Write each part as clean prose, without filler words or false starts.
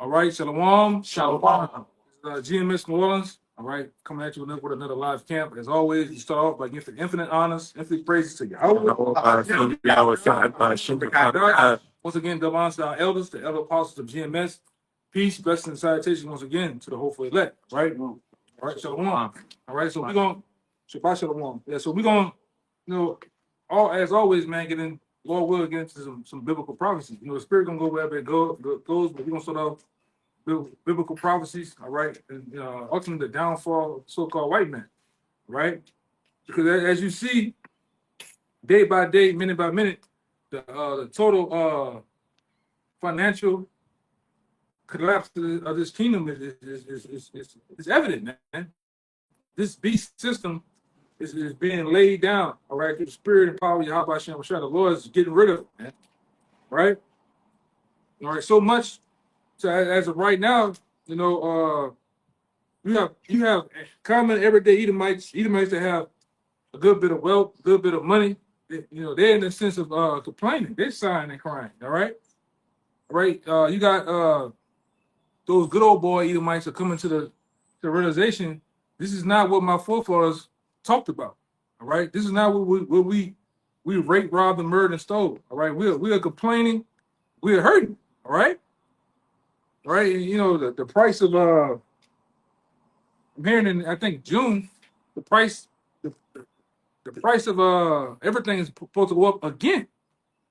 All right, Shalom. Shalom. GMS New Orleans. All right, coming at you with another live camp. As always, you start off by giving infinite honors, infinite praises to Yahweh. Once again, double honors to our elders, the elder apostles of GMS. Peace, blessings, and salutations once again to the hopeful elect. Right? All right, Shalom. All right, so we're going to Shabbat Shalom. Yeah, so we're going to, as always, man, get in. Lord will get into some biblical prophecies. The spirit gonna go wherever it goes, but we're gonna start off biblical prophecies, all right, and ultimately the downfall of so-called white man, right? Because as you see, day by day, minute by minute, the total financial collapse of this kingdom is evident, man. This beast system is being laid down, all right, through the spirit and power of Yahweh Hashem Mashah. The Lord is getting rid of it, man, right? All right, so much. So as of right now, you have common everyday Edomites that have a good bit of wealth, a good bit of money. They're in the sense of complaining. They're sighing and crying. All right, you got those good old boy Edomites are coming to the realization. This is not what my forefathers talked about. All right, this is not what we rape, robbed, and murdered and stole. All right, we are complaining. We are hurting. All right. Right, the price of I'm hearing in I think June, the price of everything is supposed to go up again,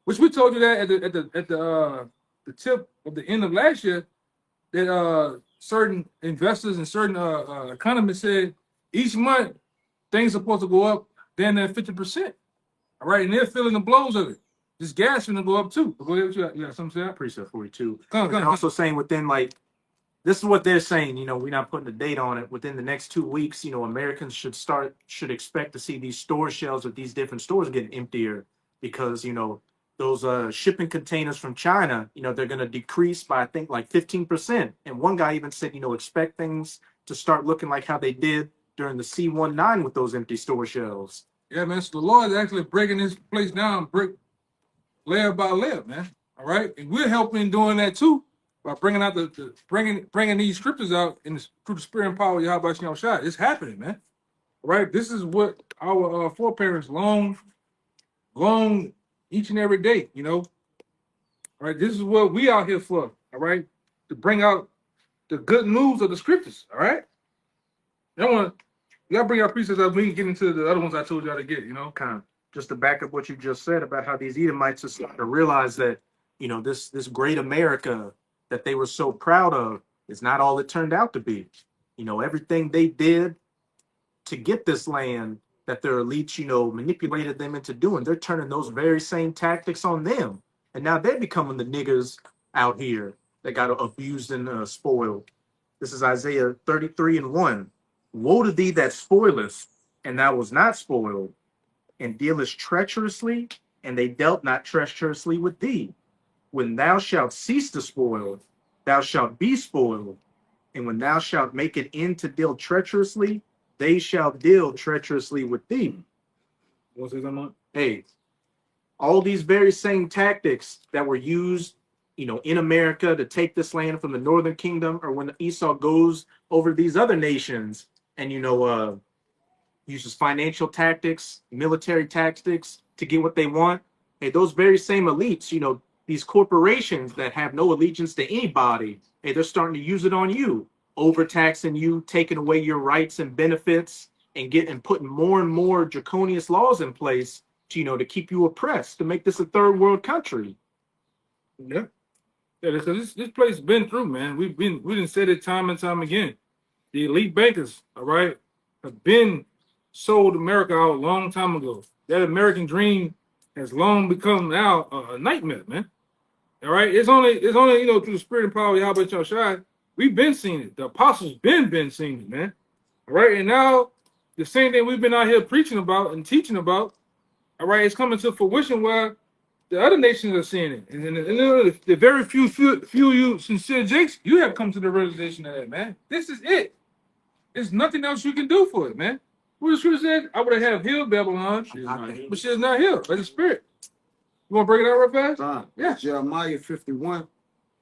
which we told you that at the tip of the end of last year that certain investors and certain economists said each month things are supposed to go up then 50%. All right, and they're feeling the blows of it. This gas is gonna go up too. Go ahead, you got something to say? Precept 42. Also saying within this is what they're saying. We're not putting a date on it. Within the next 2 weeks, Americans should expect to see these store shelves of these different stores getting emptier because those shipping containers from China, they're going to decrease by I think like 15%. And one guy even said, expect things to start looking like how they did during the C-19 with those empty store shelves. Yeah, man. So the Lord is actually breaking this place down, layer by layer, man. All right, and we're helping doing that too by bringing out bringing these scriptures out through the spirit and power of Yahweh Shem Shai. It's happening, man. All right, this is what our foreparents long each and every day. All right, this is what we out here for. All right, to bring out the good news of the scriptures. All right, you gotta bring our precepts up. We can get into the other ones I told y'all to get. Kind of just to back up what you just said about how these Edomites are starting to realize that this great America that they were so proud of is not all it turned out to be. Everything they did to get this land that their elites manipulated them into doing, they're turning those very same tactics on them, and now they're becoming the niggers out here that got abused and spoiled. This is Isaiah 33:1. Woe to thee that spoilest, and thou was not spoiled, and dealest treacherously, and they dealt not treacherously with thee. When thou shalt cease to spoil, thou shalt be spoiled. And when thou shalt make an end to deal treacherously, they shall deal treacherously with thee. What's his name? Hey, all these very same tactics that were used, in America to take this land from the northern kingdom, or when Esau goes over these other nations and, uses financial tactics, military tactics to get what they want. Hey, those very same elites, these corporations that have no allegiance to anybody, hey, they're starting to use it on you, overtaxing you, taking away your rights and benefits, and putting more and more draconian laws in place to keep you oppressed, to make this a third world country. Yeah. Yeah, because this place has been through, man. We didn't say it time and time again. The elite bankers, all right, have been sold America out a long time ago. That American dream has long become now a nightmare, man. All right, it's only through the spirit and power of Yahweh Shai, we've been seeing it. The apostles been seeing it, man. All right, and now the same thing we've been out here preaching about and teaching about, all right, it's coming to fruition where the other nations are seeing it, and the very few you sincere Jakes, you have come to the realization of that, man. This is it. There's nothing else you can do for it, man. What the scripture said, I would have healed Babylon, but she is not healed by the Spirit. You want to break it out real fast? Yeah. Jeremiah 51:8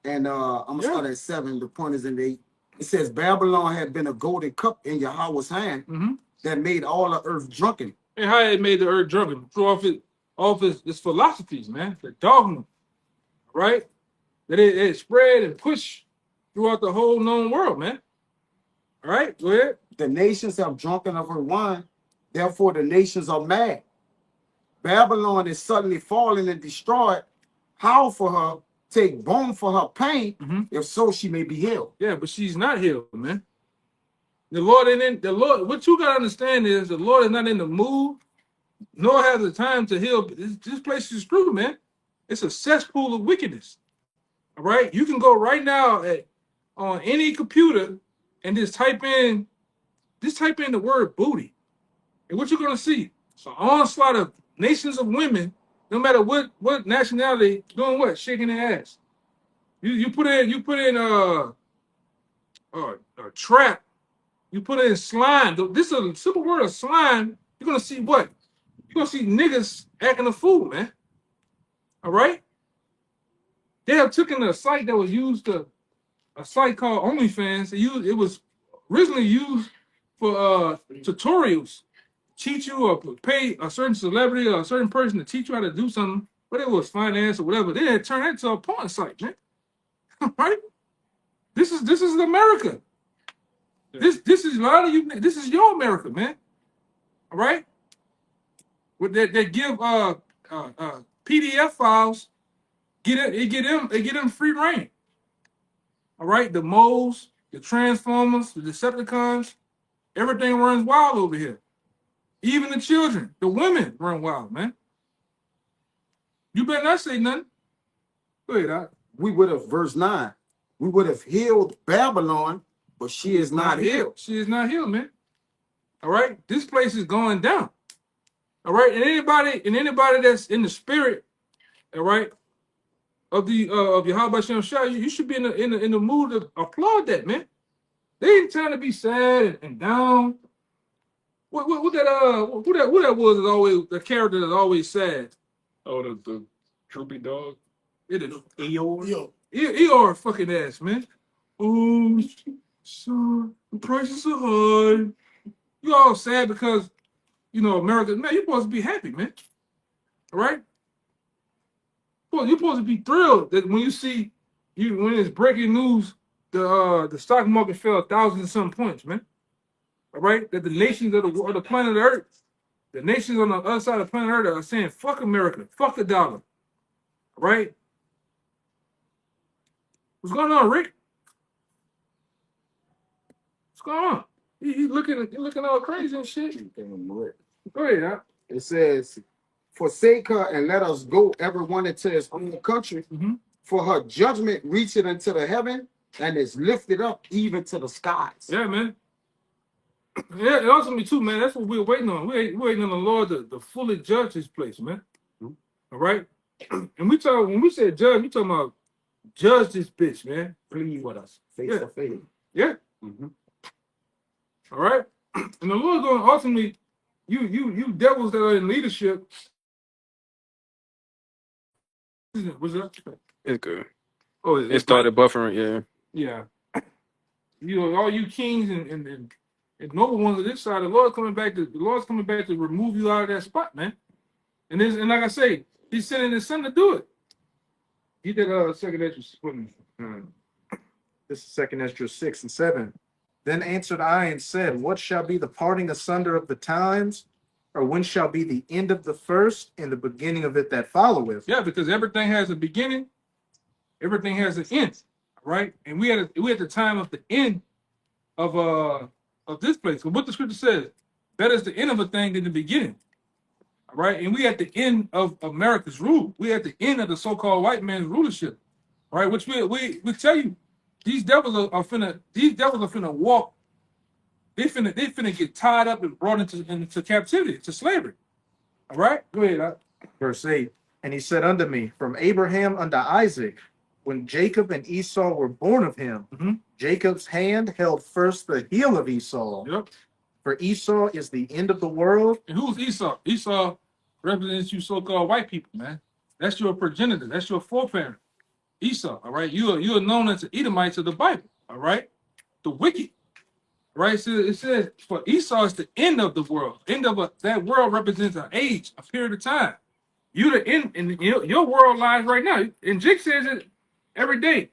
And I'm gonna start at 7. The point is in 8. It says Babylon had been a golden cup in Yahweh's hand that made all the earth drunken. And how it made the earth drunken? Through off its philosophies, man, the dogma, right? That it spread and pushed throughout the whole known world, man. All right, go ahead. The nations have drunken of her wine, therefore the nations are mad. Babylon is suddenly fallen and destroyed. How for her take bone for her pain, if so she may be healed. Yeah, but she's not healed, man. The Lord ain't in the Lord. What you gotta understand is the Lord is not in the mood, nor has the time to heal. This place is screwed, man. It's a cesspool of wickedness. All right, you can go right now on any computer and just type in the word booty, and what you're gonna see? An onslaught of nations of women, no matter what nationality, doing what, shaking their ass. You put in a trap. You put in slime. This is a simple word of slime. You're gonna see what? You're gonna see niggas acting a fool, man. All right. They have taken a site that was used a site called OnlyFans. It was originally used for tutorials, teach you or pay a certain celebrity or a certain person to teach you how to do something, whether it was finance or whatever. Then it turned into a porn site, man. Right? This is America. This is a lot of you. This is your America, man. All right. With they give PDF files, get them free reign. All right, the moles, the transformers, the Decepticons, everything runs wild over here. Even the children, the women run wild, man. You better not say nothing. Go ahead, Doc. We would have, verse 9, we would have healed Babylon, but she is not healed. She is not healed, man. All right, this place is going down. All right, and anybody that's in the spirit, all right, of Yahweh Shem Shah, you should be in the mood to applaud that, man. They ain't trying to be sad and down. What that who that was is always the character that's always sad. Oh, the droopy dog. It is Eeyore. Eeyore fucking ass, man. Oh, son, the prices are high. You all sad because America. Man, you're supposed to be happy, man. All right. Well, you're supposed to be thrilled that when you see when it's breaking news, the stock market fell 1,000 and some points, man. All right, that the nations of the planet Earth, the nations on the other side of the planet Earth are saying, "Fuck America, fuck the dollar." All right. What's going on, Rick? What's going on? You looking all crazy and shit. Go ahead, huh? It says, forsake her and let us go everyone into his own country, for her judgment reacheth unto the heaven and is lifted up even to the skies. Yeah, man. Yeah, and also me too, man. That's what we're waiting on. We're waiting on the Lord to fully judge this place, man. All right. And when we say judge, we talking about judge this bitch, man. Plead with us, face to face. Yeah. All right. And the Lord's going to ultimately, you devils that are in leadership. What's that? It's good. Oh, It started buffering, yeah. Yeah. All you kings and noble ones of this side, the Lord's coming back to remove you out of that spot, man. And like I say, he's sending his son to do it. He did second Esdras for me. This is second Esdras 6 and 7. Then answered I and said, what shall be the parting asunder of the times? Or when shall be the end of the first and the beginning of it that followeth? Yeah, because everything has a beginning, everything has an end, right? And we at the time of the end of this place. So what the scripture says, better is the end of a thing than the beginning. All right. And we at the end of America's rule. We at the end of the so-called white man's rulership. All right, which we tell you, these devils are finna walk. They finna get tied up and brought into captivity, to slavery. All right, go ahead. Verse 8. And he said unto me, from Abraham unto Isaac, when Jacob and Esau were born of him, Jacob's hand held first the heel of Esau. Yep. For Esau is the end of the world. And who's Esau? Esau represents you so-called white people, man. That's your progenitor. That's your foreparent. Esau. All right, you are known as the Edomites of the Bible. All right, the wicked. Right, so it says for Esau is the end of the world. That world represents an age, a period of time. You the end, and your world lies right now. And Jake says it every day.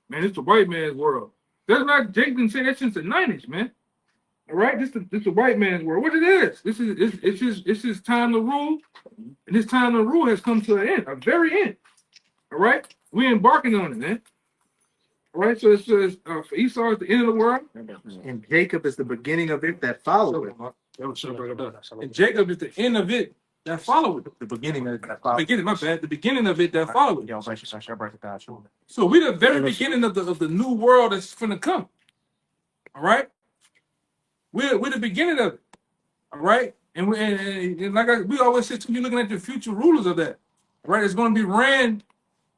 Man, it's the white man's world. That's not Jake been saying that since the 90s, man. All right, this the white man's world. What it is? It's his time to rule, and his time to rule has come to an end, a very end. All right, we embarking on it, man. All right, so it says for Esau is the end of the world, And Jacob is the beginning of it that follow it. and Jacob is the end of it that follow it. The beginning of that follow. Beginning, my bad. The beginning of it that follow it. Yo, I So we the very beginning of the new world that's finna come. All right, we're the beginning of it. All right, and we always say too, you're looking at the future rulers of that. All right, it's gonna be ran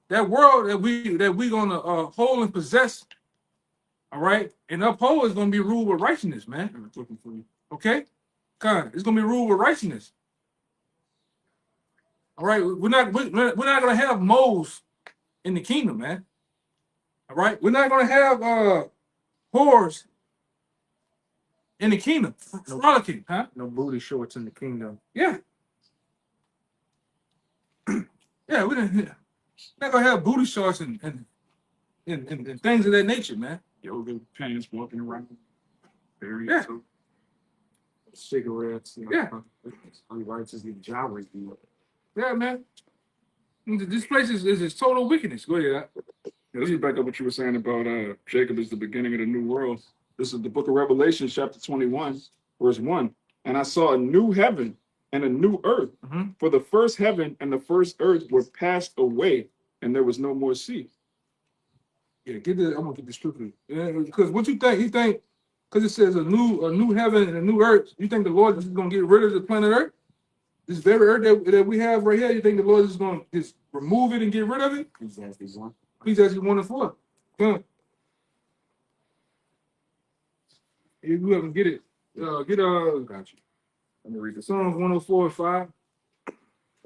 that world that we gonna hold and possess. All right, and uphold is gonna be ruled with righteousness, man. Okay, God, it's gonna be ruled with righteousness. All right, we're not gonna have moles in the kingdom, man. All right, we're not gonna have whores in the kingdom, frolicking, huh? No booty shorts in the kingdom. Yeah, yeah, we're not gonna have booty shorts and things of that nature, man. Yoga pants walking around. Very Yeah. Cigarettes. Yeah. Unrighteously gyrates. Yeah, man. This place is total wickedness. Go ahead. Yeah, let's get back up what you were saying about Jacob is the beginning of the new world. This is the book of Revelation, chapter 21, verse 1. And I saw a new heaven and a new earth. Mhm. For the first heaven and the first earth were passed away, and there was no more sea. Yeah, I'm gonna get this strictly. Yeah, because what you think? You think because it says a new heaven and a new earth, you think the Lord is gonna get rid of the planet Earth? This very earth that we have right here, you think the Lord is gonna just remove it and get rid of it? Ecclesiastes 1. Ecclesiastes 1 and 4. Come on. If you ever get it, get Got you. let me read the Psalms 104 and 5.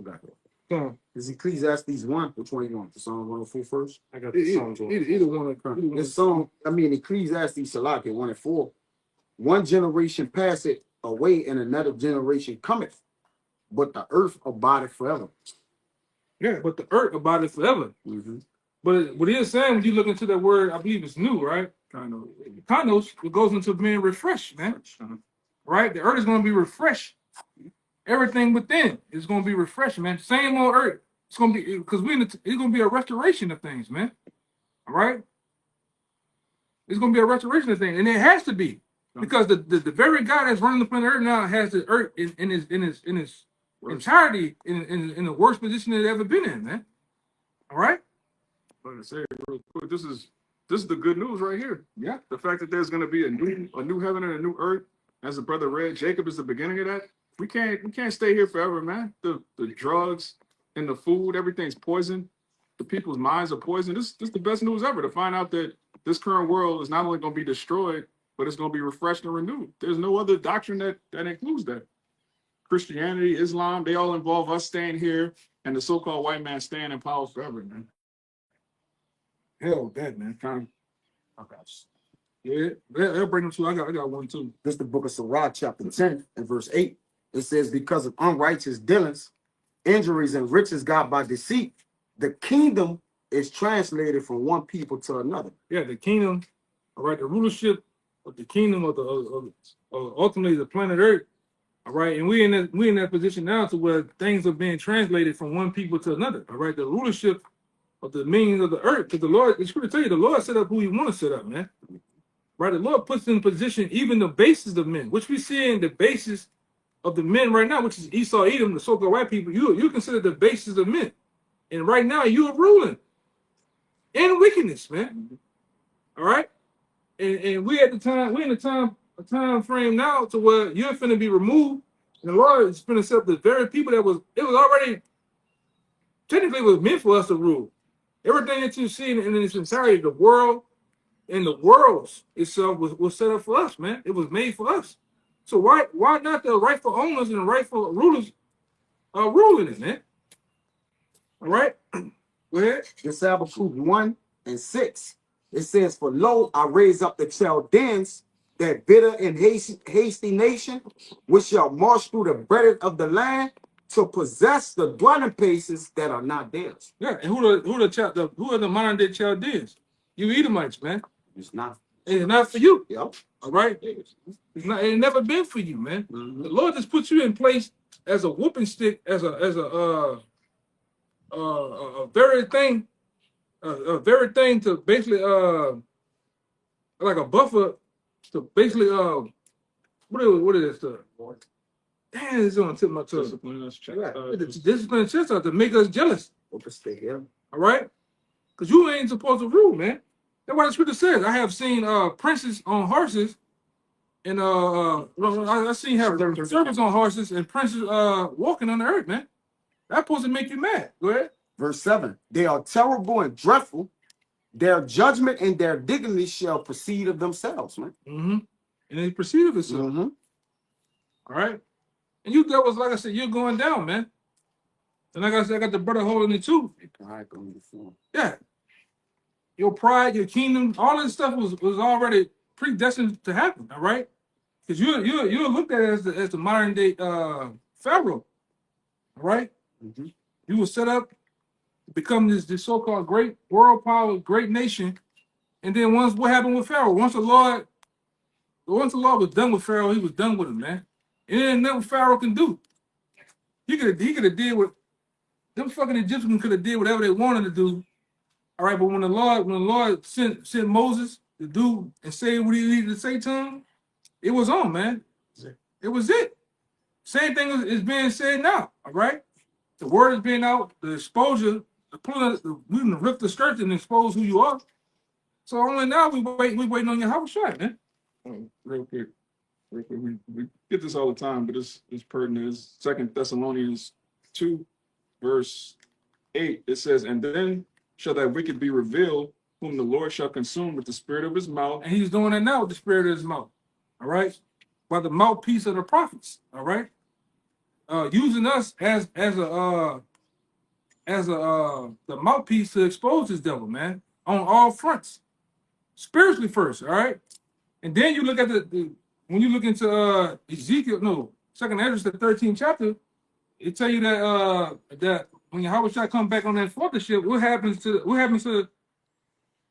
Got it. Come on. Is Ecclesiastes 1? Which one you want? The Psalm 104 first? I got the songs on. Either one. This song, Ecclesiastes Salaki 1 and 4. One generation passeth away and another generation cometh, but the earth abideth forever. Yeah, but the earth abideth forever. Mm-hmm. But what he is saying, when you look into that word, I believe it's new, right? Kanos, it goes into being refreshed, man. Right? The earth is going to be refreshed. Everything within is going to be refreshed, man. Same old earth. It's going to be, because it's going to be a restoration of things, man. All right? It's going to be a restoration of things. And it has to be. Because the very God that's running the planet Earth now has the earth in his entirety in the worst position it's ever been in, man. All right? Like I said, real quick, this is the good news right here. Yeah. The fact that there's going to be a new heaven and a new earth, as the brother read, Jacob is the beginning of that. We can't stay here forever, man. The drugs and the food, everything's poison. The people's minds are poison. This is the best news ever, to find out that this current world is not only going to be destroyed, but it's going to be refreshed and renewed. There's no other doctrine that includes that. Christianity, Islam, they all involve us staying here and the so-called white man staying in power forever, man. Hell with that, man. Yeah, they'll bring them too. I got one too. This is the book of Sirach, chapter 10 and verse 8. It says, because of unrighteous dealings, injuries, and riches got by deceit, the kingdom is translated from one people to another. Yeah, the kingdom, all right, the rulership of the kingdom of ultimately the planet Earth. All right, and we in that position now to where things are being translated from one people to another. All right, the rulership of the means of the earth. Because the Lord, it's going to tell you, the Lord set up who He want to set up, man. Right, the Lord puts in position even the basis of men, which we see in the basis of the men right now, which is Esau, Edom, the so-called white people. You consider the basis of men, and right now you are ruling in wickedness, man. All right, and we're in a time frame now to where you're finna be removed, and the Lord is finna set up the very people it was already technically was meant for us to rule. Everything that you see in its entirety, the world and the worlds itself was set up for us, man. It was made for us. So why not the rightful owners and the rightful rulers ruling it, man? All right. Go ahead. This Habakkuk 1 and 6. It says, "For lo, I raise up the Chaldeans, that bitter and hasty nation, which shall march through the breadth of the land to possess the dwelling places that are not theirs." Yeah, and who are the modern day Chaldeans? You Edomites, man. It's not. It's not for you. Yep. All right. It's not. It's never been for you, man. Mhm. The Lord just put you in place as a whooping stick, as a very thing, a very thing to basically like a buffer to basically what is this? Damn, it's on the tip of my tongue. Discipline us, check. Discipline chest out to make us jealous. Stay here. All right, because you ain't supposed to rule, man. That's why the scripture says, "I have seen princes on horses, and I seen have servants on horses and princes walking on the earth, man." That's supposed to make you mad. Go ahead. Verse 7. "They are terrible and dreadful. Their judgment and their dignity shall proceed of themselves," man. Mm-hmm. And they proceed of itself. Mm-hmm. All right. And you, that was like I said, you're going down, man. And like I said, I got the brother holding it too. Yeah. Your pride, your kingdom, all this stuff was already predestined to happen. All right. Because you're looked at as the modern day Pharaoh. All right. Mm-hmm. You were set up to become this so-called great world power, great nation. And then what happened with Pharaoh? Once the Lord was done with Pharaoh, he was done with him, man. And ain't nothing Pharaoh can do. He could have did what them fucking Egyptians could have did whatever they wanted to do. All right, but when the Lord sent Moses to do and say what he needed to say to him, it was on, man. It was it. Same thing is being said now. All right, the word is being out, the exposure, we can rip the skirt and expose who you are. So only now we waiting on your house shot, man. Real quick. We get this all the time, but it's pertinent. It's 2 Thessalonians 2, verse 8. It says, "And then shall that wicked be revealed, whom the Lord shall consume with the spirit of his mouth." And he's doing it now with the spirit of his mouth. All right, by the mouthpiece of the prophets. All right, using us as the mouthpiece to expose this devil, man, on all fronts, spiritually first. All right, and then you look at when you look into Ezekiel, no, 2nd Ezra, the 13th chapter, it tell you that when Yahweh shall come back on that fourth ship, what happens to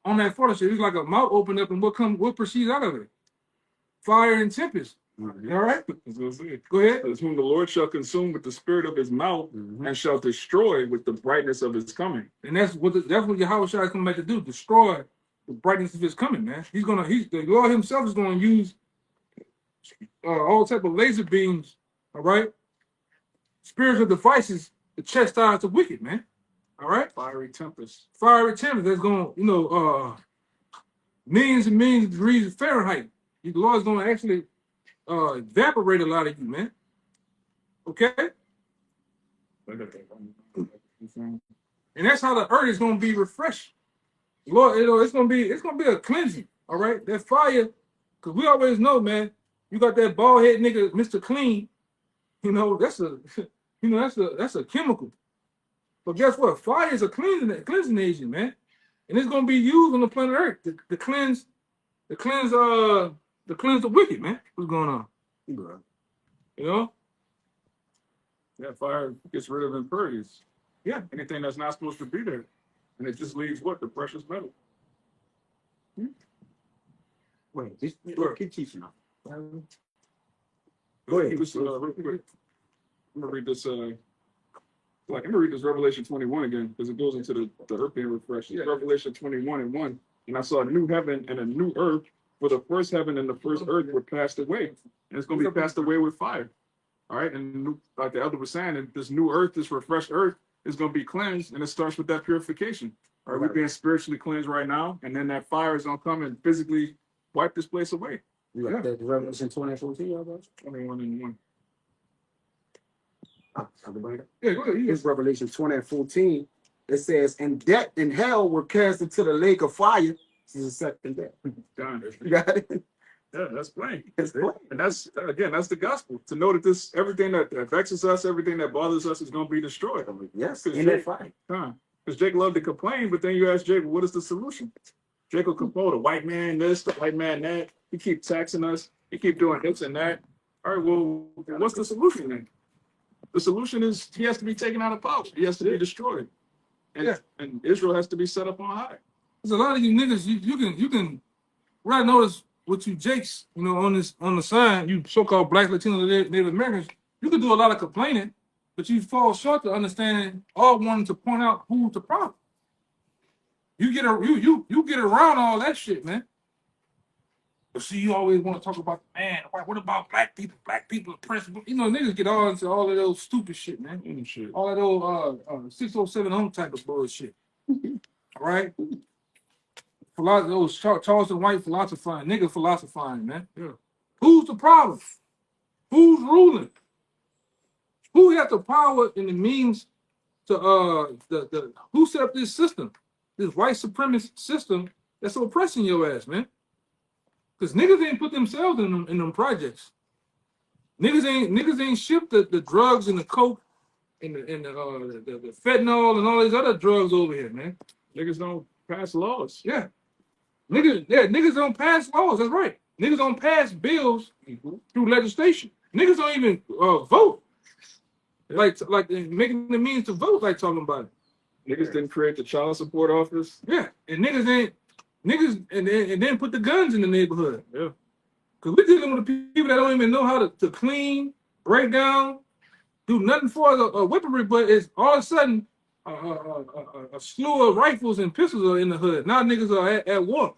on that fourth ship? It's like a mouth opened up, and what proceeds out of it? Fire and tempest. Mm-hmm. All right, Go ahead. "As whom the Lord shall consume with the spirit of his mouth, Mm-hmm. and shall destroy with the brightness of his coming." And that's what Yahweh shall come back to do: destroy the brightness of his coming, man. The Lord himself is going to use all type of laser beams, all right, spiritual devices to chastise the wicked, man. All right, Fiery tempest. that's going to, millions and millions of degrees of Fahrenheit. The Lord's going to actually evaporate a lot of you, man. Okay, and that's how the earth is going to be refreshed. Lord, it's going to be a cleansing. All right, that fire, because we always know, man. You got that bald head nigga, Mr. Clean. That's a chemical. But guess what? Fire is a cleansing agent, man. And it's gonna be used on the planet Earth to cleanse the wicked, man. What's going on? Yeah. Yeah, fire gets rid of impurities. Yeah. Anything that's not supposed to be there. And it just leaves what? The precious metal. Wait, keep teaching now. Go ahead. Real quick. I'm gonna read this. I'm gonna read this Revelation 21 again because it goes into the earth being refreshed. Yeah. Revelation 21:1. "And I saw a new heaven and a new earth, for the first heaven and the first earth were passed away, and it's gonna be passed away with fire." All right, and like the elder was saying, and this new earth, this refreshed earth, is gonna be cleansed, and it starts with that purification. All right, we're being spiritually cleansed right now, and then that fire is gonna come and physically wipe this place away. You got that Revelation 20:14, 21:1. Yeah, go ahead. It's Revelation 20:14. It says, "And death and hell were cast into the lake of fire." This is the second death. Done. You got it? Yeah, that's plain. It's plain. And that's the gospel. To know that everything that vexes us, everything that bothers us is going to be destroyed. Yes, in that fire. Time. Because Jake loved to complain, but then you ask Jake, what is the solution? Jake will complain, the white man this, the white man that. He keep taxing us. He keep doing this and that. All right, well, what's the solution then? The solution is he has to be taken out of power. He has to be destroyed. And Israel has to be set up on high. There's a lot of you niggas, you can what I notice with you Jakes, on the side, you so-called black, Latino, Native Americans, you can do a lot of complaining, but you fall short to understanding all wanting to point out who's the problem. You get around all that shit, man. But see, you always want to talk about, man, what about black people? Black people oppressed. Niggas get all into all of those stupid shit, man. Shit. All of those 607 home type of bullshit. All right? Those Charleston White philosophizing, nigga philosophizing, man. Yeah. Who's the problem? Who's ruling? Who has the power and the means to who set up this system? This white supremacist system that's oppressing your ass, man. Because niggas ain't put themselves in them projects. Niggas ain't shipped the drugs and the coke and the fentanyl and all these other drugs over here, man. Niggas don't pass laws. Yeah. Niggas don't pass laws. That's right. Niggas don't pass bills through legislation. Niggas don't even vote. Like making the means to vote, like talking about it. Niggas didn't create the child support office. Yeah, and niggas and then put the guns in the neighborhood. Yeah. Because we're dealing with the people that don't even know how to clean, break down, do nothing for a weaponry, but it's all of a sudden a slew of rifles and pistols are in the hood. Now niggas are at war.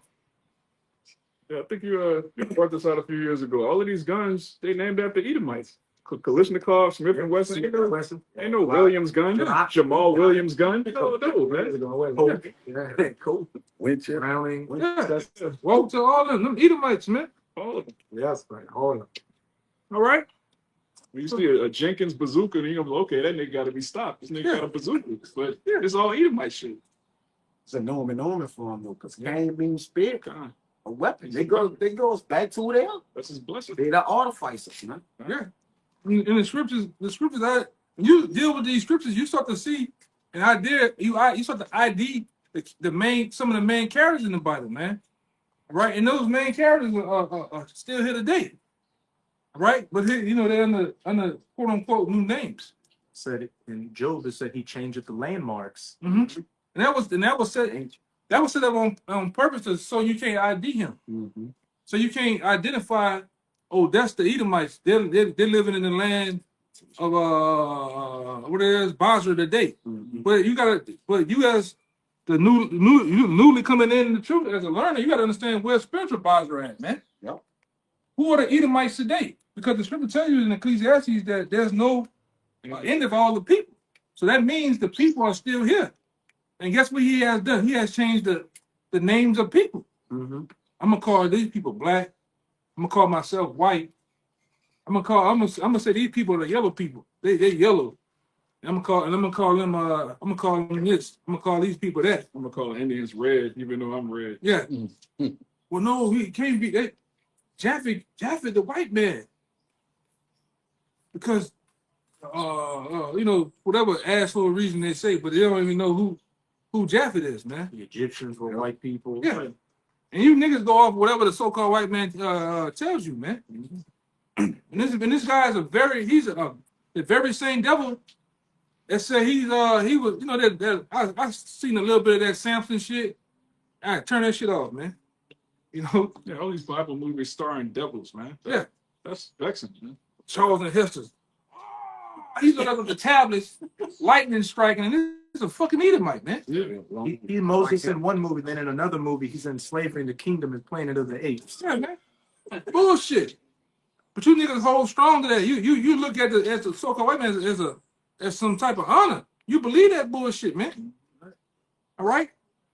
Yeah, I think you brought this out a few years ago. All of these guns, they named after Edomites. Kalashnikov, Smith and Wesson. Ain't no Williams gun. Jamal Williams gun. No, man. Yeah, cool. Winchester. Browning. Yeah. Woe to all of them Edomites, man. All of them. Yes, man. All of them. All right. When you see a Jenkins bazooka, then you're like, okay, that nigga got to be stopped. This nigga got a bazooka. But it's all Edomite shit. It's a Norman for him though, because game being spirit, God, a weapon. They goes back to who they are. that's his blessing. They the artificers, man. Yeah. In the scriptures, you deal with these scriptures, you start to see an idea. You start to ID some of the main characters in the Bible, man. Right, and those main characters are still here today. Right, but they're under quote unquote new names. Said it in Job. It said he changed the landmarks. Mm-hmm. And that was set up on purpose so you can't ID him. Mm-hmm. So you can't identify. Oh, that's the Edomites. They're living in the land of what it is, Basra today. Mm-hmm. But you as the newly coming in the truth as a learner, you gotta understand where spiritual Basra at, man. Yep. Who are the Edomites today? Because the scripture tells you in Ecclesiastes that there's no end of all the people. So that means the people are still here. And guess what he has done? He has changed the names of people. Mm-hmm. I'm gonna call these people black. I'm gonna call myself white. I'm gonna say these people are yellow people. They yellow. And I'm gonna call them this. I'm gonna call these people that. I'm gonna call Indians red, even though I'm red. Yeah. Mm-hmm. Well, no, he can't be that. Japheth, the white man. Because whatever asshole reason they say, but they don't even know who Japheth is, man. The Egyptians were white people. Yeah. And you niggas go off whatever the so-called white man tells you, man. And this guy is the very same devil that said he was I seen a little bit of that Samson shit. I turn that shit off, man. Yeah, all these Bible movies starring devils, man. That's vexing, man. Charles and Hester's. He's looking up at the tablets, lightning striking, and this is a fucking Edomite, man. Yeah. He Moses in one movie, then in another movie, he's in slavery in the kingdom and Planet of the Apes. Yeah, man. Bullshit. But you niggas hold strong to that. You look at the so-called white man as some type of honor. You believe that bullshit, man. All right?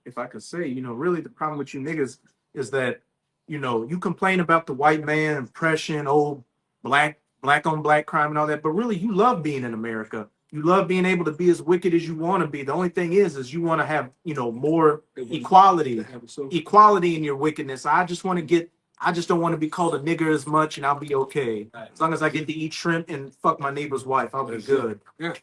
If I could say, really the problem with you niggas is that, you complain about the white man, oppression, old black on black crime and all that, but really you love being in America. You love being able to be as wicked as you want to be. The only thing is you want to have, more equality in your wickedness. I just don't want to be called a nigger as much, and I'll be okay. As long as I get to eat shrimp and fuck my neighbor's wife, I'll be good. Yeah.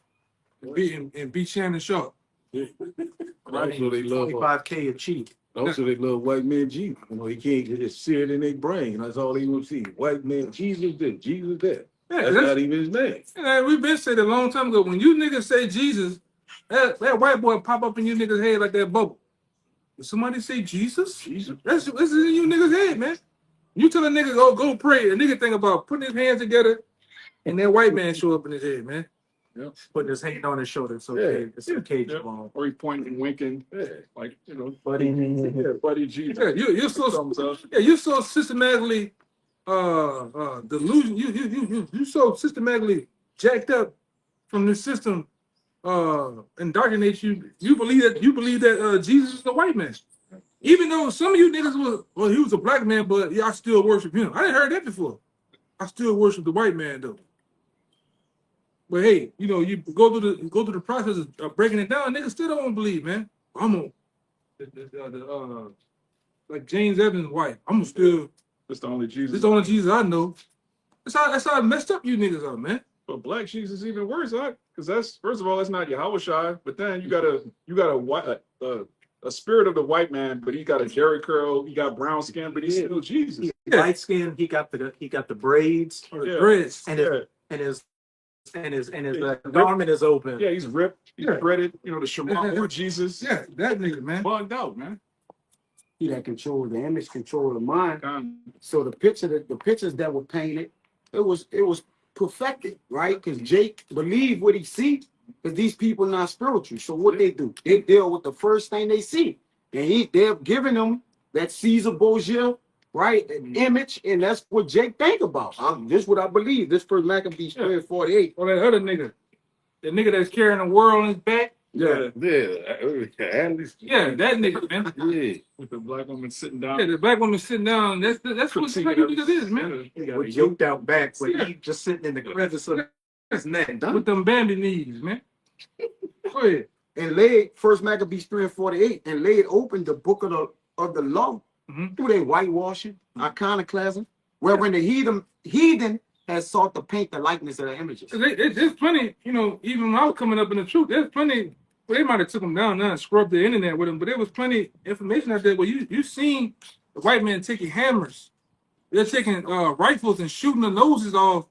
And beat Shannon Sharp. Also, they love 25K a cheat. also they love white man Jesus. You know, he can't just see it in their brain. That's all they want to see. White man Jesus this, Jesus that. Yeah, That's not even his name. yeah, we've been saying a long time ago. When you niggas say Jesus, that white boy pop up in you niggas' head like that bubble. If somebody say Jesus, Jesus. that's in you niggas' head, man. You tell a nigga go pray, a nigga think about putting his hands together, and that white man show up in his head, man. Yeah. Putting his hand on his shoulder. It's okay. Yeah. It's okay, Yeah. Jamal. Or he pointing and winking, Yeah. like, you know, Buddy. yeah, buddy Jesus. Yeah, you're so Thumbs up. yeah, you're so systematically delusion. You so systematically jacked up from this system indoctrinates you. You believe that Jesus is the white man. Even though some of you niggas he was a black man, but y'all still worship him. I didn't heard that before. I still worship the white man though. But hey, you know, you go through the process of breaking it down, niggas still don't believe, man. I'm on like James Evans' wife. I'm still That's the only Jesus. this the only Jesus I know. That's how messed up you niggas are, man. But black Jesus is even worse, huh? Because that's, first of all, that's not Yahweh Shai, but then you got a spirit of the white man, but he got a Jerry curl, he got brown skin, but he's still Jesus. Yeah. Light skin. He got the braids, Or the Yeah. dreads. and his garment is open. Yeah, he's ripped, he's Yeah. shredded, you know, the Shema or Jesus. Yeah, that nigga, man. Bugged out, man. He that control the image, control the mind. Gone. So the pictures that were painted, it was perfected, right? Because Jake believed what he see, because these people not spiritual. So what they do, they deal with the first thing they see, and they're giving them that Caesar Borgia, right, an image, and that's what Jake think about. This is what I believe. This first Maccabees 48. Or that other nigga, the nigga that's carrying the world on his back. Yeah. Yeah. Atlas. Yeah, that nigga, man. Yeah. With the black woman sitting down. Yeah, the black woman sitting down. That's what the black nigga is, man. Yeah. With yoked out back, but he just sitting in the crevice of his neck. With them Bambi knees, man. Go ahead. And laid first Maccabees 3 and 48, and laid open the book of the law through their whitewashing, iconoclasm, wherein the heathen has sought to paint the likeness of the images. There's plenty, you know, even when I was coming up in the truth, there's plenty. Well, they might have took them down now and scrubbed the internet with them, but there was plenty information out there where you seen the white man taking hammers. They're taking rifles and shooting the noses off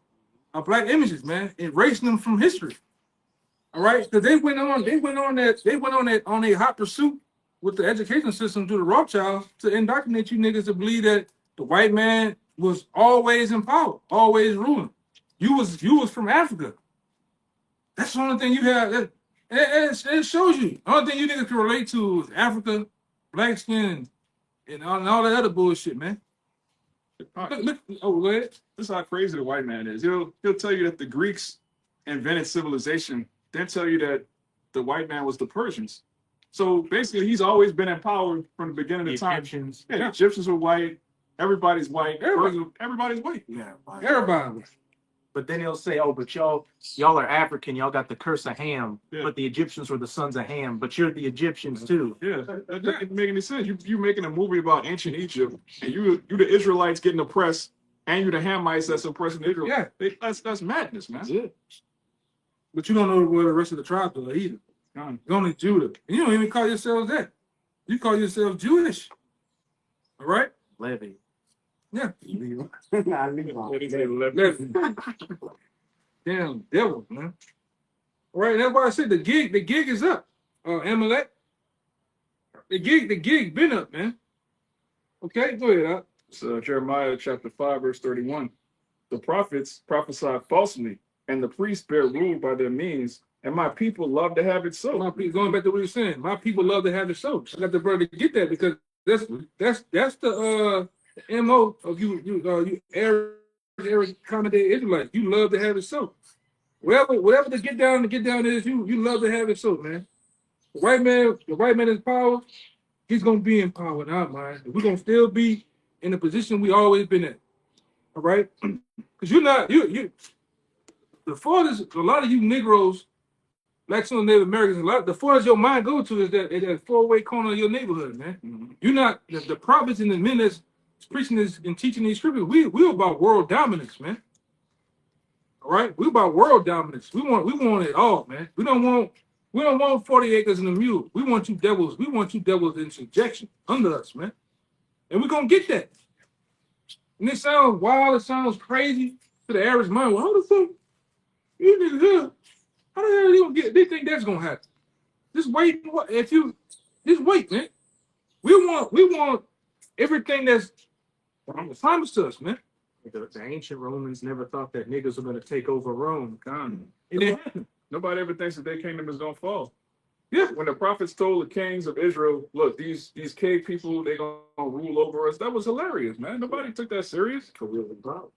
of black images, man, erasing them from history. All right, because they went on a hot pursuit with the education system through the Rothschilds to indoctrinate you niggas to believe that the white man was always in power, always ruling. You was from Africa. That's the only thing you have. It shows you. The only thing you niggas can relate to is Africa, black skin, and all that other bullshit, man. Look, go ahead. This is how crazy the white man is. He'll tell you that the Greeks invented civilization, then tell you that the white man was the Persians. So basically, he's always been in power from the beginning of time. Egyptians. Yeah, the Egyptians were white. Everybody's white. Everybody's white. Yeah, Everybody. But then he'll say, "Oh, but y'all are African. Y'all got the curse of Ham. Yeah. But the Egyptians were the sons of Ham. But you're the Egyptians too." Yeah, that doesn't make any sense. You making a movie about ancient Egypt, and you the Israelites getting oppressed, and you the Hamites that's oppressing Israel. Yeah. That's madness, man. That's it. But you don't know where the rest of the tribes are either. Gone. It's only Judah. And you don't even call yourselves that. You call yourselves Jewish. All right? Levy. Yeah. Nah, leave on. Damn devil, man. All right, that's why I said the gig is up. Amalek. The gig been up, man. Okay, go ahead. So Jeremiah chapter 5, verse 31. The prophets prophesy falsely, and the priests bear rule by their means, and my people love to have it so. My people, going back to what you're saying, my people love to have it so. I got the brother to get that because that's the MO of you Eric accommodated Israelites. You love to have it so. Whatever the get down is, you love to have it so, man. The white man is power, he's gonna be in power in our mind. We're gonna still be in the position we always been in. All right? Because the farthest a lot of you Negroes, like some Native Americans, the farthest your mind go to is that four-way corner of your neighborhood, man. Mm-hmm. You're not the prophets and the men that's preaching this and teaching these scriptures. We're about world dominance, man. All right, we're about world dominance. We want it all, man. We don't We don't want 40 acres and a mule. We want you devils. We want you devils in subjection under us, man. And we're gonna get that. And it sounds wild. It sounds crazy to the average mind. Well, how the fuck you niggas here? How the hell you gonna get? They think that's gonna happen. Just wait. If you just wait, man. We want everything that's promised to us, man. The ancient Romans never thought that niggas were going to take over Rome. God, It didn't happen. nobody ever thinks that their kingdom is gonna fall. Yeah. When the prophets told the kings of Israel, look, these cave people, they gonna rule over us, that was hilarious, man. Nobody took that serious.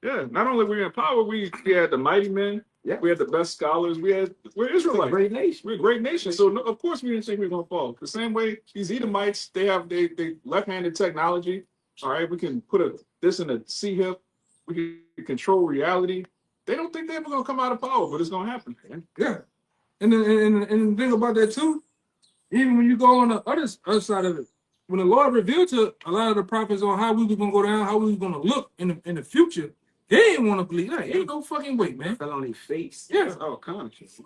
Yeah, not only were we in power, we had the mighty men, Yeah. we had the best scholars, we're Israelites. Great nation. We're a great nation. So no, of course we didn't think we were gonna fall. The same way these Edomites, they have they left-handed technology. All right, we can put this in a C hip, we can control reality. They don't think they're ever gonna come out of power, but it's gonna happen, man. Yeah. And the thing about that too, even when you go on the other side of it, when the Lord revealed to a lot of the prophets on how we were gonna go down, how we were gonna look in the future, they didn't want to believe that. Ain't no fucking way, man. Fell on their face. Yeah. Oh, conscious.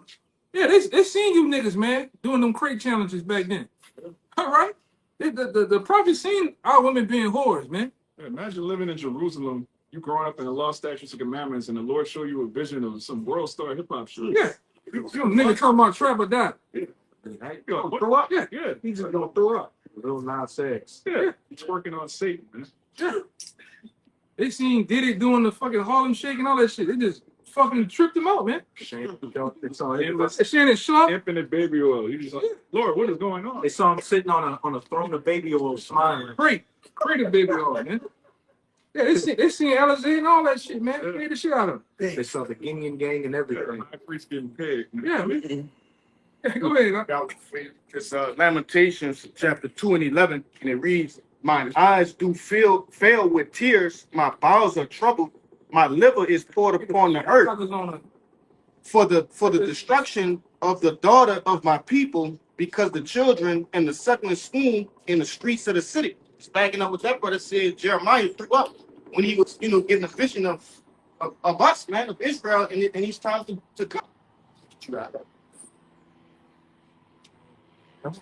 Yeah, they seen you niggas, man, doing them crate challenges back then. All right? The prophets seen our women being whores, man. Yeah, imagine living in Jerusalem, you growing up in the law, statutes, and commandments, and the Lord show you a vision of some world star hip hop shit. Yeah. You nigga talking about trap or die. Right? Yo, what? Throw up? Yeah. Yeah, He's just going to throw up. Little nonsense. yeah. He's working on Satan, man. Yeah. They seen Diddy doing the fucking Harlem Shake and all that shit. They just fucking tripped him out, man. They saw him, Shannon Sharp. Infinite baby oil. You just like, Lord, what is going on? they saw him sitting on a throne of baby oil smiling. Great the baby oil, man. Yeah, they seen Alizé and all that shit, man. They made the shit out of him. They saw the Guinean gang and everything. High priest getting paid. Yeah, man. Yeah, go ahead. Huh? It's Lamentations chapter 2 and 11, and it reads, "Mine eyes do fail with tears, my bowels are troubled, my liver is poured upon the earth Suckers on for the destruction of the daughter of my people, because the children and the suckling swoon in the streets of the city." It's backing up what that brother said. Jeremiah threw up when he was, getting a vision of us, man, of Israel, and he's time to come.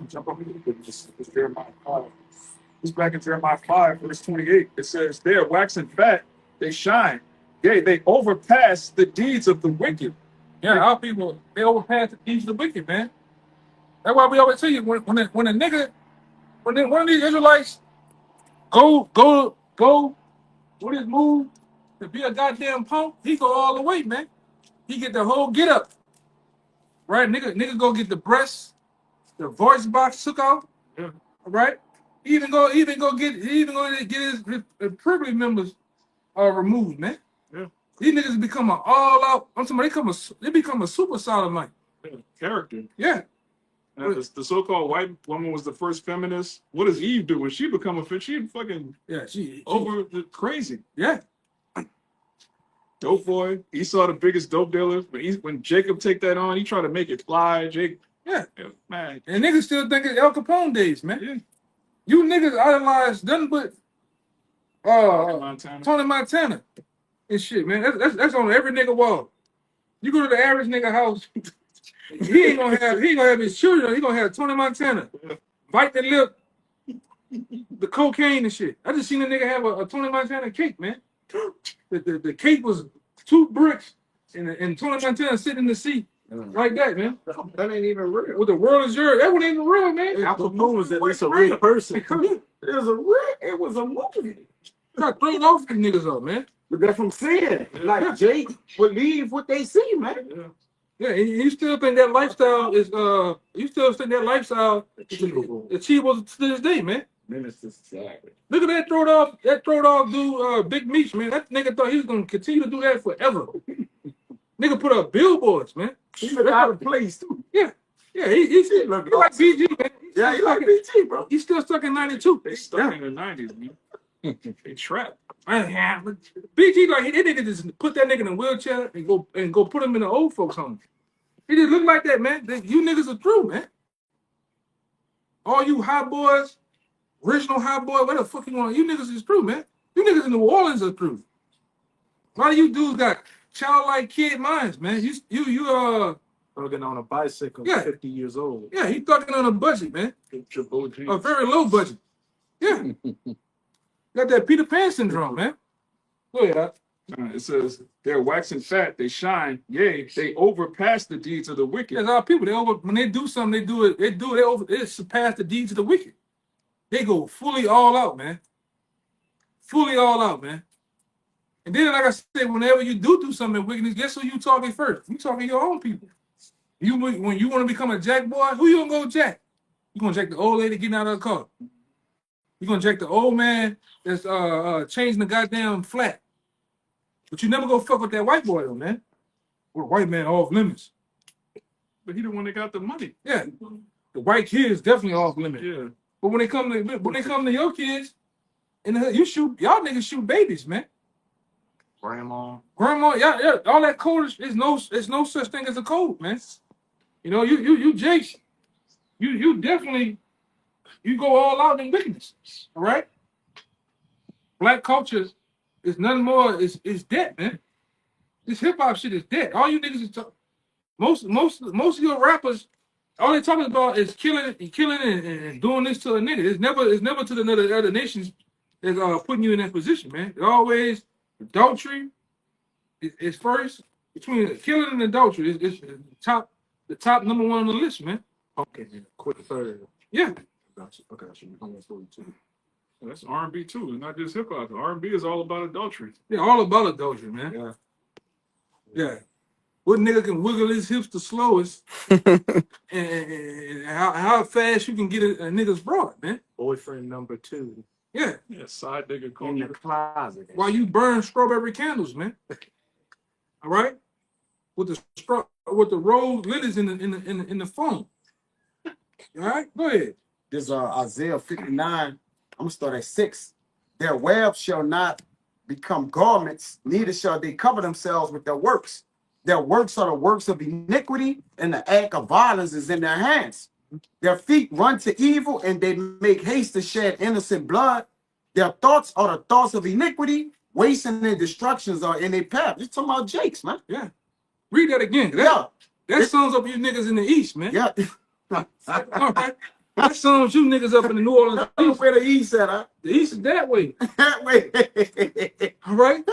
Jump up this Jeremiah 5. It's back in Jeremiah 5, verse 28. It says, "They are waxing fat, they shine. Yea, they overpass the deeds of the wicked." Yeah, our people, they overpass the deeds of the wicked, man. That's why we always tell you when one of these Israelites go with his move to be a goddamn punk, he go all the way, man. He get the whole get up. Right? Nigga go get the breasts, the voice box took out. Yeah. Right? He even go get his privilege members removed, man. Yeah. These niggas become an all out. I'm talking about they become a super sodomite. Yeah, character. Yeah. And the so-called white woman was the first feminist. What does Eve do when she become a fit? She fucking Yeah, she over the crazy. Yeah. Dope boy. Esau the biggest dope dealer. When Jacob take that on, he try to make it fly. Yeah. Man. And niggas still think it's El Capone days, man. Yeah. You niggas idolize nothing but Montana. Tony Montana and shit, man. That's on every nigga wall. You go to the average nigga house, he ain't gonna have his children. He gonna have Tony Montana, bite the lip, the cocaine and shit. I just seen a nigga have a Tony Montana cake, man. The cake was 2 bricks and Tony Montana sitting in the seat like that, man. That ain't even real. With the world is yours. That wasn't even real, man. Al Capone was at least a real person. It was a movie. Got thrown off these niggas up, man. But that's what I'm saying. Like, Jake believe what they see, man. Yeah. Yeah, and you still think that lifestyle is achievable to this day, man. Exactly. Look at that throwed off dude, Big Meech, man. That nigga thought he was gonna continue to do that forever. Nigga put up billboards, man. He look out of place too. Yeah, he like BG, man. Yeah, he like BG, bro. He's still stuck in '92. They stuck in the 90s, man. They trapped. Yeah, but BG like they nigga just put that nigga in a wheelchair and go put him in the old folks home. He just look like that, man. You niggas are through, man. All you hot boys, original hot boy, what the fuck you want? You niggas is through, man. You niggas in New Orleans are through. A lot of you dudes got childlike kid minds, man. You Thugging on a bicycle, Yeah. 50 years old. Yeah, he thugging on a budget, man. Triple G. A very low budget. Yeah. Got that Peter Pan syndrome, man. Go ahead, Doc. It says they're waxing fat, they shine, yea, they overpass the deeds of the wicked. There's our people. When they do something, they surpass the deeds of the wicked. They go fully all out, man. Fully all out, man. And then, like I said, whenever you do something wickedness, guess who you talking first? You talking your own people. When you want to become a jack boy, who you gonna go jack? You gonna jack the old lady getting out of the car. You gonna jack the old man that's changing the goddamn flat. But you never go fuck with that white boy though, man. Or white man off limits. But he the one that got the money. Yeah, the white kids definitely off limits. Yeah. But when they come to your kids, y'all niggas shoot babies, man. Grandma. Yeah, all that code is no such thing as a code, man. You know, you Jakes, you definitely go all out in wickedness. All right. Black culture is nothing more. Is dead, man. This hip hop shit is dead. All you niggas is most of your rappers, all they talking about is killing and doing this to a nigga. It's never to the other nations that's putting you in that position, man. It's always adultery. It's first between killing and adultery. It's the top number one on the list, man. Okay, quick third. Yeah. I got you. I'm 42. That's R&B too. It's not just hip hop. R&B is all about adultery. Yeah, all about adultery, man. Yeah. Yeah. What nigga can wiggle his hips the slowest and how fast you can get a nigga's broad, man. Boyfriend number 2 Yeah. Yeah, side nigga in culture. the closet. While you burn strawberry candles, man. All right? With the rose lilies in the phone. All right? Go ahead. This is Isaiah 59. I'm gonna start at 6. Their web shall not become garments, neither shall they cover themselves with their works. Their works are the works of iniquity, and the act of violence is in their hands. Their feet run to evil, and they make haste to shed innocent blood. Their thoughts are the thoughts of iniquity, wasting and destructions are in their path. You're talking about Jakes, man. Yeah. Read that again. That sums up you niggas in the East, man. Yeah. All right. That sums you niggas up in the New Orleans East. Where the East at, huh? The East is that way. That way. All right?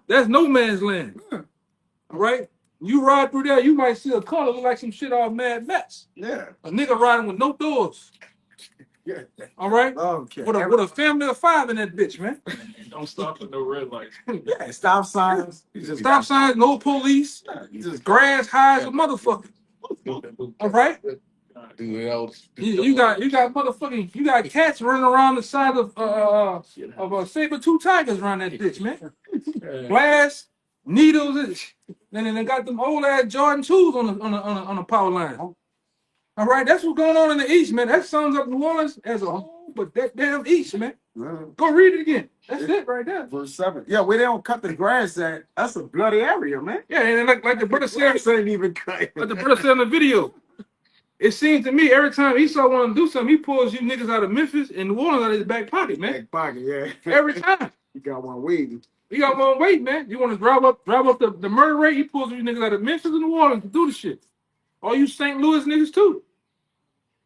That's no man's land. All right? You ride through there, you might see a car look like some shit off Mad Max. Yeah. A nigga riding with no doors. Yeah. All right? Okay. With a family of 5 in that bitch, man. Don't stop at no red lights. Yeah, stop signs. Stop signs, no police. Just Grass high as a motherfucker. All right? You got cats running around the side of saber-tooth tigers around that bitch, man. Glass, needles, and then they got them old ass Jordan 2s on the power line. All right, that's what's going on in the East, man. That sums up New Orleans as a whole, but that damn East, man. Go read it again. That's it right there. Verse 7. Yeah, where they don't cut the grass at, that's a bloody area, man. Yeah, and like the brother said, Grass ain't even cut. like the brother said in the video, it seems to me every time Esau want to do something, he pulls you niggas out of Memphis and New Orleans out of his back pocket, man. Back pocket, yeah. Every time. You got one waiting. You got one weight, man. You want to drive up the murder rate, he pulls you niggas out of Memphis and New Orleans to do the shit. All you St. Louis niggas too.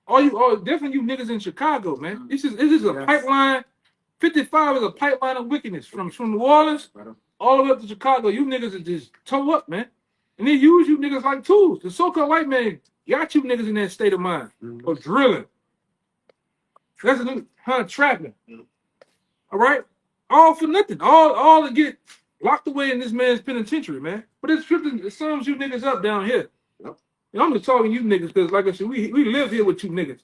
Definitely you niggas in Chicago, man. This is a pipeline. 55 is a pipeline of wickedness from New Orleans all the way up to Chicago. You niggas are just toe up, man. And they use you niggas like tools. The so-called white man got you niggas in that state of mind of drilling. That's trapping. All right? All for nothing. All to get locked away in this man's penitentiary, man. But it sums you niggas up down here. And I'm just talking to you niggas because, like I said, we live here with you niggas.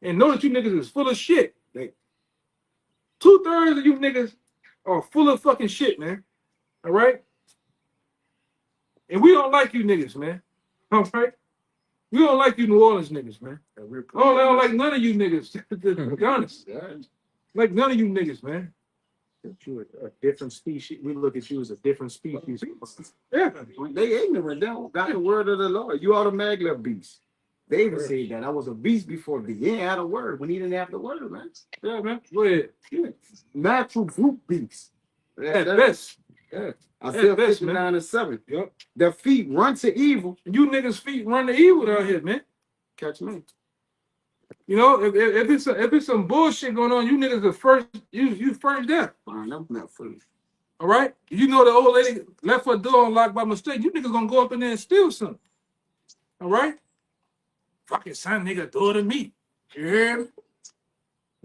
And know that you niggas is full of shit. 2/3 of you niggas are full of fucking shit, man. All right? And we don't like you niggas, man. All right? We don't like you New Orleans niggas, man. I don't like none of you niggas, to be honest. Like none of you niggas, man. You a different species. We look at you as a different species. Yeah, they ignorant. They don't got the word of the Lord. You automatically a beast. David said that I was a beast before thee. He ain't had a word when he didn't have the word, man. Yeah, man. Go ahead. Yeah. Natural brute beast. At best. Yeah. At Isaiah best, man. 59 and 7. Yep. Their feet run to evil. You niggas feet run the evil out here, man. Catch me. You know, if it's some bullshit going on, you niggas are first. You first there. Fine, I'm not free. All right. You know the old lady left her door unlocked by mistake. You niggas gonna go up in there and steal something. All right. Fucking son, nigga, do it to me. You hear me?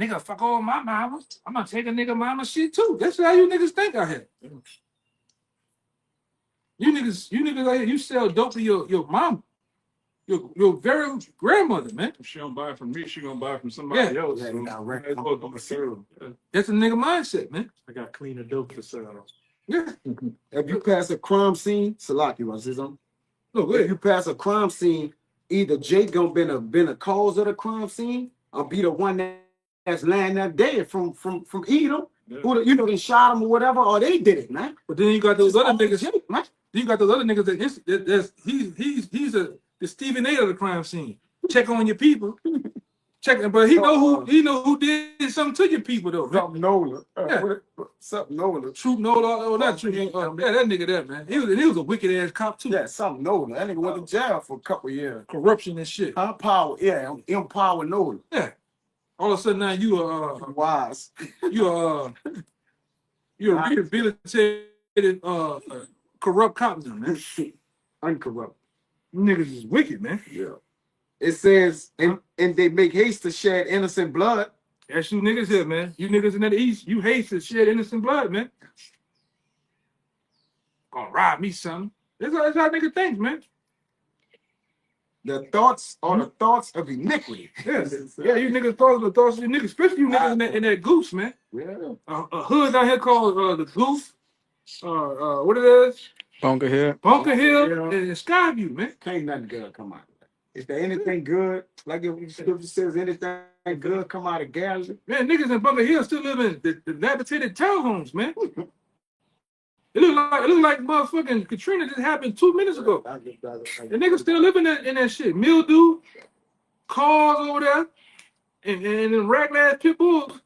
Nigga, fuck all my mamas. I'm gonna take a nigga mama shit too. That's how you niggas think out here. You niggas out here, you sell dope to your mom, your very grandmother, man. If she don't buy it from me, she gonna buy it from somebody else. Yeah, So you got might as well go sell. That's a nigga mindset, man. I got cleaner dope to sell. Yeah. If you pass a crime scene, Salaki was his own. Look, go If ahead. you pass a crime scene, either Jake gonna been a cause of the crime scene, or be the one that's laying there dead from Edom, who you know they shot him or whatever, or they did it, man. But then you got those other niggas. Jake, man. You got those other niggas he's the Stephen A of the crime scene. Check on your people. Check, but he know who did something to your people though. Man. Something Nola. Yeah. Something Nola. Troop Nola, not Troop. Yeah, that nigga there, man. He was a wicked ass cop too. Yeah, something Nola. That nigga went to jail for a couple of years. Corruption and shit. Power, yeah, empower Nola. Yeah. All of a sudden now you Wise. you're a rehabilitated corrupt cop now, man. Uncorrupt. Niggas is wicked, man. Yeah. It says, and they make haste to shed innocent blood. That's you niggas here, man. You niggas in the East, you hate to shed innocent blood, man. Gonna rob me something. That's how nigga thinks, man. The thoughts are the thoughts of iniquity. Yes. Yeah, you niggas the thoughts of you niggas, especially you niggas in that goose, man. Yeah. A hood out here called the Goose. What it is? Bunker here. Bunker Hill Yeah. and Skyview, man. Can't nothing good come out of that. Is there anything good? Like if the scripture says anything good come out of Galilee? Man, niggas in Bunker Hill still live in the dilapidated townhomes, man. It look like motherfucking Katrina just happened 2 minutes ago. The niggas still living in that shit. Mildew, cars over there, and them raglan ass pit bulls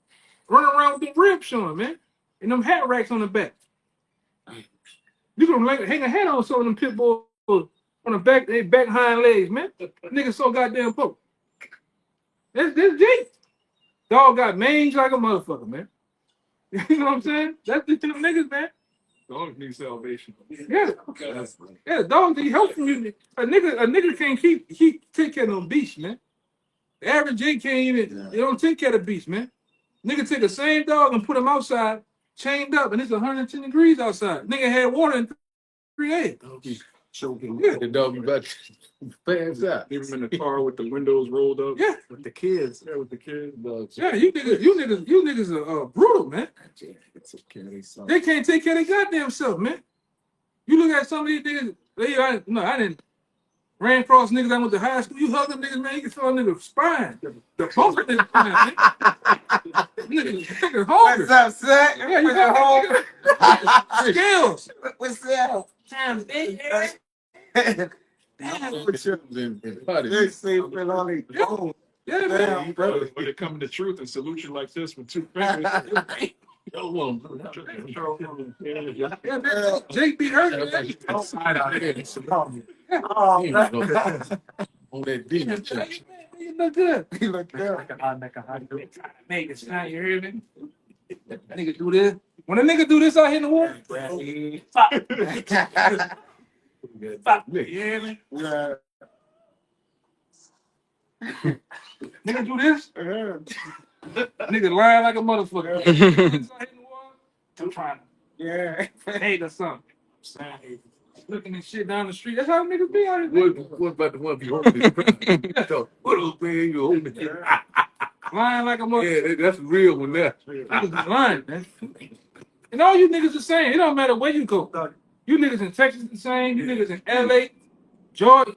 running around with the ribs showing, man. And them hat racks on the back. You can hang a hat on some of them pit bulls on the back, they back hind legs, man. Niggas so goddamn poor. That's Jake. Dog got mange like a motherfucker, man. You know what I'm saying? That's the them niggas, man. Dogs need salvation. Yeah. Yeah, dogs need help from you. A nigga can't take care of no beast, man. The average Jake can't even, they don't take care of the beast, man. Nigga take the same dog and put him outside, chained up, and it's 110 degrees outside. Nigga had water in 3 days. Choking. Yeah. The dog about to pass out. Leave them in the car with the windows rolled up. Yeah. With the kids. Yeah, with the kids. Yeah, you niggas are brutal, man. They can't take care of their goddamn self, man. You look at some of these niggas, I didn't ran across niggas I went to high school. You hug them niggas, man, you can feel a nigga's spine. The both of them spine, man. Niggas hungry. What's up, son? Yeah, you got skills. What's up? They They say feel all they own. Yeah, man. When they come to truth and salute you like this with 2 fingers. Yeah, man. Jake be hurt, man. Side out here. Oh, man. On that demon Jake, church. man, you look good. He look good. Make it sound, you hear me? That nigga do this. When a nigga do this out here in the water, fuck, you hear me? Yeah. Nigga do this, nigga lying like a motherfucker. This out here in the water, I'm trying Yeah. to hate or something. Looking at shit down the street. That's how niggas be out here. What about the one you holding? What up, man? You holding? Lying like a motherfucker. Yeah, that's a real one there. Niggas lying, man. And all you niggas the same. It don't matter where you go. You niggas in Texas the same. You niggas in LA, Georgia.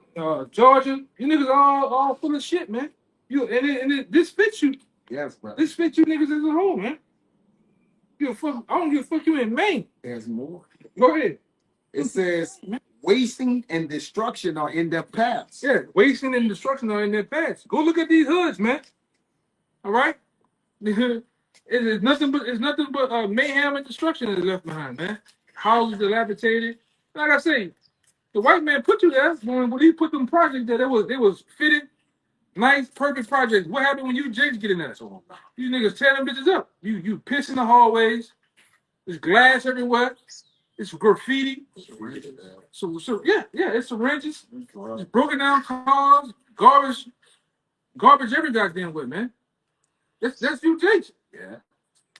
You niggas all full of shit, man. This fits you. Yes, bro. This fits you niggas as a whole, man. I don't give a fuck you in Maine. There's more. Go ahead. It says wasting and destruction are in their paths. Yeah, wasting and destruction are in their paths. Go look at these hoods, man. All right? It's nothing but mayhem and destruction is left behind, man. houses dilapidated. Like I say, the white man put you there when he put them projects there. They was fitted, nice, perfect projects. What happened when you Jakes get in there? So these niggas tear them bitches up. You piss in the hallways. There's glass everywhere. It's graffiti. So yeah, it's syringes. It's broken down cars, garbage every goddamn way, man. That's you, Jakes. Yeah.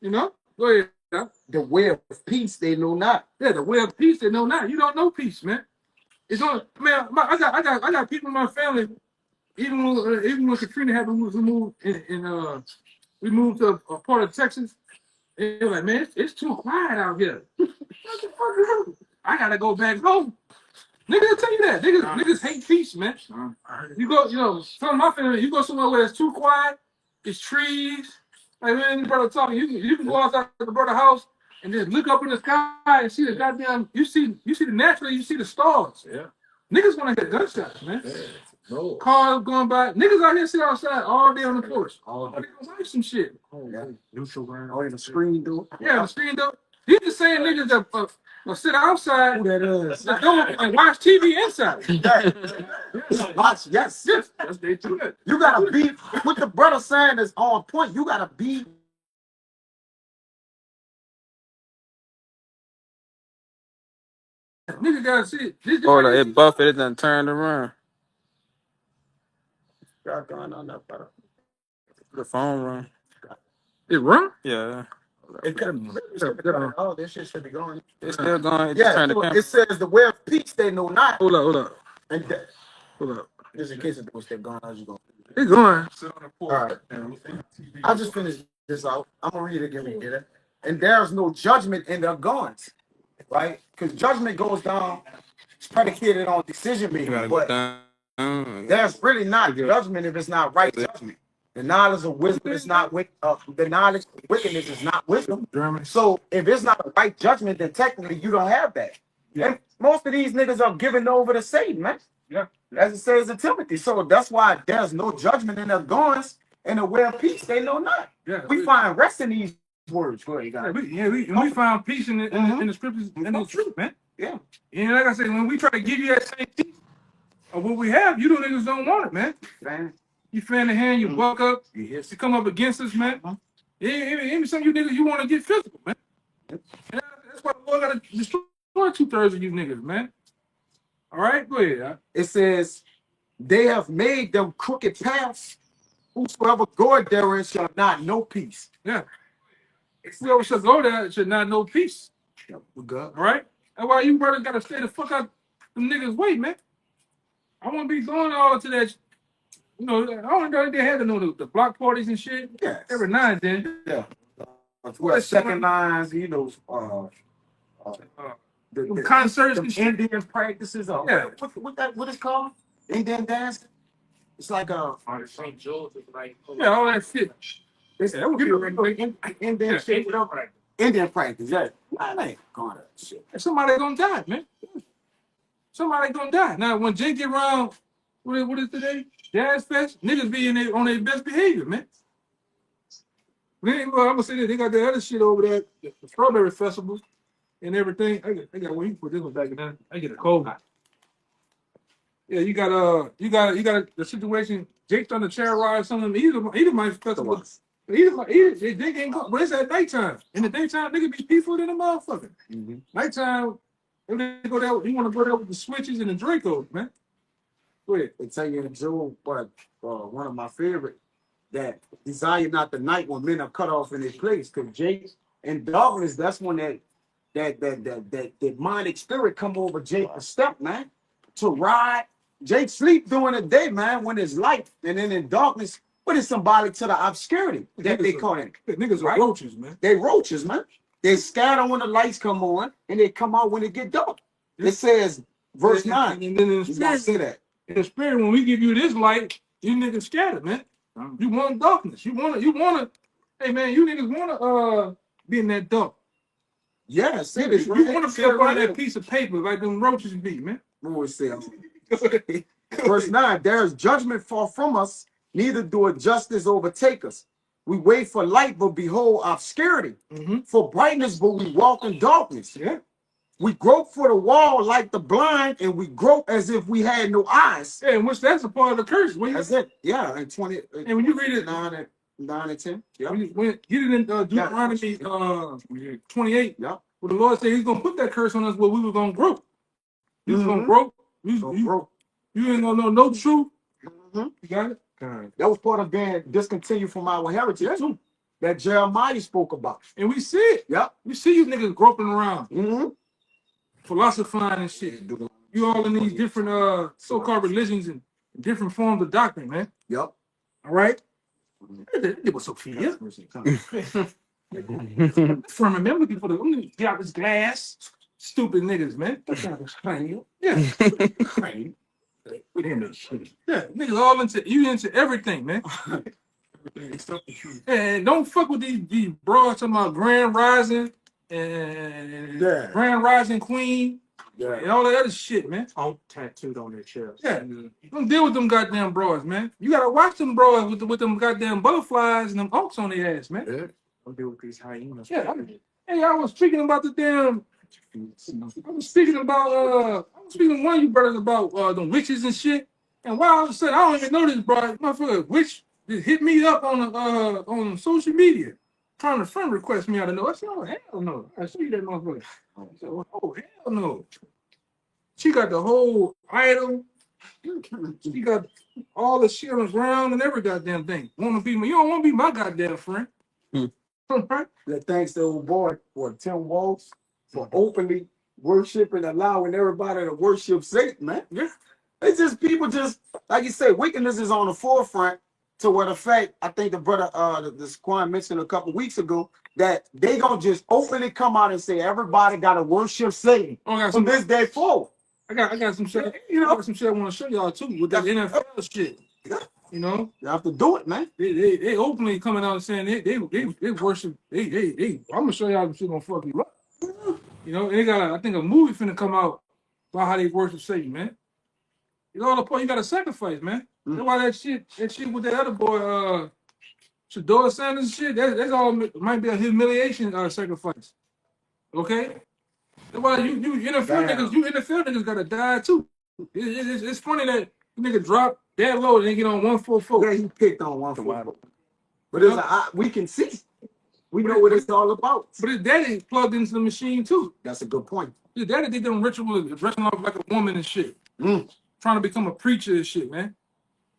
You know? Go ahead. The way of peace they know not. Yeah, the way of peace they know not. You don't know peace, man. It's on, man. I got people in my family. Even when Katrina happened, we moved to a part of Texas. And they're like, man, it's too quiet out here. What the fuck is wrong? I gotta go back home. Niggas will tell you that. Niggas hate peace, man. You go, some of my family, you go somewhere where it's too quiet, it's trees. Like when brother talking, you can go outside the brother house and just look up in the sky and see the goddamn, you see the naturally, you see the stars. Yeah. Niggas wanna hear gunshots, man. Yeah. No. Cars going by. Niggas out here sit outside all day on the porch. Oh, they gonna watch some shit. Yeah. Neutral ground. Oh, in the screen door. Yeah, the screen door. These the same niggas that sit outside Who that is? the door and watch TV inside. Yes. That's they do it. You gotta be what the brother saying is on point. You gotta be. Niggas gotta see it. Hold on, it buffed it done turned around. Got going on that brother. The phone run. It run? Yeah. It could. Oh, this shit should be going. It's still going. It Yeah, turned the so camera. it says the way of peace they know not. Hold up. And Hold up. just in case it was still going, how's you going? It's going. Sit on the All porch. right. I'll just finish this out. I'm gonna read it again. Get it? And there's no judgment in their goings, right? Because judgment goes down. It's predicated on decision You gotta making, go but down. there's really not judgment if it's not right judgment. The knowledge of wisdom is not the knowledge of wickedness is not wisdom. So if it's not a right judgment, then technically you don't have that. Yeah. And most of these niggas are given over to Satan, man. Yeah. As it says in Timothy. So that's why there's no judgment in their goings, and the way of peace they know not. Yeah. We find rest in these words. Go ahead, guys. We found peace in the scriptures and the truth, man. Yeah. And like I said, when we try to give you that same peace of what we have, you niggas don't want it, man. Man. You fan the hand, you buck up, Yes. you come up against us, man. Even some of you niggas, you want to get physical, man. And that's why the Lord got to destroy 2/3 of you niggas, man. All right, go ahead. It says, they have made them crooked paths. Whosoever goeth therein shall not know peace. Yeah. Whoever shall go there should not know peace. We good. All right? That's why you brothers got to stay the fuck out them niggas' way, man. I want to be going all to that. I don't know they had to know the block parties and shit. Yes. Every now and then. Yeah. Well, second lines, the Concerts the and shit. Indian practices. Yeah. What is called? Indian dance? It's like St. George is like. Yeah, all that shit. it's Yeah, that would be Indian shit. Whatever. Indian practice. Yeah. I ain't going to that shit. And somebody gonna die, man. Somebody gonna die. Now, when Jake get around, what is today? Jazz Fest, niggas be on their best behavior, man. I'm gonna say that they got the other shit over there, the Strawberry Festival and everything. I got where you put this one back in there. I get a cold. Yeah, you got the situation. Jake's on the chair ride, some of them either might festival. Either they ain't go, but it's at nighttime. In the daytime, nigga be peaceful than a motherfucker. Mm-hmm. Nighttime, if they go there, you want to go there with the switches and the Dracos, man. Go ahead. They tell you in Job, but one of my favorite, that desire not the night when men are cut off in their place. Because Jake and darkness, that's when that demonic spirit come over Jake to step, man, to ride. Jake sleep during the day, man, when it's light, and then in darkness, what is symbolic to the obscurity that they call it? Niggas are Right? roaches, man. They roaches, man. They scatter when the lights come on, and they come out when it get dark. It says, verse 9. And then in You gotta say that. the spirit, when we give you this light, you niggas scattered, man. You want darkness. You wanna. Hey, man, you niggas wanna be in that dark. Yeah, see You this. wanna be up on that piece of paper like them roaches be, man. Verse 9, there is judgment far from us, neither doeth justice overtake us. We wait for light, but behold obscurity. Mm-hmm. For brightness, but we walk in darkness. Yeah. We grope for the wall like the blind, and we grope as if we had no eyes. Yeah, and which that's a part of the curse. That's it. Yeah, and 20. And when you read it, 9 and 10. Yeah. when you get it in Deuteronomy 28, Yeah. where the Lord said He's gonna put that curse on us, where we were gonna grope. You was gonna Mhm. grope. So You grope. ain't gonna know no truth. Mhm. You got it. That was part of being discontinued from our heritage too. That Jeremiah spoke about. And we see it. Yeah. We see you niggas groping around, Mm-hmm. philosophizing and shit. You all in these different so-called religions and different forms of doctrine, man. Yep. All right. It was Sophia. From a memory for the get out this glass. Stupid niggas, man. Yeah. Yeah, niggas all into everything, man. And don't fuck with these broads talking about Grand Rising and Grand Rising Queen and all that other shit, man. All tattooed on their chest. Yeah, don't deal with them goddamn broads, man. You gotta watch them broads with them goddamn butterflies and them oaks on their ass, man. Yeah. Don't deal with these hyenas. Yeah, hey, I was speaking about the damn. I was speaking about to one of you brothers about the witches and shit. And while I was saying I don't even know this, bro, motherfucker, witch just hit me up on social media, trying to friend request me out of know. I said, oh hell no. I see that motherfucker. I said, oh hell no. She got the whole idol. She got all the shit on the ground and every goddamn thing. Want to be me? You don't want to be my goddamn friend. Right? That thanks to old boy for Tim Walsh for openly worshiping, allowing everybody to worship Satan, man. Yeah. It's just people just like you say, wickedness is on the forefront to what effect I think the brother the Squan mentioned a couple weeks ago that they gonna just openly come out and say everybody gotta worship Satan from this day forward. I got some shit. You know, I got some shit I want to show y'all too with that NFL shit. You know, you have to do it, man. they openly coming out and saying they worship. I'm gonna show y'all some shit gonna fuck you up. You know, and they got I think a movie finna come out about how they worship Satan, man. You know, the point you got to sacrifice, man. That's why that shit with that other boy, Shador Sanders and shit. That's all might be a humiliation sacrifice. Okay, that's why you NFL niggas gotta die too. It's funny that nigga drop that low and then get on 144. Yeah, he picked on 144. But we can see. We know what it's all about. But his daddy plugged into the machine too. That's a good point. His daddy did them rituals, dressing up like a woman and shit. Trying to become a preacher and shit, man.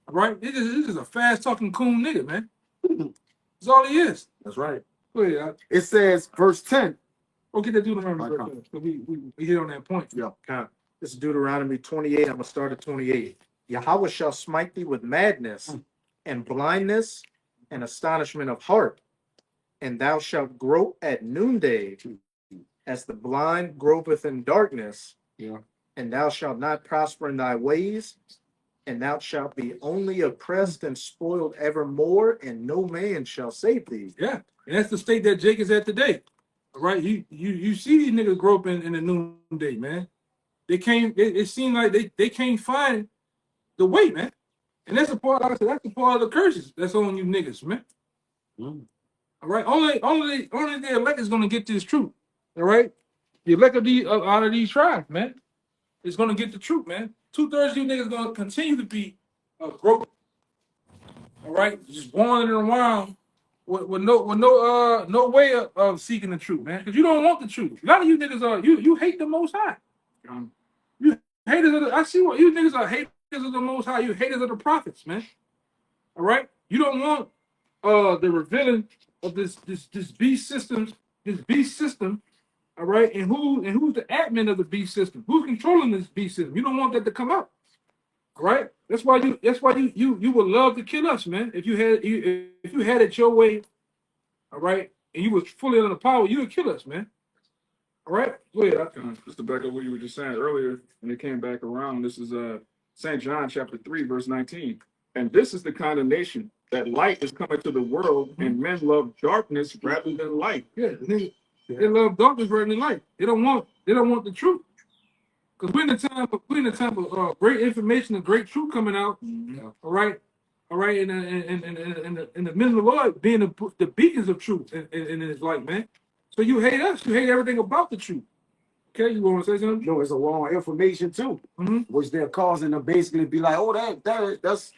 All right? This is a fast talking coon nigga, man. That's all he is. That's right. Go ahead. It says, verse 10. Okay, that Deuteronomy. We hit on that point. Yeah. This is Deuteronomy 28. I'm going to start at 28. Yahweh shall smite thee with madness and blindness and astonishment of heart, and thou shalt grope at noonday as the blind gropeth in darkness. Yeah. And thou shalt not prosper in thy ways, and thou shalt be only oppressed and spoiled evermore, and no man shall save thee. Yeah, and that's the state that Jake is at today. All right, you see these niggas groping in the noonday, man. It seemed like they can't find the way, man. And that's the part, like I said, that's the part of the curses that's on you niggas, man. All right, only the elect is gonna get this truth. All right, the elect of out of these tribes, man, is gonna get the truth, man. 2/3 of you niggas gonna continue to be broke. All right, just wandering around with no way of seeking the truth, man. Because you don't want the truth. A lot of you niggas are you hate the Most High. You haters of I see what you niggas are haters of the Most High. You haters of the prophets, man. All right, you don't want the revealing of this beast system, all right, and who's the admin of the beast system? Who's controlling this beast system? You don't want that to come out, all right? That's why you would love to kill us, man. If you had it your way, all right, and you was fully under power, you would kill us, man. All right, go ahead. Just to back up what you were just saying earlier, and it came back around. This is St. John chapter 3, verse 19. And this is the condemnation, that light is coming to the world, and men love darkness rather than light. Yeah, they love darkness rather than light. They don't want the truth. Because we're in the time of great information and great truth coming out. All right, and the men of the Lord being the beacons of truth in His light, man. So you hate us. You hate everything about the truth. Okay, you want to say something? No, it's a wrong information too, Mm-hmm. which they're causing to basically be like, oh, that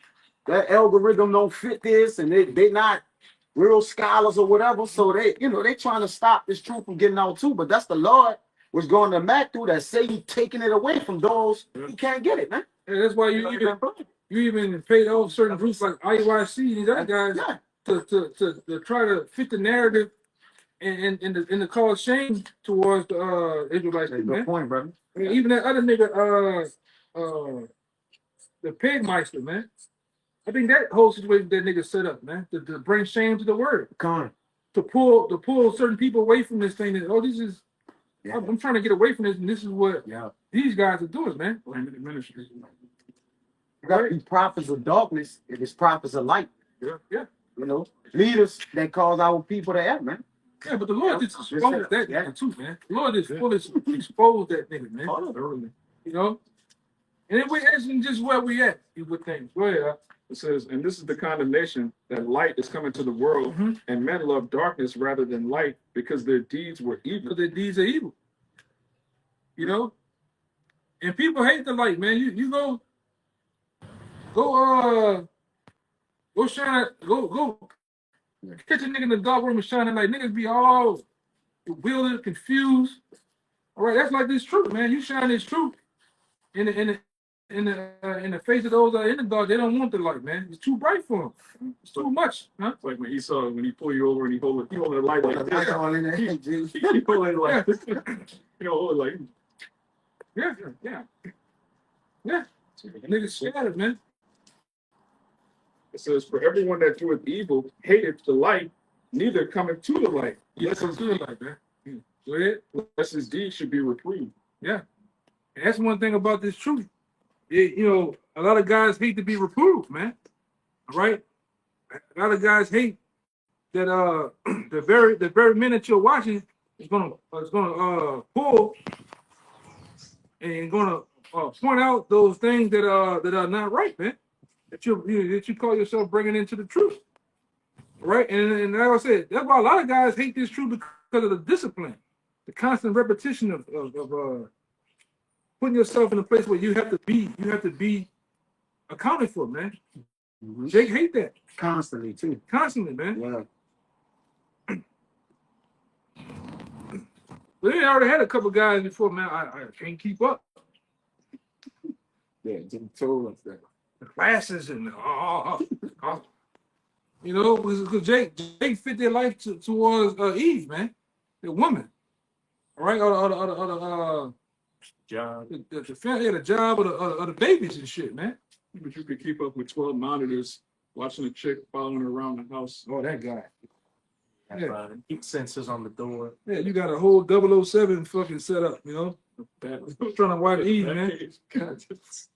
algorithm don't fit this, and they not real scholars or whatever. So they trying to stop this truth from getting out too. But that's the Lord was going to Matthew that say he taking it away from those who can't get it, man. And that's why you even paid off certain groups like IUIC and these other guys to try to fit the narrative and the cause shame towards the Israelites. Good Man. point, brother. I mean, even that other nigga, the Pigmeister, man. I think that whole situation that nigga set up, man, to bring shame to the word, to pull certain people away from this thing. That this is, I'm trying to get away from this, and this is what these guys are doing, man. You got these prophets of darkness and these prophets of light. Yeah. Leaders that cause our people to act, man. Yeah, but the Lord just exposed that nigga too, man. The Lord just fully exposed that nigga, man. And then we asking just where we at with things. Go ahead. It says, and this is the condemnation that light is coming to the world, and men love darkness rather than light because their deeds were evil. Because their deeds are evil. And people hate the light, man. You go shine, go catch a nigga in the dark room and shining light. Niggas be all bewildered, confused. All right, that's like this truth, man. You shine this truth in the face of those that are in the dark. They don't want the light, man. It's too bright for them. It's too much, huh? It's like when he pull you over and he hold the light like this. He pull it like this. Hold it like. Yeah. Niggas scared, man. It says, for everyone that doeth evil hateth the light, neither cometh to the light. Yes, I'm good like that. Go ahead. Lest his deeds should be reproved. Yeah. And that's one thing about this truth. A lot of guys hate to be reproved, man. All right? A lot of guys hate that the very minute you're watching is gonna pull and gonna point out those things that are not right, man. That you call yourself bringing into the truth, right? And like I said, that's why a lot of guys hate this truth because of the discipline, the constant repetition of putting yourself in a place where you have to be accounted for, man. Jake hate that Constantly, man. Yeah. But they already had a couple guys before, man. I can't keep up. Yeah, Jim told us that. The classes and because Jake fit their life towards Eve, man, the woman. All right, or Job. the job or the babies and shit, man. But you could keep up with 12 monitors watching a chick following her around the house. Oh, that guy. Heat sensors on the door. Yeah, you got a whole 007 fucking setup, trying to watch Eve, man.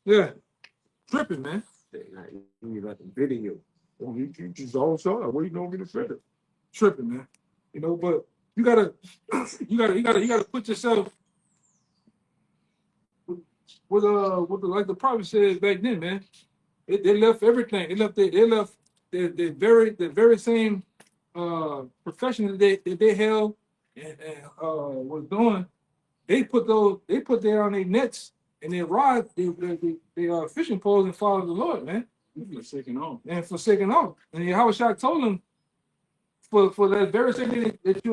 Yeah, tripping, man. You got the video. Oh, you just all saw it. What are you gonna get offended? Tripping, man. But you gotta put yourself with like the prophet said back then, man. They left everything. They left the very same profession that they held and was doing. They put there on their nets and their rods, their fishing poles, and followed the Lord, man. Forsaking all. And forsaken all. And Yahushua told them, for that very same thing that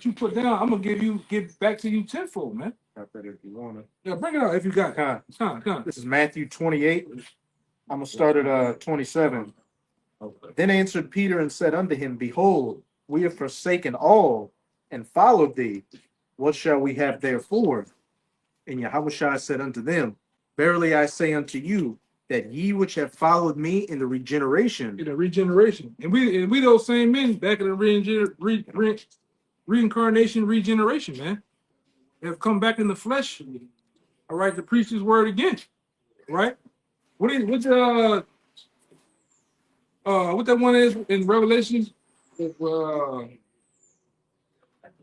you put down, I'm gonna give back to you tenfold, man. Got that if you wanna. Yeah, bring it out if you got it. Come on. This is Matthew 28. I'm gonna start at 27. Okay. Then answered Peter and said unto him, Behold, we have forsaken all and followed thee. What shall we have therefore? And Yahushua said unto them, Verily I say unto you, that ye which have followed me in the regeneration. In the regeneration. And we those same men back in the reincarnation regeneration, man. They have come back in the flesh. All right, to preach his word again. Right? What that one is in Revelations? The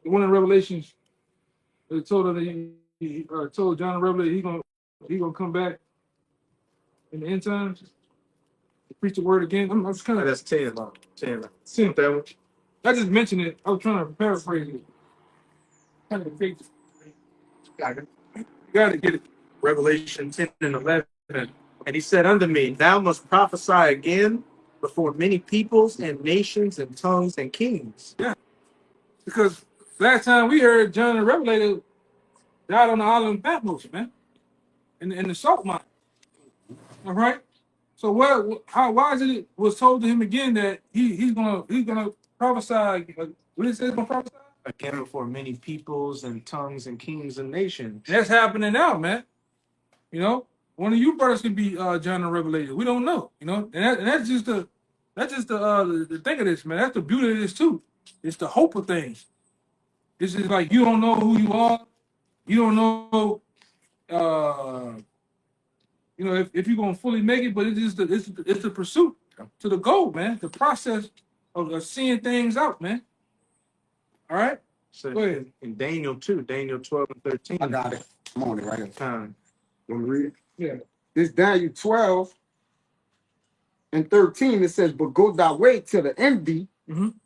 one in Revelations, it told her that he told John the Revelator he gonna come back in the end times to preach the word again. I'm just kind of That's 10. 10. that one. I just mentioned it. I was trying to paraphrase it. Kind of fake. You gotta get it. Revelation 10 and 11. And he said unto me, thou must prophesy again before many peoples and nations and tongues and kings. Yeah. Because last time we heard John the Revelator died on the island of Patmos, man. In the salt mine. All right. So why is it was told to him again that he's gonna prophesy what is it gonna prophesy? Again before many peoples and tongues and kings and nations. That's happening now, man. You know, one of you brothers could be John the Revelator. We don't know, you know, and that's just the thing of this, man. That's the beauty of this too. It's the hope of things. This is like you don't know who you are. You don't know, you know, if you're gonna fully make it. But it's the pursuit to the goal, man. The process of seeing things out, man. All right. So Go ahead. in Daniel 2, Daniel 12 and 13. I got it. I'm on it right here. Time. Want me to read it? Yeah. This Daniel 12 and 13, it says, but go thy way till the end be,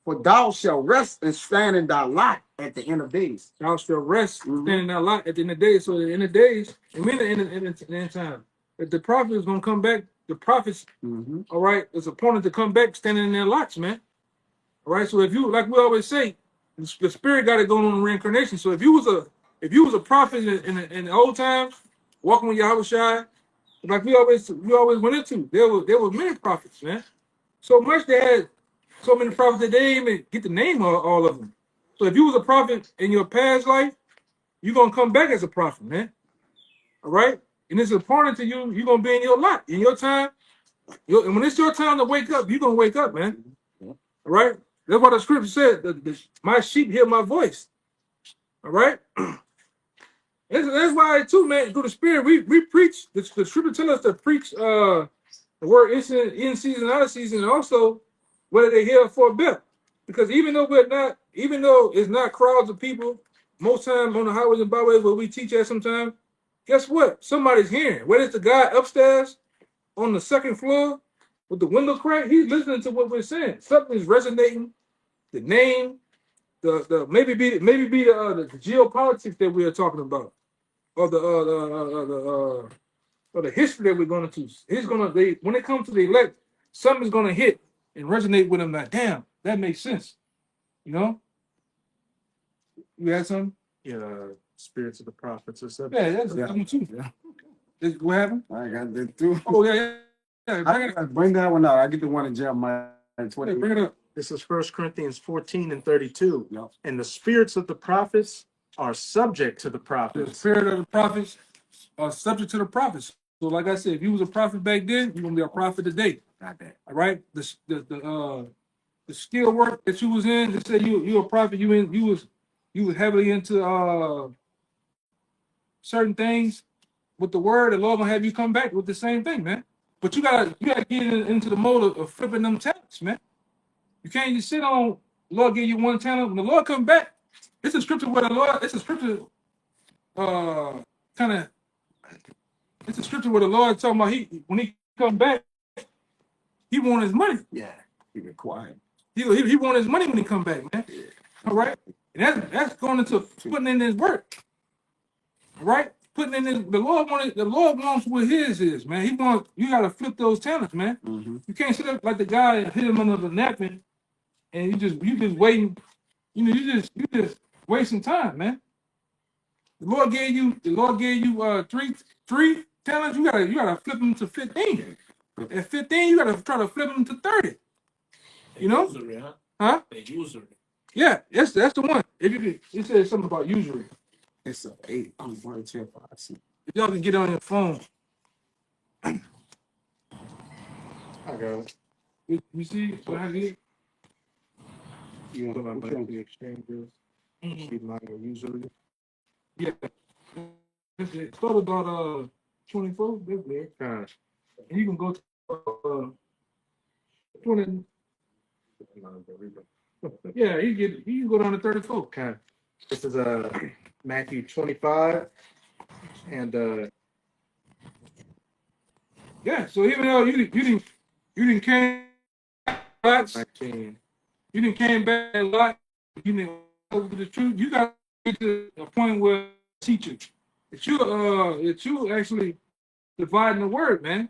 for thou shalt rest and stand in thy lot at the end of days. Thou shalt rest, standing out lot at the end of days. So at the end of days, and we're in the end time. If the prophet is gonna come back, the prophets, all right, is appointed to come back standing in their lots, man. All right. So if you, like we always say, the spirit got it going on in reincarnation. So if you was a prophet in the old times, walking with Yahushua, like we always went into, there were many prophets, man. So much they had so many prophets that they didn't even get the name of all of them. So if you was a prophet in your past life, you're gonna come back as a prophet, man. All right? And it's important to you, you're gonna be in your lot, in your time. And when it's your time to wake up, you're gonna wake up, man. All right? That's what the scripture said. My sheep hear my voice. All right? That's why too, man, through the spirit, we preach. The scripture tell us to preach the word in season, out of season, and also whether they hear for a bit. Because even though it's not crowds of people, most times on the highways and byways where we teach at sometimes, guess what? Somebody's hearing. Whether it's the guy upstairs on the second floor with the window crack, he's listening to what we're saying. Something's resonating. The name, the maybe be the geopolitics that we are talking about, or the history that we're going to. When it comes to the elect, something's going to hit and resonate with them. Like, damn, that makes sense. You know. You had something? Yeah, spirits of the prophets or something. Yeah, that's one too. Yeah. What happened? I got that too. Oh yeah. Bring that one out. I get the one in Jeremiah 20. Bring it up. This is 1 Corinthians 14 and 32. Yep. And the spirits of the prophets are subject to the The prophets. spirit of the prophets are subject to the prophets. So, like I said, if you was a prophet back then, you're gonna be a prophet today. Got that. All right. The skill work that you was in, to say you a prophet, you was heavily into certain things with the word. The Lord gonna have you come back with the same thing, man. But you gotta get into the mode of flipping them talents, man. You can't just sit on Lord give you one talent. When the Lord come back, it's a scripture where the Lord, it's a scripture kind of, it's a scripture where the Lord talking about when he come back, he want his money. Yeah. He get quiet. He want his money when he come back, man. All right, and that's going into putting in his work. All right, putting in his, the Lord wants what his is, man. You got to flip those talents, man. You can't sit up like the guy and hit him under the napkin, and you just waiting. You know, you just wasting time, man. The Lord gave you three talents. You gotta flip them to 15. At 15, you gotta try to flip them to 30. You know? Usury, huh? Huh? The usury. Yeah, that's the one. If you could, it says something about usury. It's a 8. I'm going to check. I see. If y'all can get on your phone, I got it. you see what I did? You want to buy the exchanges? Keep mine usually. Yeah. It's total about 24. That's there. Gosh. And you can go to 20. Yeah, you can go down to 34. Okay. This is Matthew 25 and Yeah, so even though you didn't came lots, 19. you didn't came back a lot, you didn't over the truth, you got to get to a point where teachers. that you actually dividing the word, man.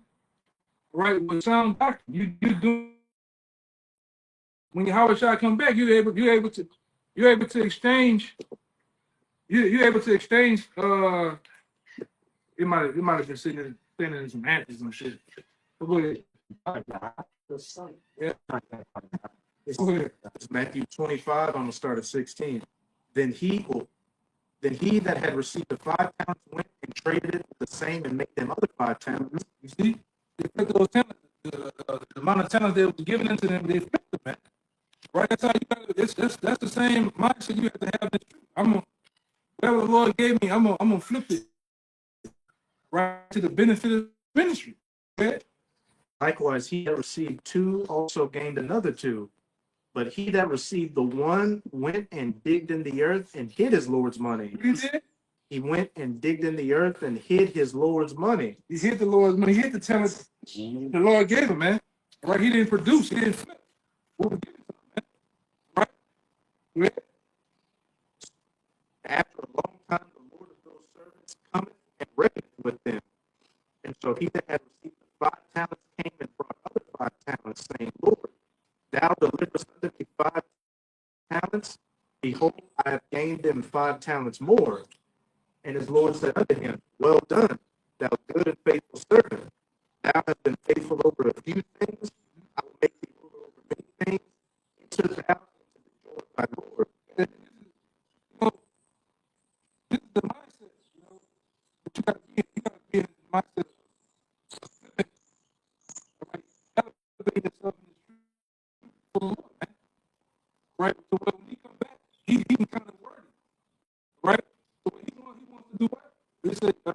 Right? With sound doctrine. You do when Yahweh Shai come back, you're able to exchange you're able to exchange it might have been sitting in some answers and shit. But go ahead. Yeah. Go ahead. It's Matthew 25, I'm gonna start at 16. Then he will Then he that had received the 5 talents went and traded it for the same and made them other 5 talents. You see, they put those talents, the amount of talents that was given into them, they flipped them, man. Right? That's how you got that's the same mindset you have to have. Whatever the Lord gave me, I'm gonna flip it right to the benefit of the ministry. Okay? Likewise, he that received 2 also gained another 2. But he that received the 1 went and digged in the earth and hid his Lord's money. You did? He went and digged in the earth and hid his Lord's money. He hit the Lord's money. He hit the talents the Lord gave him, man. Right? He didn't produce. He didn't flip. What was given to him, man. Right? Yeah. After a long time, the Lord of those servants cometh and reckoneth with them. And so he that had received the 5 talents came and brought other 5 talents, saying, Lord, thou deliverest unto me 5 talents. Behold, I have gained them 5 talents more. And his Lord said unto him, Well done, thou good and faithful servant. Thou hast been faithful over a few things. I will make thee ruler over many things. Enter thou into the joy of thy Lord. You know, this is the mindset, that you gotta be in the mindset of right, elevating yourself in the truth for the Lord, man. Right? So when he come back, he can kind of word it, right? So what he wants to do what? He said, go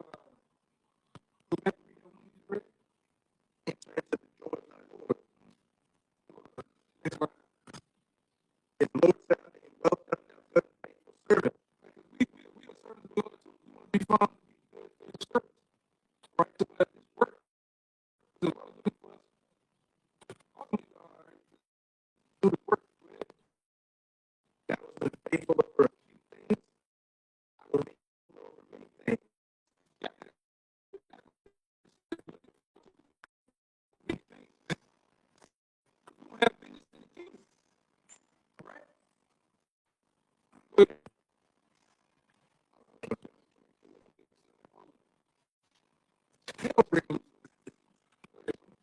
back and read that one you read. Enter into the joy of thy Lord. That's right. His Lord said unto him, Well done, thou good and faithful servant. We are servants of the Lord too. We want to be found to be good servants, right? So that this work is a lot of good for us. Ultimately, do the work. Thou hast been faithful over a few things. I will make thee ruler over many things.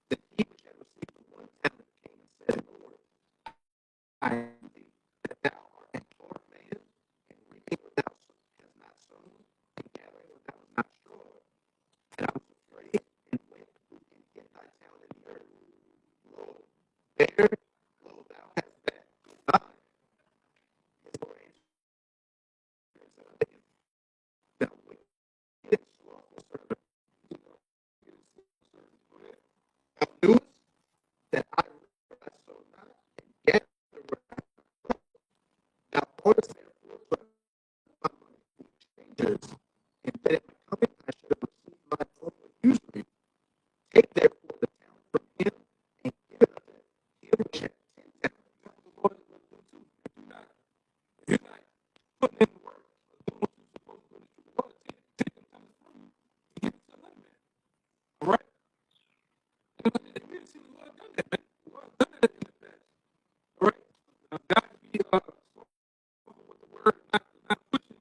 Then he which had received the 1 talent came and said, Lord, I am thee, that thou art an hard man, and reaping what thou hast not sown, and gathering what thou hast not strawed. And I was afraid, and went and hid thy talent in the earth. Lo, there, lo, thou hast that is thine. His Lord answered and said unto him, Thou wicked and slothful servant, thou knewest that I reap where I sow not, and gather where I sow. Thou oughtest therefore to have my money with strangers, and that at my coming I should have received mine own with usury. Take therefore the talent from him, and give it unto him which hath 10 talents. You're not putting in the work, doing what you're supposed to do. The Lord take them time from you and give it to another man. All right? And we didn't see the Lord done that, man. The Lord done that in the past. All right? Now, God be with the word, not pushing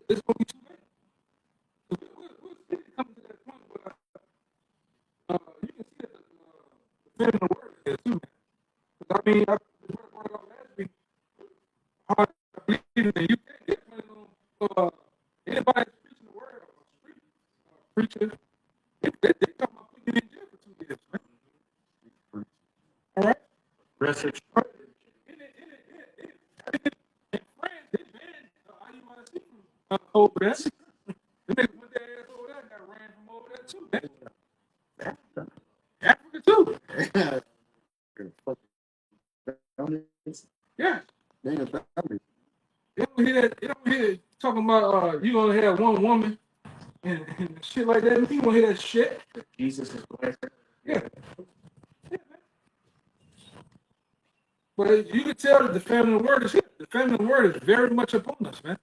It's gonna be too late. We'll come to that point where you can see that the fear of the word is there too, man. 'Cause I mean, I brought it up last week. How I believe in the UK, they're planning on anybody that's preaching the word or street preacher, they talking about putting you in jail for 2 years, man. All right. Research. In France, they banned IUIC from over there. They went their ass over there and got ran from over there too, man. Africa too. Yeah. They don't hear that. They don't hear talking about you gonna have one woman and shit like that. You gonna hear that shit? Jesus is blessed. Yeah. But you can tell that the family of the word is here. The family of the word is very much upon us, man.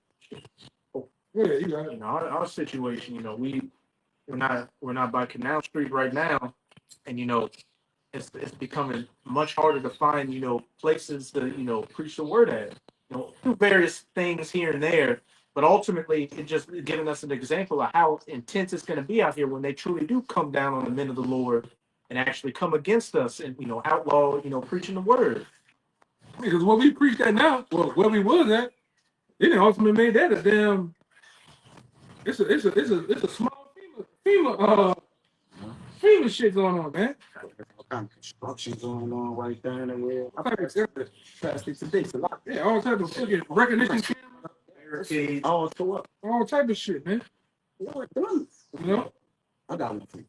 Yeah, you got it. You know, our situation, you know, we're not by Canal Street right now, and you know, it's becoming much harder to find, you know, places to, you know, preach the word at. You know, through various things here and there, but ultimately it just giving us an example of how intense it's going to be out here when they truly do come down on the men of the Lord and actually come against us and, you know, outlaw, you know, preaching the word. Because what we preach that now, well, where we was at, they didn't ultimately made that a damn. It's a small FEMA shit going on, man. All kind of construction going on right there and there. All type of stuff. Plastic today, it's a lot. Yeah, all type of fucking recognition cameras, Barricades. Oh, so what? all type of shit, man. What done? You know? I got one for you.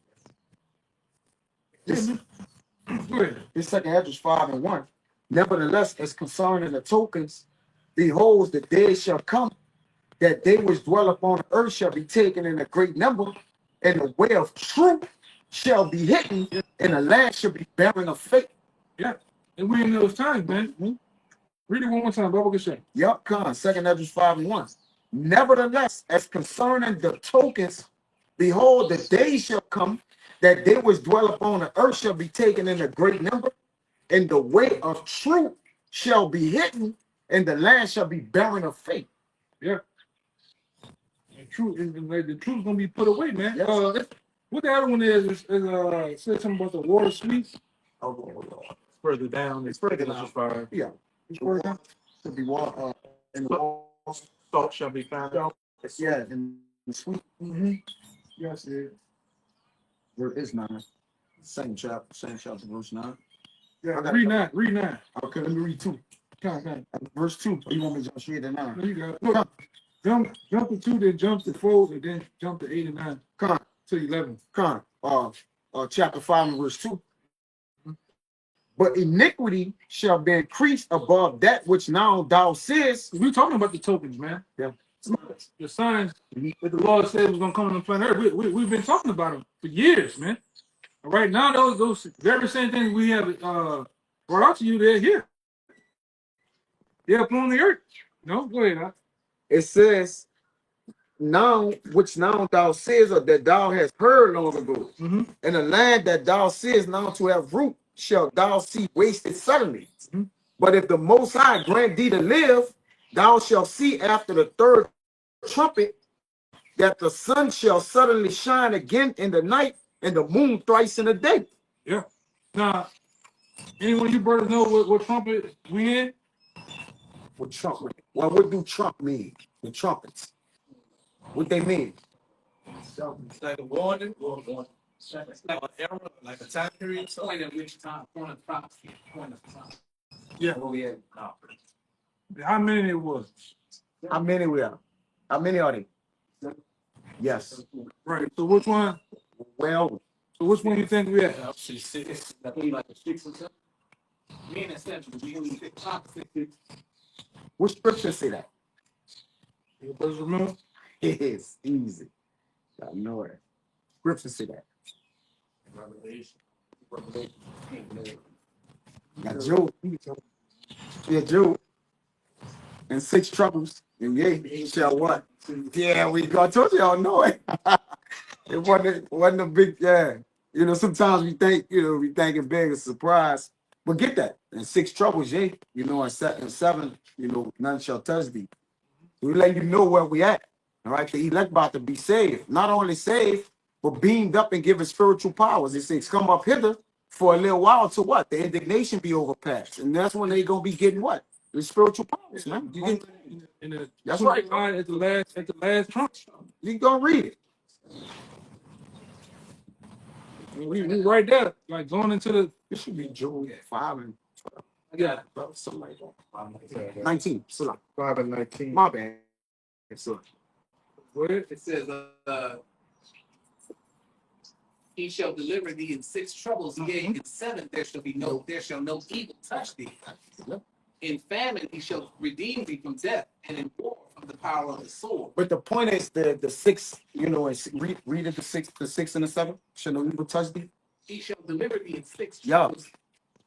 Yeah, This, man. Go ahead. this second Ezra 5:1. Nevertheless, as concerning the tokens, behold, the day shall come that they which dwell upon the earth shall be taken in a great number, and the way of truth shall be hidden, and the land shall be barren of faith. Yeah. And we in those times, man. Mhm. Read it one more time, Bible can say. Yep, come. Second Ezra 5:1. Nevertheless, as concerning the tokens, behold, the day shall come that they which dwell upon the earth shall be taken in a great number, and the way of truth shall be hidden, and the land shall be barren of faith. Yeah. And truth, and like, the truth's gonna be put away, man. Yes. What the other one is it says something about the water sweets. Further down, it's further down. Fire. Yeah. It's word down. Should be water in the walls. Salt shall be found out. Yeah, and the sweet. Yes, yeah. There is none. Same chapter, verse 9. Yeah, I got read it. 9. Read 9. Okay, let me read 2. Come. Verse 2. Or you want me to just read the 9? No, you got it. Look, jump to 2, then jump to 4, and then jump to 8 and 9 Come to 11. on. Chapter 5 and verse 2. But iniquity shall be increased above that which now thou seest. We're talking about the tokens, man. Yeah. the signs that the Lord said was gonna come on the planet Earth. We've been talking about them for years, man. And right now, those very same things we have brought out to you, they're here. They're upon the earth. No, go ahead. Huh? It says, now, which now thou seest, or that thou hast heard long ago, Mm-hmm. and the land that thou seest now to have root, shalt thou see wasted suddenly. Mm-hmm. But if the Most High grant thee to live, thou shalt see after the third trumpet that the sun shall suddenly shine again in the night, and the moon thrice in the day. Yeah. Now, anyone you brothers know what trumpet we in? What trumpet? Well, what do Trump mean? The trumpets. What they mean? It's like a warning or it's like an era, like a time period, something in which time point of prophecy, point of time. Yeah. Where we at now. How many it was? How many we are? How many are they? Yes. Right. So which one? Well, So which one you think we at? I'll see six. I think like a 6 or 7. Me and essentially we only 6 prophecy. what scripture say that? You brothers remember? It's easy. I know it. Scripture say that. Revelation. Now, Job. Yeah, Job. And 6 troubles. And he shall what? Yeah, we go. I told y'all know it. It wasn't a big, yeah. You know, sometimes we think, we thinking big, it's a surprise. But get that. And 6 troubles, yeah. And 7, none shall touch thee. We let you know where we at. All right. The elect about to be saved. Not only saved, but beamed up and given spiritual powers. It says, come up hither for a little while to what? The indignation be overpassed. And that's when they gonna be getting what? The spiritual powers, man. You get, that's right. At the last trump. You go read it. We right there, like going into the. It should be Job 5 and 12. Yeah. Something like that. 19. So 5 and 19. my bad. So It says, he shall deliver thee in 6 troubles, yea, in 7 there shall no evil touch thee. In famine he shall redeem thee from death, and in war from the power of the sword. but the point is the 6, read it, the 6 and the 7. Shall no evil touch thee? He shall deliver thee in 6 Yeah. troubles,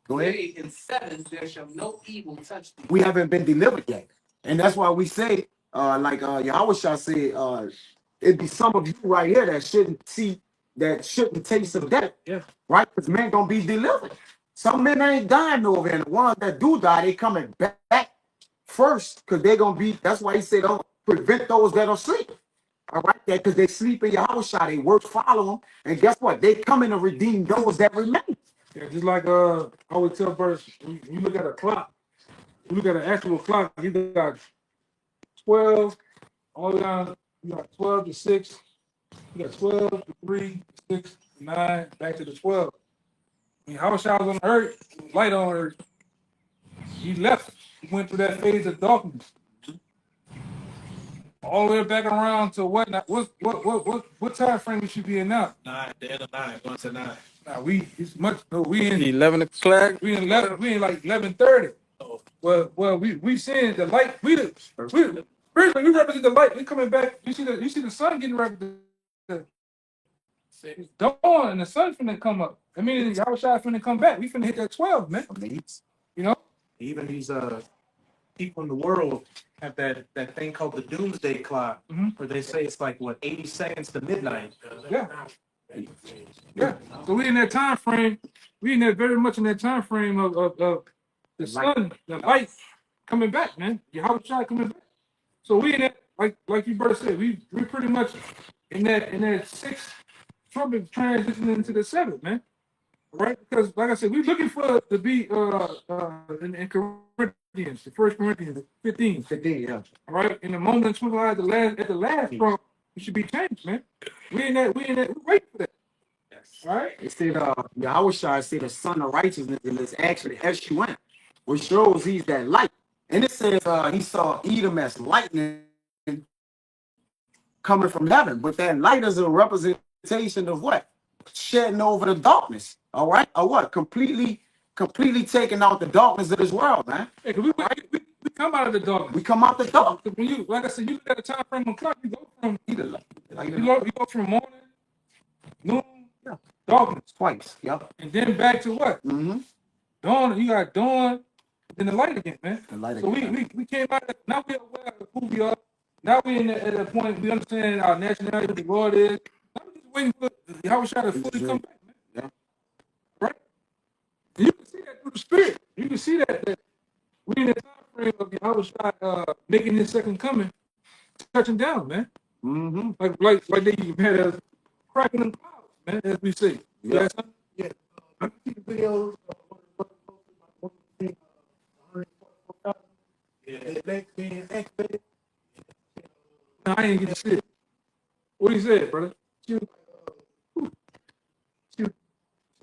Go ahead. yea, in 7 there shall no evil touch thee. We haven't been delivered yet. And that's why we say, like Yahweh Shah said, it'd be some of you right here that shouldn't taste of death. Yeah. Right? Because men gonna be delivered. Some men ain't dying over here. And the ones that do die, they coming back first, because they're gonna be, that's why he said, don't prevent those that are sleeping. All right, because they sleep in Yahweh Shah, they work follow them, and guess what? They coming to redeem those that remain. Yeah, just like I always tell brothers, you look at a clock, you look at an actual clock, you got 12, all the way down, you got 12 to 6, you got 12 to 3, 6, 9, back to the 12. I mean, how shall on earth, light on earth. He left. He went through that phase of darkness. All the way back around to what? What time frame we should be in now? 9, the end of 9, 1 to 9. Now we in 11 o'clock. we in like 11:30. Oh. Well, we seeing the light. We represent the light. We coming back. You see the sun getting ready to it's dawn, and the sun's finna come up. I mean, y'all shy finna come back. We finna hit that 12, man. You know. Even these people in the world have that thing called the doomsday clock, where they say it's like 80 seconds to midnight. Yeah. Yeah. So we in that time frame. We in that very much in that time frame of the sun, the light coming back, man. Your shot coming back. So we in that, like you brother said, we pretty much in that 6th trumpet transitioning into the 7th, man. Right? Because like I said, we're looking for to be in Corinthians, the 1 Corinthians 15. 15, yeah. All right. In the moment twinkle at the last trump, we should be changed, man. We in that, we're waiting for that. Yes. All right. It said Yahweh Shah said the son of righteousness, and it's actually S-U-N, which shows he's that light. And it says he saw Edom as lightning coming from heaven, but that light is a representation of what? Shedding over the darkness. All right, or what? Completely taking out the darkness of this world, man. Hey, we come out of the darkness. We come out the dark. When you, like I said, you look at the time frame on clock, you go from either you go from morning, noon, darkness, Twice. Yep. and then back to what? Mm-hmm. Dawn. You got dawn, then the light again, man. The light So again. we came out. Now we're aware of who we are. Now we're at a point we understand our nationality, what the Lord is. Now we're just waiting for Yahweh Shai to fully come back, man. Yeah. Right? And you can see that through the spirit. You can see that we in the time frame of Yahweh Shai making his second coming, touching down, man. Mm-hmm. Like they had us cracking them clouds, man, as we say. Yeah. Yeah. I see the videos. Yeah, they being activated. No, I ain't get to see it. What he said, brother? She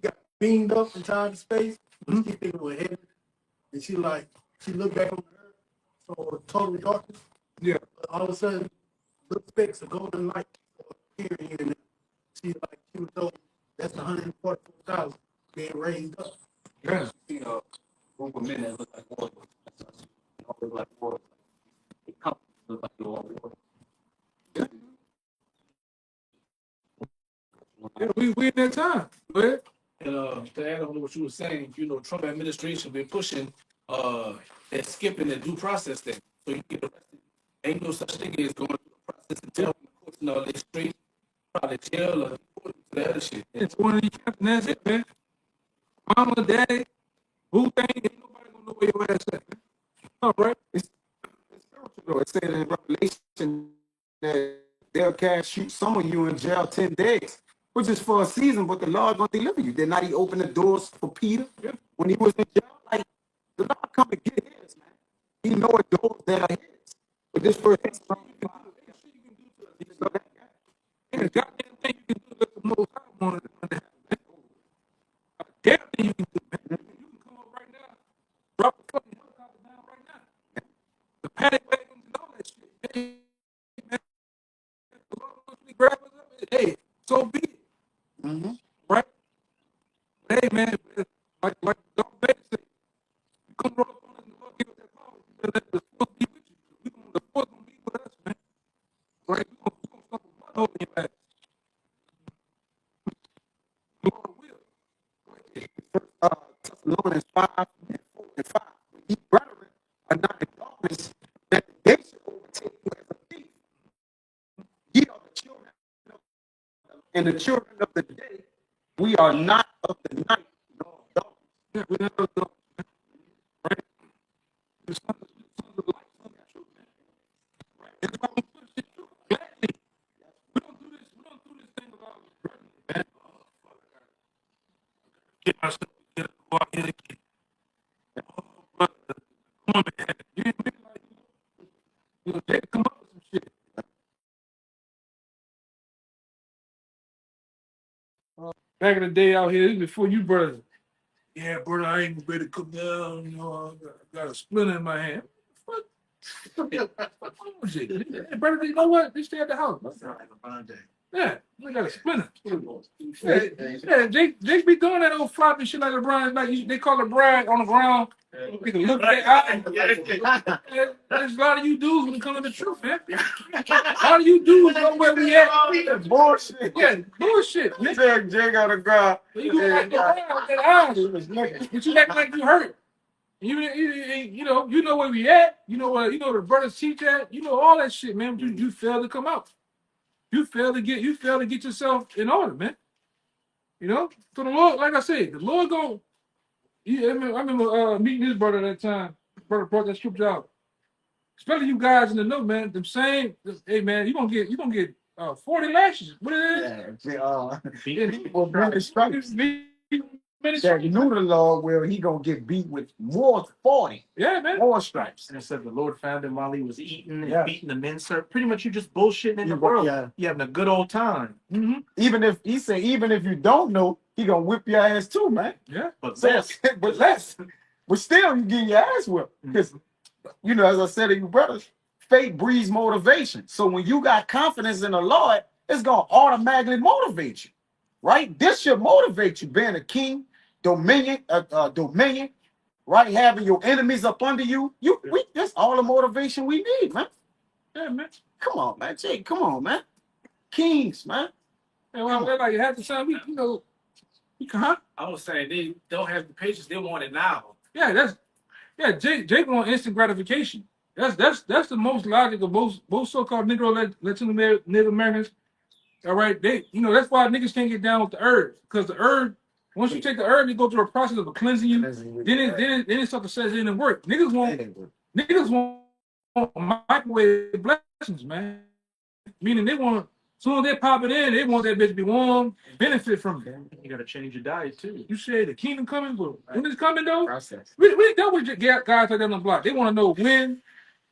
got beamed up in time and space. Mhm. She thinking with heaven. And she looked back on the earth, so total darkness. Yeah. But all of a sudden, little specks of golden light appearing here. And she was told that's the 144,000 being raised up. Yeah. See a group of men that look like warriors. They look like warriors. They come look like they're all warriors. Yeah, we in that time. Go ahead. And to add on to what you were saying, Trump administration been pushing and skipping the due process thing. So you get arrested. Ain't no such thing as going through the process and telling the courts and all that straight, probably jail or to the other shit. It's one of these camps, and that's it, man. Mama, daddy, who thing, ain't nobody gonna know where your ass at, man. All right. It's spiritual though. It said in Revelation that they'll shoot some of you in jail 10 days, which is for a season, but the Lord gonna deliver you. Did not he open the doors for Peter when he was in jail? Like the Lord come and get his, man. He know the doors that are his. But this first Ain't a goddamn thing you can do that the most high wanted to happen, man. A damn thing you can do, man. You can come up right now, drop the fucking helicopter down right now. The paddock wagons and all that shit. Hey, man. The Lord wants me to grab us up. Hey, so be it. Mhm. Right? Hey, man, like Dr. Baker said, you come roll up on us and the Lord give us that power. You better let the force be with you. The force gonna be with us, man. Right? We're gonna stop a butt over your ass. The Lord will. Thessalonians 5:4-5. Ye brethren are not in darkness, that the day should overtake you as a thief. Ye are the children and the children of the day. We are not of the night nor of darkness. Yeah, we're not of darkness, man. Right? The sons of the light, sons of the truth, man. Right? That's why we push this truth gladly. We don't do this thing without burden, man. Get myself together, go out here and get it. Oh, brother, come on, man. You ain't been like, they come up with some shit. Back in the day out here, this is before you brothers. Yeah, brother, I ain't ready to come down. I got a splinter in my hand. What? What's wrong with you? Hey, brother, you know what? They stay at the house. Yeah, we got a splinter. Yeah, Jake be doing that old floppy shit like LeBron. Like they call LeBron on the ground. You can look at eye. There's a lot of you dudes when it comes to the truth, man. A lot of you dudes know where we at. Bullshit. Yeah, bullshit. You said Jake on the ground. You go like around that eye, but you act like you hurt. You know where we at. You know where the brothers teach at. You know all that shit, man. You fail to come out. You fail to get yourself in order, man. So the Lord, like I said, the Lord go. I remember meeting his brother that time. Brother brought that scripture out. Especially you guys in the know, man. Them same, hey man, you gonna get 40 lashes. What is it? Well, many stripes. That you knew the Lord will, he gonna get beat with more 40. Yeah, man. More stripes. And it said the Lord found him while he was eating and Yeah. beating the men. Sir, pretty much you just bullshitting in the You- world. yeah. You having a good old time. Mm-hmm. Even if you don't know, he gonna whip your ass too, man. Yeah. But So, less. but less. But still, you get your ass whipped. Because, as I said to you brothers, faith breeds motivation. So when you got confidence in the Lord, it's gonna automatically motivate you, right? This should motivate you, being a king, dominion, right? Having your enemies up under you. That's all the motivation we need, man. Yeah, man. Come on, man. Jake, come on, man. Kings, man. And when I like half the time, we can, I was saying they don't have the patience. They want it now. Yeah, Jake want instant gratification. That's the most logical. Most so-called Negro Latino Native Americans. All right, that's why niggas can't get down with the herb, because the herb, once you take the herb, you go through a process of cleansing you. Then it start to set in and work. Niggas want microwave blessings, man. Meaning they want, soon as they pop it in, they want that bitch to be warm, benefit from it. You got to change your diet too. You say the kingdom coming, but when it's coming though, Process. we dealt with guys like that on the block. They want to know when,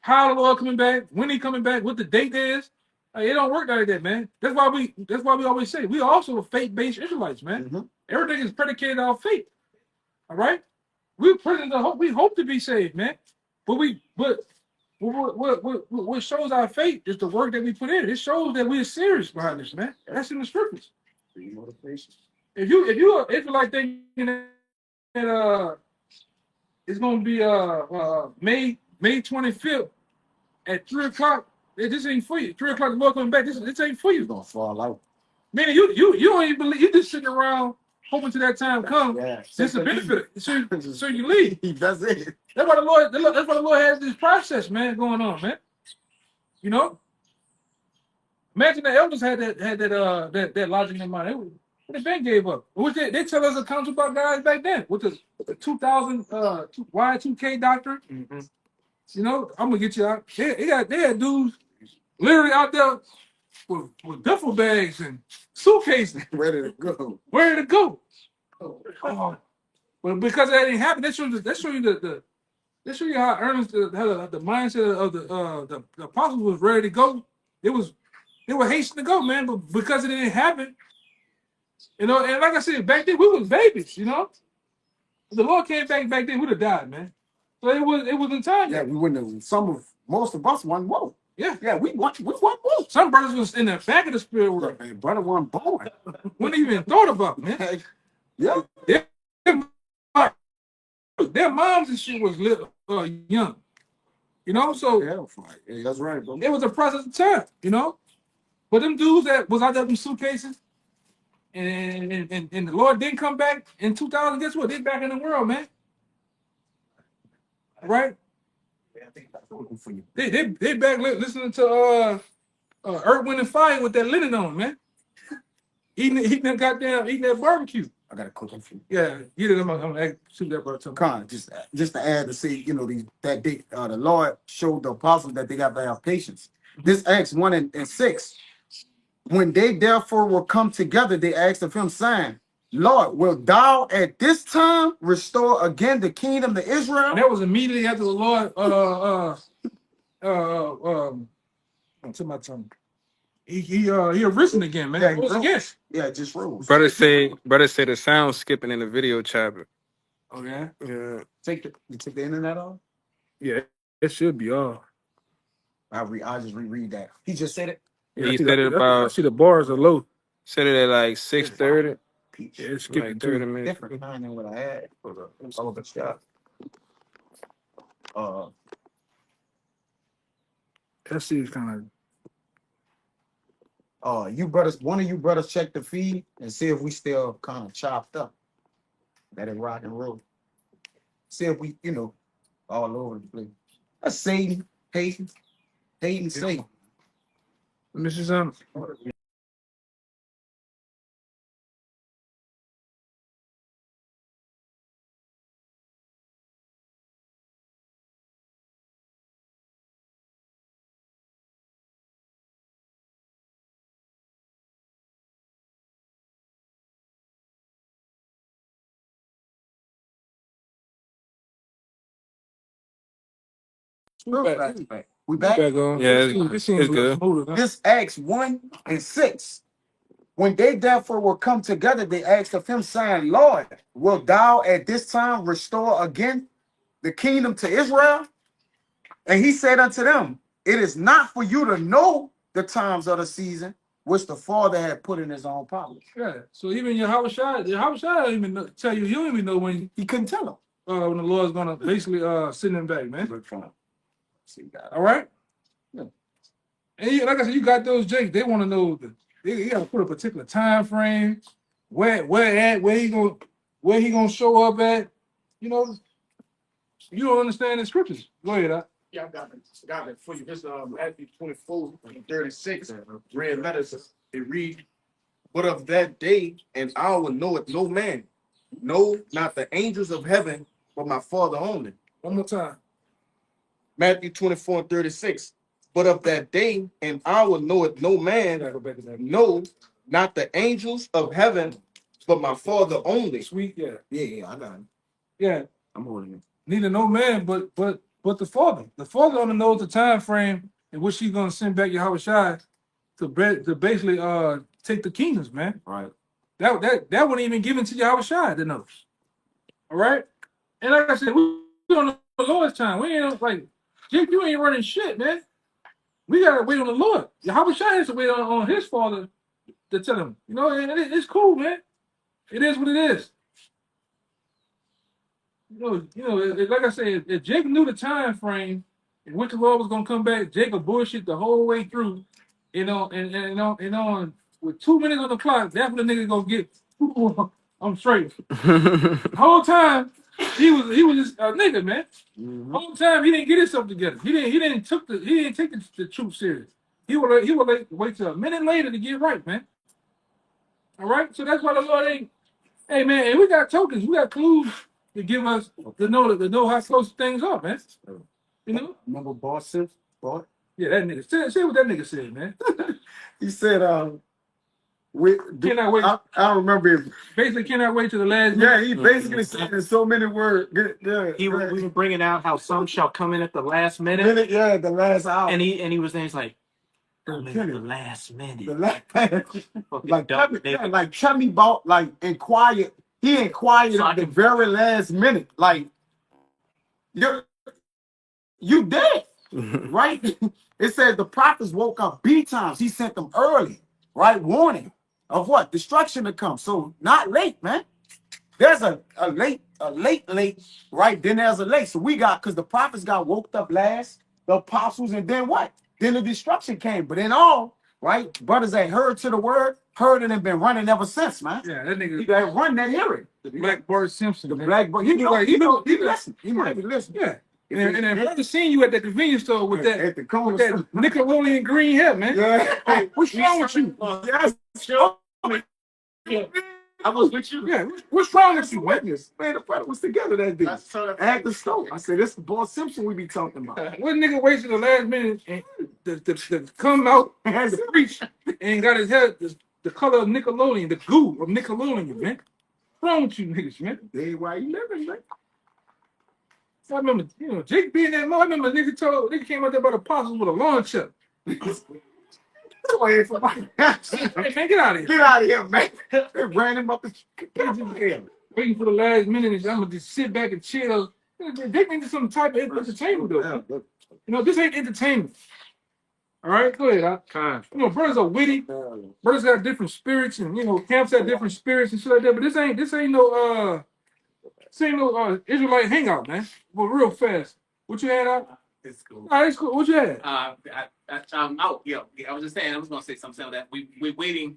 how the Lord coming back, when he coming back, what the date is. Like, it don't work like that, man. That's why we always say we also faith-based Israelites, man. Mm-hmm. Everything is predicated on faith. All right, we hope to be saved, man. But what shows our faith is the work that we put in. It shows that we're serious behind this, man. That's in the scriptures. Motivation. If you Israelite thinking that it's gonna be May 25th at 3:00, this ain't for you. 3:00, the Lord coming back. This ain't for you. It's gonna fall out. Meaning you don't even believe. You just sitting around hoping till that time comes. Yeah. Just to benefit. So you leave. He does it. That's why the Lord has this process, man, going on, man. You know. Imagine the elders had that logic in their mind. They been gave up. Which they tell us accounts about guys back then with the 2000 Y2K doctrine. Mm-hmm. You know, I'm gonna get you out. They had dudes literally out there with duffel bags and suitcases Ready to go. ready to go. Oh, but because that didn't happen, they show you how earnest the mindset of the apostles was ready to go. They were hastening to go, man, but because it didn't happen, and like I said, back then we was babies, If the Lord came back then, we'd have died, man. So it wasn't time Yeah, yet. we wouldn't have. Most of us wasn't woke. Yeah. Yeah, we want woke. Some brothers was in the back of the spirit world. Hey, brother wasn't born. Wouldn't even thought about, man. Yeah. Their moms and shit was young. So Yeah, that's right, bro. it was a process of time, But them dudes that was out there in suitcases, and the Lord didn't come back in 2000. Guess what? They back in the world, man. Right? For you. They back listening to Earth, Wind, and Fire with that linen on, man. Eating that barbecue. I got a cooking for you. Yeah, I'm gonna shoot that brother. Con, just to add to see, the Lord showed the apostles that they got to have patience. This Acts 1 and 6. When they therefore will come together, they asked of him, saying, Lord, will thou at this time restore again the kingdom to Israel? And that was immediately after the Lord to my tongue. He arisen again, man. Yeah, It was again. Yeah, it just rose. Brother say the sound skipping in the video chapter. Oh yeah. Yeah. You took the internet off? Yeah, it should be off. I'll just reread that. He just said it. Yeah, he said it about. I see the bars are low. Said it at like 6:30. Yeah, it's Like skipping 30 too. minutes. Different kind than what I had. Hold up. Some of the stuff. That shit is kind of. One of you brothers check the feed and see if we still kind of chopped up. Let it rock and roll. See if we, all over the place. That's Satan, hating, Satan. Let me see something. We back. Back on. Yeah, It seems it's good. smoother, huh? This Acts 1 and 6. When they therefore will come together, they asked of him, saying, Lord, will thou at this time restore again the kingdom to Israel? And he said unto them, it is not for you to know the times of the season, which the Father had put in his own power. Yeah. So even Yahweh Shai don't even tell you. You don't even know when. He couldn't tell them. when the Lord's gonna basically send them back, man. All right. Yeah. And like I said, you got those Jakes. They want to know you gotta put a particular time frame, where he gonna show up at. You know, you don't understand the scriptures. Go ahead, Yeah, I got it for you. This Matthew 24 and 36, red letters. It read, "But of that day and hour knoweth no man, no, not the angels of heaven, but my Father only." One more time. Matthew 24 and 36. "But of that day and hour knoweth no man, Go back to that. no, not the angels of heaven, but my Father only." Sweet, yeah. Yeah, I got it. Yeah. I'm holding it. Neither no man, but the Father. The Father only knows the time frame in which he's gonna send back Yahweh Shai to basically take the kingdoms, man. Right. That wasn't even given to Yahweh Shai to know. All right. And like I said, we on the Lord's time. We ain't like Jake, you ain't running shit, man. We gotta wait on the Lord. Yahweh Shai has to wait on his Father to tell him. You know, and it's cool, man. It is what it is. Like I said, if Jake knew the time frame in which the Lord was gonna come back, Jake would bullshit the whole way through. With 2 minutes on the clock, that's when the nigga gonna get. I'm straight. The whole time he was just a nigga, man. The whole time he didn't get himself together. He didn't take the truth serious. He would wait till a minute later to get right, man. All right, so that's why the Lord ain't. Hey, man, and we got tokens, we got clues to give us to know how close things are, man. You know? Remember Boss Simpson? Boss? Yeah, that nigga. Say what that nigga said, man. He said, Cannot wait. I remember it. Basically, cannot wait till the last Yeah, minute. he basically said in so many words. Yeah, We were bringing out how some shall come in at the last minute, the last hour. and he was saying, it's like, come in at the The last minute. last, Fucking like dumb Chubby, nigga. like Chubby bought, like inquired. He inquired So I at the can- very last minute. Like you dead, right? It said the prophets woke up B times. He sent them early, right? Warning of what? Destruction to come. So not late, man. There's a late, right? Then there's a late. So we got, because the prophets got woke up last, the apostles, and then what? Then the destruction came. But in all, right, brothers that heard to the word, heard it and been running ever since, man. Yeah, that You nigga, got run that hearing. the Black Bart Simpson. The man. black boy, he listen. He might be listening. Yeah. And then brother seen you at the convenience store with that At the corner. Nickelodeon green hair, man. Yeah. Hey, what's wrong with you? Yes, sure. I was with you. Yeah, what's wrong with you, man? Witness. Man, the brother was together that day. At the store. I said, this is Boss Simpson we be talking about. What nigga wasted the last minute and to come out and to preach and got his hair the color of Nickelodeon, the goo of Nickelodeon, man. What's wrong with you niggas, man? Hey, why you living, man? I remember, Jake being that mom. I remember nigga came out there by the apostles with a lawn chuck. Away from my Hey, man, get out of here. Get out of here, man. They ran him up the jail. Waiting for the last minute and I'm gonna just sit back and chill. Jake into some type of entertainment, though. This ain't entertainment. All right, go ahead. Brothers are witty. Brothers got different spirits, and camps have different spirits and shit like that. But this ain't no Israelite hangout, man. But real fast. What you had out? It's cool. All right, it's cool. What you had? I'm out. Yeah, I was just saying. I was gonna say something like that. We're waiting.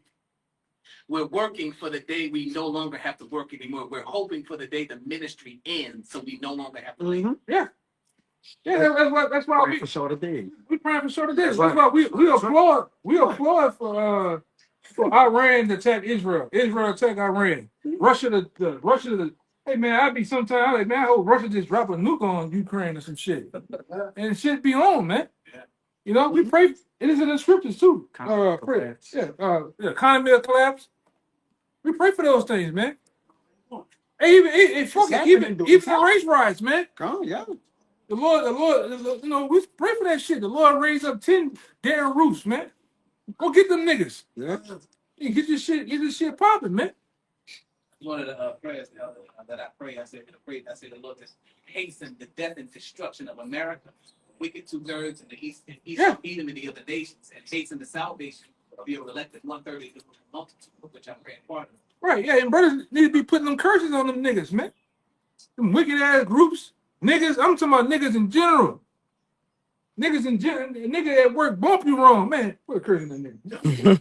We're working for the day we no longer have to work anymore. We're hoping for the day the ministry ends, so we no longer have to wait. Yeah, that's why we For shorter days. we praying for shorter days. That's That's why we applaud for Iran to attack Israel. Israel attack Iran. Russia to hey man, I'd be sometimes I'm like, man, I hope Russia just drop a nuke on Ukraine or some shit. And shit be on, man. We pray. It is in the scriptures too. Prayer. Economy will collapse. We pray for those things, man. Hey, even the race riots, man. Oh, yeah. The Lord, we pray for that shit. The Lord raised up 10 Darren Roofs, man. Go get them niggas. Yeah. Get this shit popping, man. One of the prayers that I pray, I said the Lord just hasten the death and destruction of America, wicked 2/3 in the east, Yeah. Edom and the other nations, and hasten the salvation of your elected 1/3 of the multitude, which I'm praying part of. Right, yeah, and brothers need to be putting them curses on them niggas, man. Them wicked ass groups, niggas. I'm talking about niggas in general. Niggas in general, nigga at work bump you wrong, man. Put a curse in that nigga.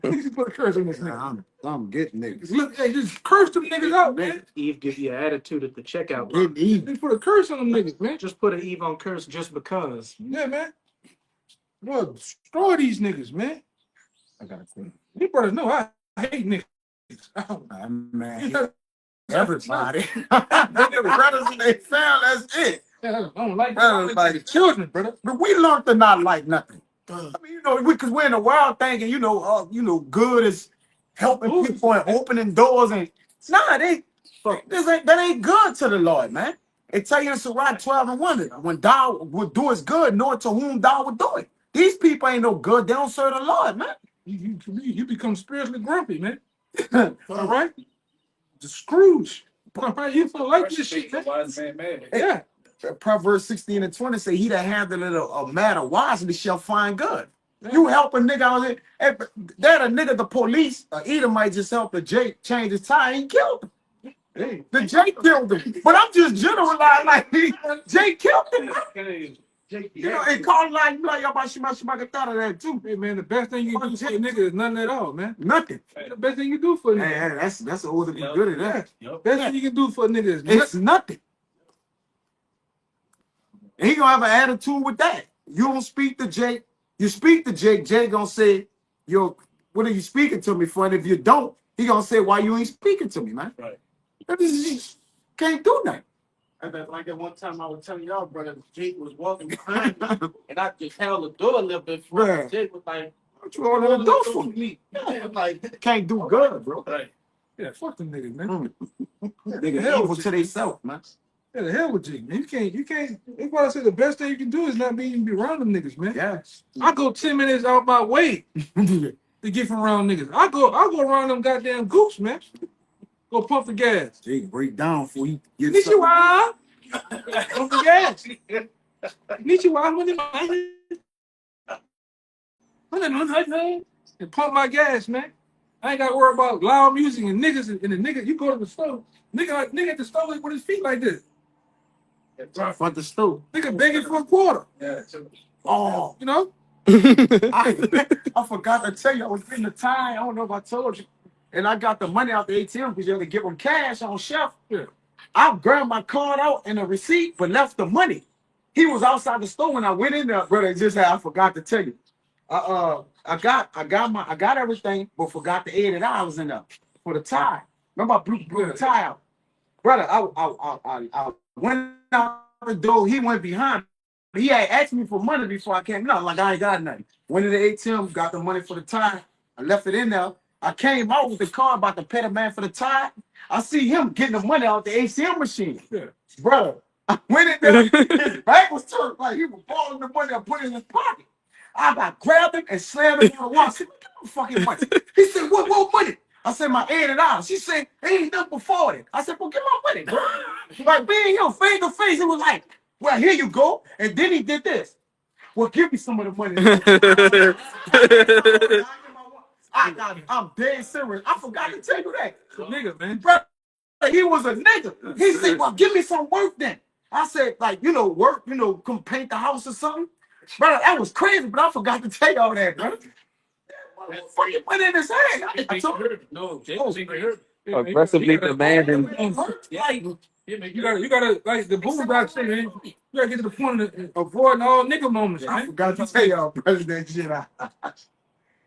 Niggas put a curse on this nigga. I'm getting niggas. Look, hey, just curse them niggas out, man. Eve gives you an attitude at the checkout. Getting Eve. Just put a curse on them niggas, man. Just put an Eve on curse just because. Yeah, man. Bro, destroy these niggas, man. I gotta quit. You brothers know I hate niggas. Man, everybody. The brothers and they found that's it. I don't like Brothers like the children, brother. But we learned to not like nothing. I mean, you know, because we're in the world thinking, good is helping people and opening doors, and that ain't good to the Lord, man. It tell you in Surah 12:1, when thou would do is good, know to whom thou would do it. These people ain't no good. They don't serve the Lord, man. You become spiritually grumpy, man. All right? The Scrooge. All right? You feel like this shit, man. Wise man mad. Yeah. Proverbs 16:20 say, he that handleth a matter wisely shall find good. You help a nigga out there. That a nigga, the police, Edomite just helped the Jake change his tire. He killed him. Hey. The Jake killed him. But I'm just generalizing like Jake killed him. You know, and call like you like y'all about Shimaka thought of that too. Hey, man, the best thing you can do for a nigga is nothing at all, man. Nothing. The best thing you do for a nigga. Hey, that's the order to be good at that. Best thing you can do for a nigga is It's nothing. And he gonna have an attitude with that. You don't speak to Jake. You speak to Jake. Jake gonna say, "Yo, what are you speaking to me for?" And if you don't, he gonna say, "Why you ain't speaking to me, man?" Right. Can't do nothing. Like at one time I was telling y'all, brother, Jake was walking behind me, and I just held the door a little bit for him. Right. Jake was like, What you all gonna do for me? yeah, like, Can't do good, bro. Right. Yeah, fuck them niggas, man. Nigga, evil to themselves, man. Yeah, the hell with Jake, man. You can't. That's why I say the best thing you can do is not be around them niggas, man. Yes. I go 10 minutes out my way to get from around niggas. I go around them goddamn goops, man. Go pump the gas. Jake break down for you. Konnichiwa. Pump the gas. Konnichiwa. And pump my gas, man. I ain't got to worry about loud music and niggas. And the nigga, you go to the store, nigga at the store with his feet like this. Front the stove. Nigga begging for a quarter. Yeah. Oh, You know? I forgot to tell you, I was in the time. I don't know if I told you. And I got the money out the ATM because you had to give them cash on shelf. Yeah. I grabbed my card out and a receipt, but left the money. He was outside the store when I went in there, brother. I forgot to tell you. I got everything, but forgot the $80 in there for the tie. Remember, I blew the tie out, brother. I went out the door. He went behind me. He had asked me for money before I came. No, like I ain't got nothing. Went to the ATM, got the money for the tie. I left it in there. I came out with the car about to pay the man for the tie. I see him getting the money out the ATM machine. Yeah. Brother, I went in there. His back was turned like he was balling the money I put in his pocket. I about grabbed him and slammed him on the wall. I said, "Give me the fucking money." He said, "What money?" I said, "My $80." He said, "Ain't nothing before it." I said, "Well, give my money, bro." Like being him face to face, it was like, "Well, here you go." And then he did this. "Well, give me some of the money." I'm dead serious. I forgot to tell you that. The nigga, man. Bro, he was a nigga. He said, "Well, give me some work then." I said, like, work, come paint the house or something. Brother, that was crazy, but I forgot to tell you all that, brother. Fucking went in his head. I told him. No, Jake was hurt. Aggressively demanding. You gotta like the Boondocks say, man. You gotta get to the point of avoiding all nigga moments, I man. forgot to tell y'all, President shit.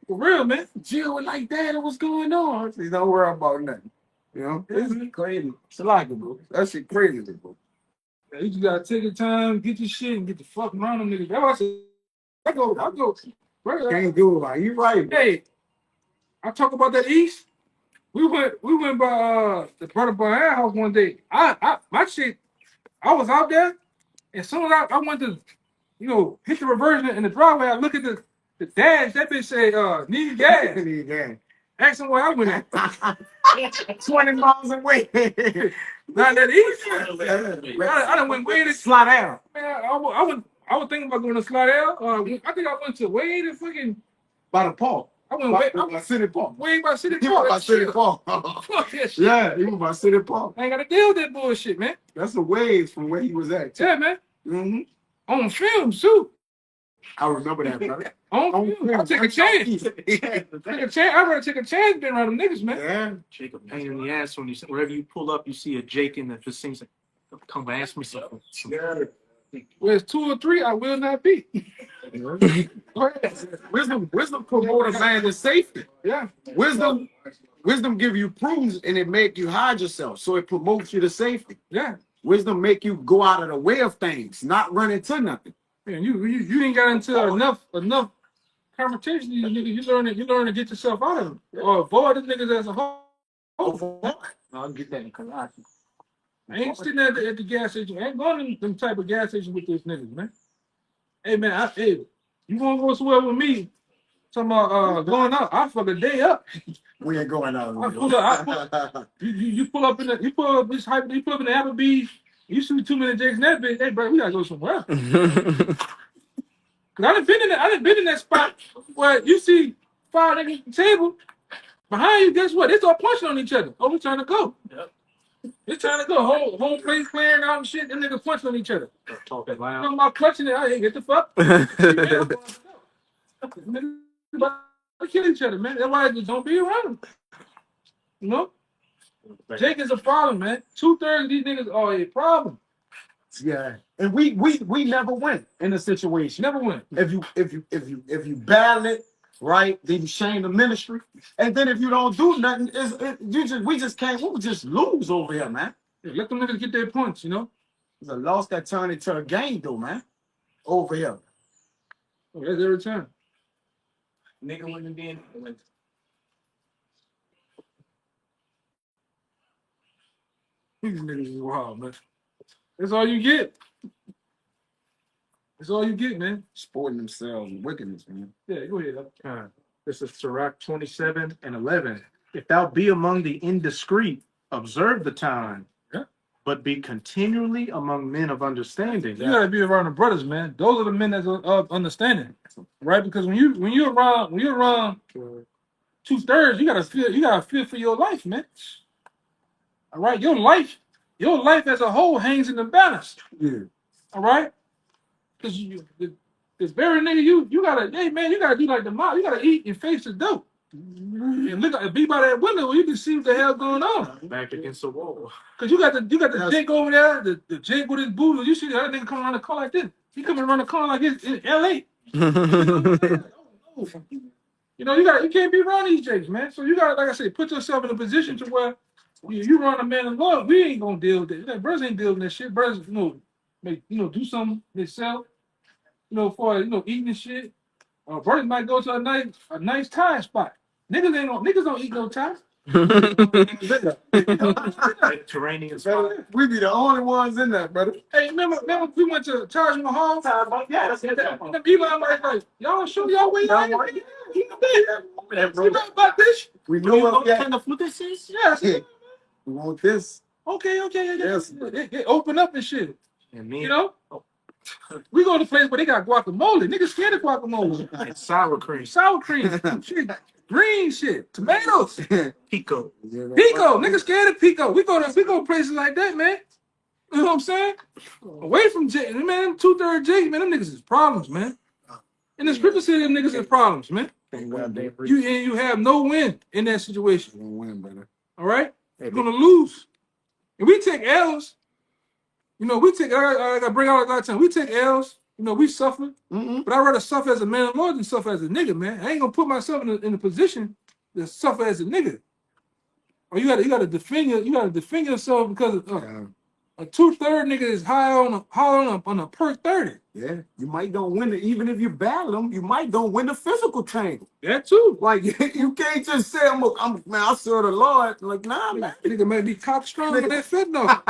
For real, man. Jill was like, "Dad, what's going on?" I said, "Don't worry about nothing." This is crazy. It's like it, bro. That shit crazy, bro. You just gotta take your time, get your shit, and get the fuck around them niggas. That's why I said, I go, brother. Can't do it like you right, bro. Hey, I talk about that East. We went by the brother by our house one day. My shit, I was out there, and as soon as I went to, hit the reversion in the driveway, I look at the dash, that bitch say, need gas. Need gas. Ask him where I went at. 20 miles away. Not that easy. I done went way to Slide out. man. I was thinking about going to Slidell. I think I went to way to fucking. By the park. I went way, by City Park. way by City He Park. was by City Park. Fuck that shit. Yeah, he was by City Park. I ain't got to deal with that bullshit, man. That's the waves from where he was at. Yeah, man. Mm-hmm. On film, too. I remember that, brother. On film. I'll take a chance. Take a chance. I'd rather take a chance being around them niggas, man. Yeah. Jacob, pain in the ass when you wherever you pull up, you see a Jake in that just seems like, come ask me something. Yeah. Where it's 2 or 3, I will not be. Wisdom promote a man to safety. Yeah. Wisdom give you prudence and it make you hide yourself. So it promotes you to safety. Yeah. Wisdom make you go out of the way of things, not run into nothing. Man, you didn't get into enough conversation. You learn to get yourself out of them or avoid the niggas as a whole. I'll get that in Karate. I ain't sitting at the gas station. I ain't going to them type of gas stations with these niggas, man. Hey man, hey, you want to go somewhere with me? Talking about going out, I fuck a day up. We ain't going out. You pull up in the Applebee's. You see 2 minute Jakes in that bitch. Hey, bro, we gotta go somewhere else. Cause I done been in that spot where you see 5 niggas at the table behind you. Guess what? They start punching on each other. Oh, we trying to go. Yep. It's trying to go. Whole place clearing out and shit. Them niggas punching on each other. Talking loud. I'm about clutching it. Hey, get the fuck. They kill each other, man. That's why I just don't be around them. You know? Jake is a problem, man. 2/3 of these niggas are a problem. Yeah, and we never win in a situation. Never win. If you battle it right, then you shame the ministry, and then if you don't do nothing, we just lose over here, man. Yeah, let them niggas get their points, you know. It's a loss that turned into a game, though, man. Over here. Oh, that's every time. Nigga wouldn't be in. These niggas is wild, man. That's all you get. That's all you get, man. Sporting themselves and wickedness, man. Yeah, go ahead. This is Sirach 27:11. If thou be among the indiscreet, observe the time, but be continually among men of understanding. You gotta be around the brothers, man. Those are the men that's of understanding, right? Because when you're around 2/3, you gotta feel for your life, man. All right, your life as a whole hangs in the balance. Yeah. All right, because this very nigga, you gotta do like the mob. You gotta eat and face the dope. And look, be by that window where you can see what the hell going on. Back against the wall. Cause you got the Jake over there, the Jake with his boots. You see the other nigga coming around the car like this. He coming around the car like it's in LA. You know, you can't be around these Jakes, man. So you gotta, like I said, put yourself in a position to where you run a man of love. We ain't gonna deal with it. Brothers ain't dealing with that shit. Brothers, do something themselves. For eating and shit. Brothers might go to a nice Thai spot. Niggas don't eat no Thai. Terrain. We be the only ones in that, brother. Hey, remember we went to Taj Mahal? Yeah, that's it. And Eli was like, y'all show y'all where y'all at? You know about this? We know what kind of food this is? Yes. we want this. Okay. Yes. It open up and shit. And me, You know? We go to places where they got guacamole. Niggas scared of guacamole. and sour cream. Sour cream, shit, green shit, tomatoes, Pico. pico. Niggas scared of pico. We go places like that, man. You know what I'm saying? Away from Jake, man. 2/3 Jake, man. Them niggas is problems, man. And the scripture said them niggas is problems, man. You have no win in that situation. We're gonna win, brother. All right, you're gonna lose. And we take L's. I gotta bring out a lot of time. We take L's. We suffer. But I'd rather suffer as a man of Lord than suffer as a nigga, man. I ain't gonna put myself in a position to suffer as a nigga. Or you gotta defend yourself because a 2/3 nigga is high on a per 30. Yeah, you might don't win it. Even if you battle them, you might don't win the physical tangle. That too. Like you can't just say I serve the Lord. Like man. Nigga may be cock strong with that fentanyl.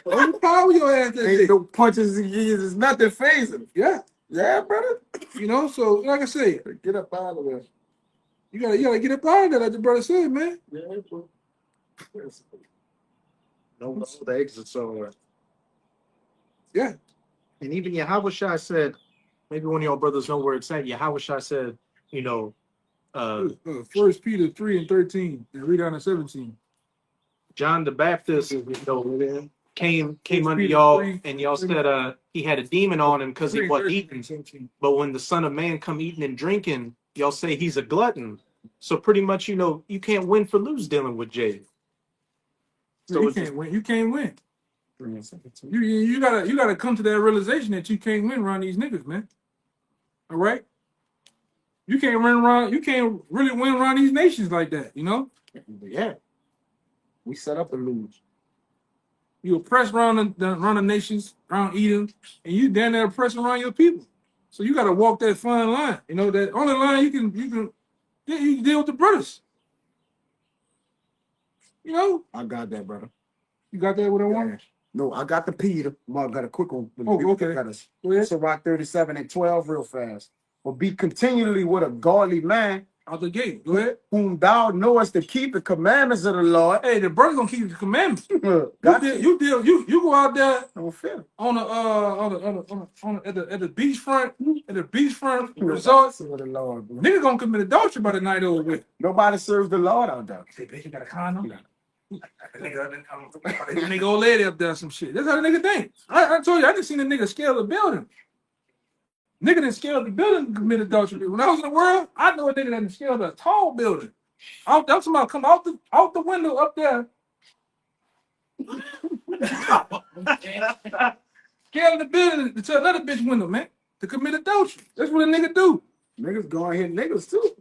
Overpower your ass that day. Ain't no punches and years. It's nothing phasing. Yeah, brother. So like I say, Get up out of there. you gotta get up out of there, like the brother said, man. Yeah, bro. No, the exit somewhere. Yeah. And even Yahushua said, maybe one of y'all brothers know where it's at. Yahushua said, First Peter 3:13 and read down to 17. John the Baptist, came under Peter y'all 3, and y'all said he had a demon on him because he 3, wasn't 13, eating. 17. But when the Son of Man come eating and drinking, y'all say he's a glutton. So pretty much, you can't win for lose dealing with Jay. So you can't win. You can't win. You gotta come to that realization that you can't win around these niggas, man. All right. You can't run around. You can't really win around these nations like that. Yeah. We set up to lose. You oppress around the nations, around Edom, and you down there oppressing around your people. So you gotta walk that fine line. That only line you can deal with the brothers. I got that, brother. You got that what I want? No, I got the Peter. I got a quick one. Oh, okay. Got us. Go ahead. So Rock 37:12 real fast. But be continually with a godly man Out the gate. Go ahead. whom thou knowest to keep the commandments of the Lord. Hey, the brother's gonna keep the commandments. Got You go out there don't feel on at the beachfront resort. with the Lord, bro. Nigga gonna commit adultery by the night over with. Nobody serves the Lord out there. Say, bitch, you got a condom? Nigga old lady up there some shit. That's how the nigga think. I told you, I just seen a nigga scale the building. Nigga didn't scale the building to commit adultery. When I was in the world, I know a nigga that didn't scale a tall building. I'm talking about come out the window up there. Scale the building to another bitch window, man, to commit adultery. That's what a nigga do. Niggas going hit niggas too.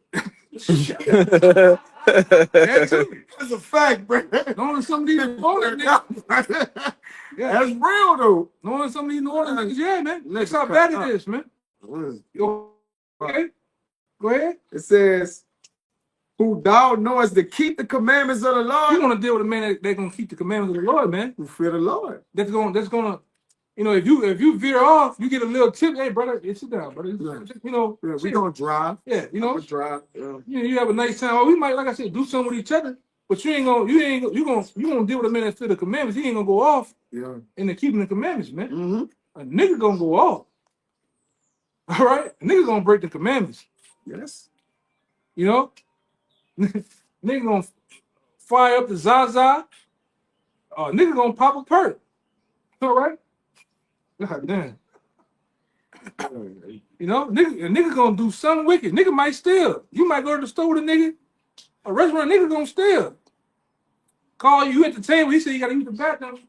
That too. That's a fact, bro. Knowing some of these New Orleans niggas. Yeah. That's real though. Knowing some of these New Orleans niggas, yeah, man. That's how bad it is, man. Okay. Go ahead. It says, who thou knowest to keep the commandments of the Lord. You want to deal with a man that's gonna keep the commandments of the Lord, man. Who fear the Lord. That's gonna, if you veer off, you get a little tip. Hey, brother, sit down, brother. Yeah, we gonna drive. Yeah, Drive. Yeah. You have a nice time. Oh, we might, like I said, do something with each other. But you gonna deal with a man that fear the commandments. He ain't gonna go off. Yeah. In the keeping the commandments, man. Mm-hmm. A nigga gonna go off. All right, a nigga gonna break the commandments. Yes. Nigga gonna fire up the Zaza. Nigga gonna pop a perk. All right. God damn. Nigga gonna do something wicked. Nigga might steal. You might go to the store with a nigga. A restaurant, nigga gonna steal. Call you at the table. He said you gotta use the bathroom.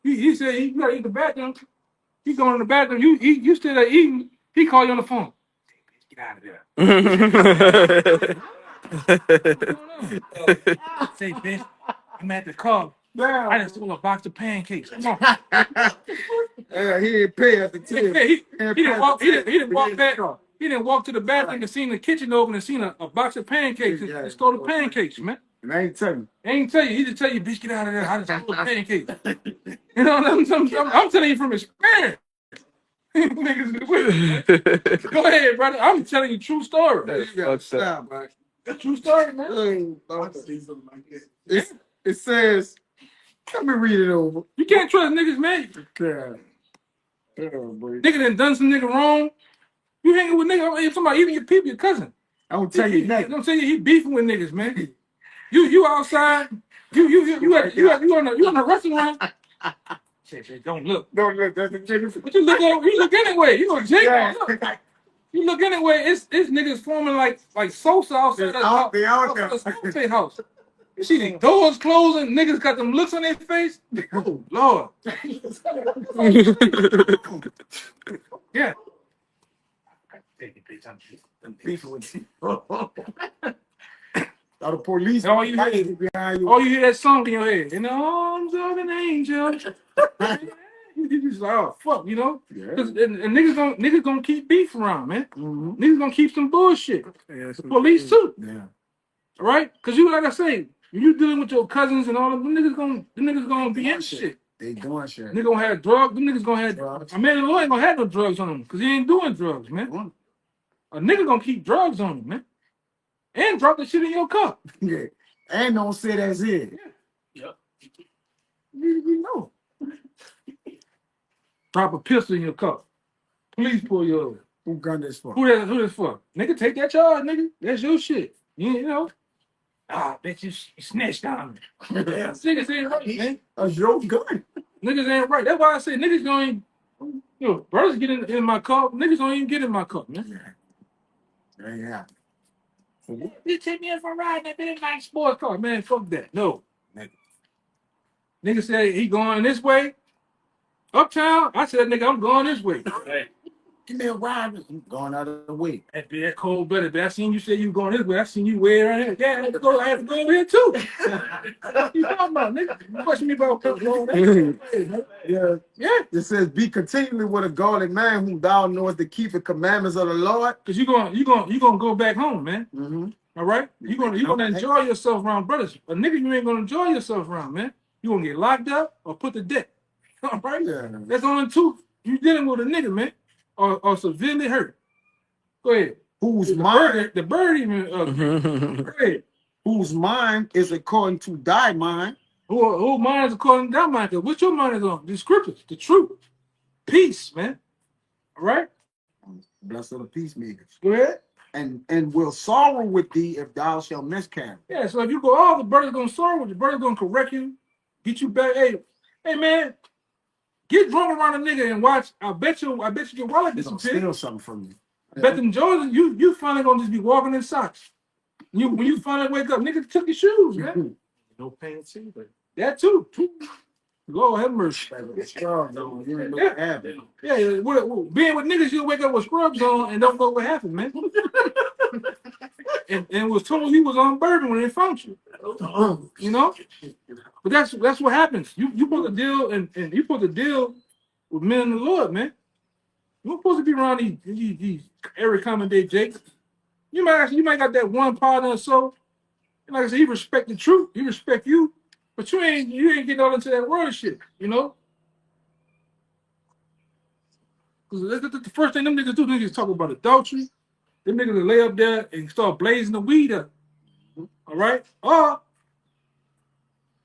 He said you gotta use the bathroom. He going in the bathroom. You still there eating. He call you on the phone. Get out of there. Say, bitch, I'm at the car. Damn. I just stole a box of pancakes. Come on. Yeah, he didn't pay at the table. He didn't walk back. He didn't walk to the bathroom and seen the kitchen open and seen a box of pancakes and stole the pancakes, man. And I ain't tell you. I ain't tell you. He just tell you, bitch, get out of there. I just stole the pancakes. You know, I'm telling you from experience. Niggas, go ahead, brother. I'm telling you true story. Stop, man. True story, man. It says, let me read it over. You can't trust niggas, man. Nigga done some nigga wrong. You hanging with nigga, somebody even your people, your cousin. I don't tell you nothing. Don't tell you he beefing with niggas, man. You outside. You on the restaurant. Say, don't look. Don't look. That's the niggas. But you look anyway. You know, Jake. Yeah. You look anyway. It's niggas forming like Sosa outside the house. You see the doors closing. Niggas got them looks on their face. Oh Lord. Yeah. I'm beefing with you. All the police. All you hear that song in your head. In the arms of an angel. You just like, oh fuck, you know? Yeah. And niggas gonna keep beef around, man. Mm-hmm. Niggas gonna keep some bullshit. The police too. Yeah. All right? Cause you, like I say, when you dealing with your cousins and all of them, niggas gonna be in shit. They doing shit. Nigga gonna have drugs. Them niggas gonna have drugs. I mean, the lawyer ain't gonna have no drugs on him, cause he ain't doing drugs, man. A nigga gonna keep drugs on him, man. And drop the shit in your cup. Yeah. And don't say that's it. Yeah. You know. Drop a pistol in your cup. Police pull you over. Who gun this for? Who this for? Nigga, take that charge, nigga. That's your shit. You know. Ah, bitch, you snitched on me. Niggas ain't right, man. That's your gun. Niggas ain't right. That's why I say niggas don't even, you know, brothers get in my car. Niggas don't even get in my car, man. Yeah. You take me in for a ride in that nice sports car, man. Fuck that. No, nigga. Nigga said he going this way. Uptown, I said, nigga, I'm going this way. Hey, Give me a ride. I'm going out of the way. that cold blooded, but I seen you say you going this way. I seen you way around here. Yeah, I have to go over here too. What you talking about, nigga? You question me about going that Yeah. Yeah, It says, be continually with a godly man whom thou knowest to keep the commandments of the Lord. because you gonna go back home, man. Mm-hmm. All right? You gonna enjoy yourself around brothers. A nigga, you ain't gonna enjoy yourself around, man. You gonna get locked up or put to death. All right? Yeah. That's only two. You dealing with a nigga, man, or severely hurt. Go ahead. Whose mind, The bird even. Go ahead. whose mind is according to thy mind. Who mind is according to that mind? Cause what your mind is on? The scriptures, the truth, peace, man. All right. Blessed are the peacemakers. Go ahead. And will sorrow with thee if thou shalt miscarry. Yeah. So if you go, all the brothers gonna sorrow with you. The brothers gonna correct you, get you back. Hey, man. Get drunk around a nigga and watch. I bet you your wallet They're gonna disappear. steal something from you. Bet them Jordans, you finally gonna just be walking in socks. When you finally wake up, nigga took your shoes, man. No pants either. That too. Lord have mercy. Yeah. Yeah, being with niggas, you'll wake up with scrubs on and don't know what happened, man. and was told he was on bourbon when they found you. You know? But that's what happens. You put the deal and you put the deal with men in the Lord, man. You're supposed to be around these every common day Jakes. You might got that one partner or so. And like I said, he respect the truth, he respect you, but you ain't getting all into that word shit, you know? Because the first thing them niggas do, niggas talk about adultery. Them niggas will lay up there and start blazing the weed up. All right? Or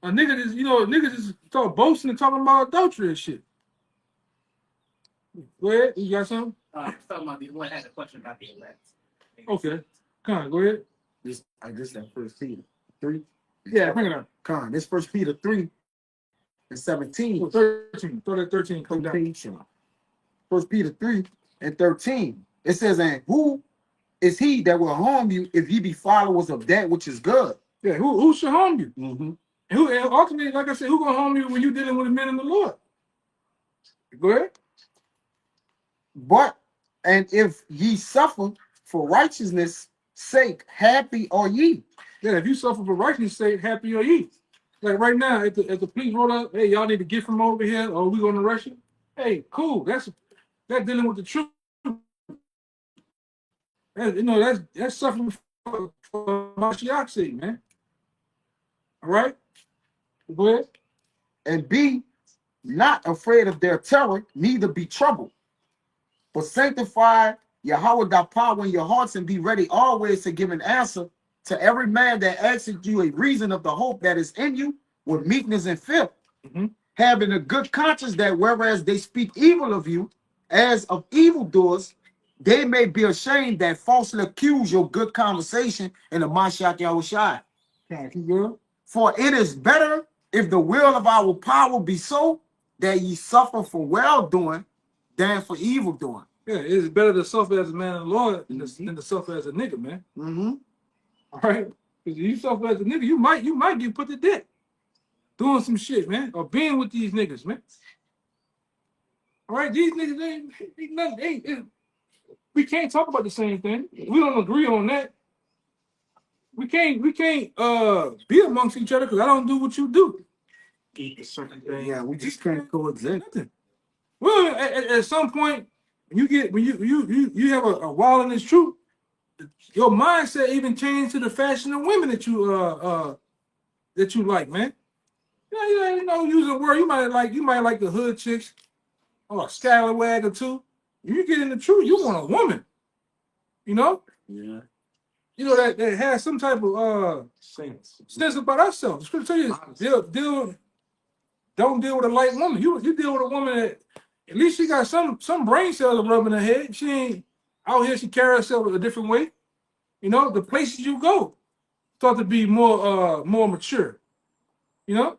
a niggas just start boasting and talking about adultery and shit. Go ahead, you got something? I was talking about the one had a question about the elect. Okay. Come on, go ahead. I guess that First Peter 3. Yeah, bring it up. Come on, this First Peter 3 and 17. 13. Throw that 13. Come down. First Peter 3 and 13. It says, and who is he that will harm you if ye be followers of that which is good? Yeah, who should harm you? Mm-hmm. And ultimately, like I said, who gonna harm you when you're dealing with the men in the Lord? Go ahead. But, and if ye suffer for righteousness' sake, happy are ye. Yeah, if you suffer for righteousness' sake, happy are ye. Like right now, if the police roll up, hey, y'all need to get from over here, or we gonna arrest you. Hey, cool. That's dealing with the truth. That's suffering for Mashiach's sake, man. All right? Go ahead. And be not afraid of their terror, neither be troubled. But sanctify Yahweh thy power in your hearts, and be ready always to give an answer to every man that asks you a reason of the hope that is in you with meekness and fear, having a good conscience, that whereas they speak evil of you as of evildoers, they may be ashamed that falsely accuse your good conversation in the Mashiach Yahushua. For it is better if the will of our power be so that ye suffer for well doing than for evil doing. Yeah, it's better to suffer as a man of the Lord than to suffer as a nigga, man. All right? Because if you suffer as a nigga, you might get put to death doing some shit, man, or being with these niggas, man. All right, these niggas ain't nothing. We can't talk about the same thing. We don't agree on that. We can't be amongst each other because I don't do what you do. Eat a certain thing. Yeah, we just can't coexist. Nothing. Well, at some point, when you have a wilderness truth, your mindset even changed to the fashion of women that you like, man. You know, using a word you might like the hood chicks or a scallywag or two. When you get in the truth, you want a woman. You know? Yeah. You know that has some type of sense about ourselves. The scripture tell you don't deal with a light woman. You deal with a woman that at least she got some brain cells rubbing her head. She out here she carry herself a different way. You know, the places you go start to be more mature. You know,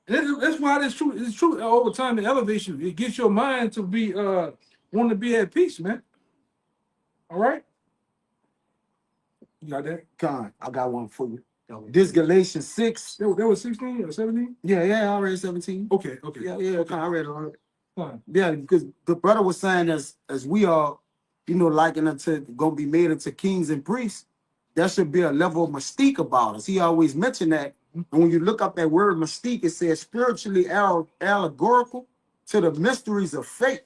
and that's why it's true. It's true over time. It elevates you. It gets your mind to be want to be at peace, man. All right. You got that? Con, I got one for you. This Galatians 6. That was 16 or 17? Yeah, I read 17. Okay. Yeah, I read it already. Fine. Yeah, because the brother was saying as we are, you know, liking unto gonna be made into kings and priests, there should be a level of mystique about us. He always mentioned that. And when you look up that word mystique, it says spiritually allegorical to the mysteries of faith.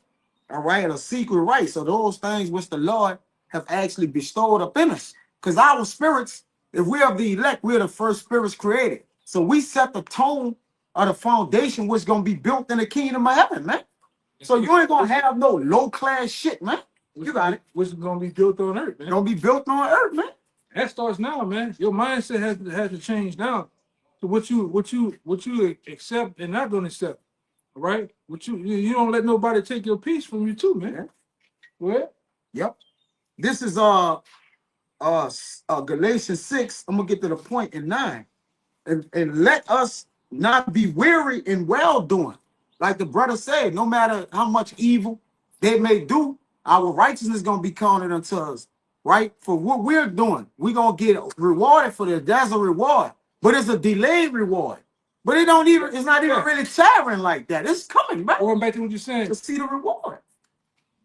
All right, a secret right. So those things which the Lord have actually bestowed up in us. Because our spirits, if we are the elect, we're the first spirits created. So we set the tone of the foundation which gonna be built in the kingdom of heaven, man. So you ain't gonna have no low class shit, man. You got it. Which is gonna be built on earth, man. Gonna be built on earth, man. That starts now, man. Your mindset has to change now to what you accept and not gonna accept. All right? What you don't let nobody take your peace from you too, man. Well, Yep. This is Galatians 6. I'm gonna get to the point in 9. And let us not be weary in well doing. Like the brother said, no matter how much evil they may do, our righteousness is gonna be counted unto us, right? For what we're doing, we're gonna get rewarded for this. That's a reward, but it's a delayed reward. But it's not even really tiring like that. It's coming, man. Going back to what you're saying, To see the reward.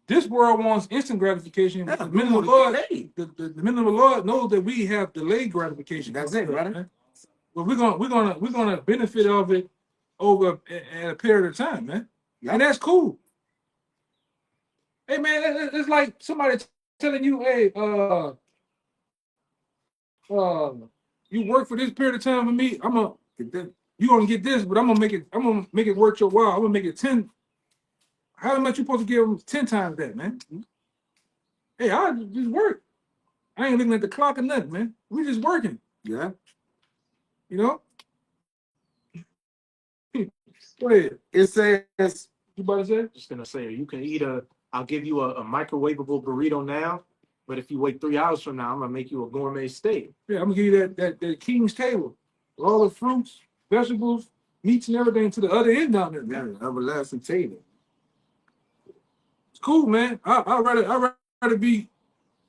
this world wants instant gratification. Yeah, the men of the Lord, Lord, the men of the Lord know that we have delayed gratification. That's it, brother. Man. But we're gonna benefit of it over at a period of time, man. Yep. And that's cool. Hey, man, it's like somebody telling you, hey, you work for this period of time for me. You're gonna get this, but I'm gonna make it worth your while. I'm gonna make it 10. How much you supposed to give them 10 times that, man? Hey, I just work. I ain't looking at the clock or nothing, man. We just working. Yeah. You know? Go ahead. It says, You about to say? Just gonna say, you can eat I'll give you a microwavable burrito now, but if you wait 3 hours from now, I'm gonna make you a gourmet steak. Yeah, I'm gonna give you that king's table. All the fruits, vegetables, meats, and everything to the other end down there. yeah, Man. everlasting table. It's cool, man. I'd rather be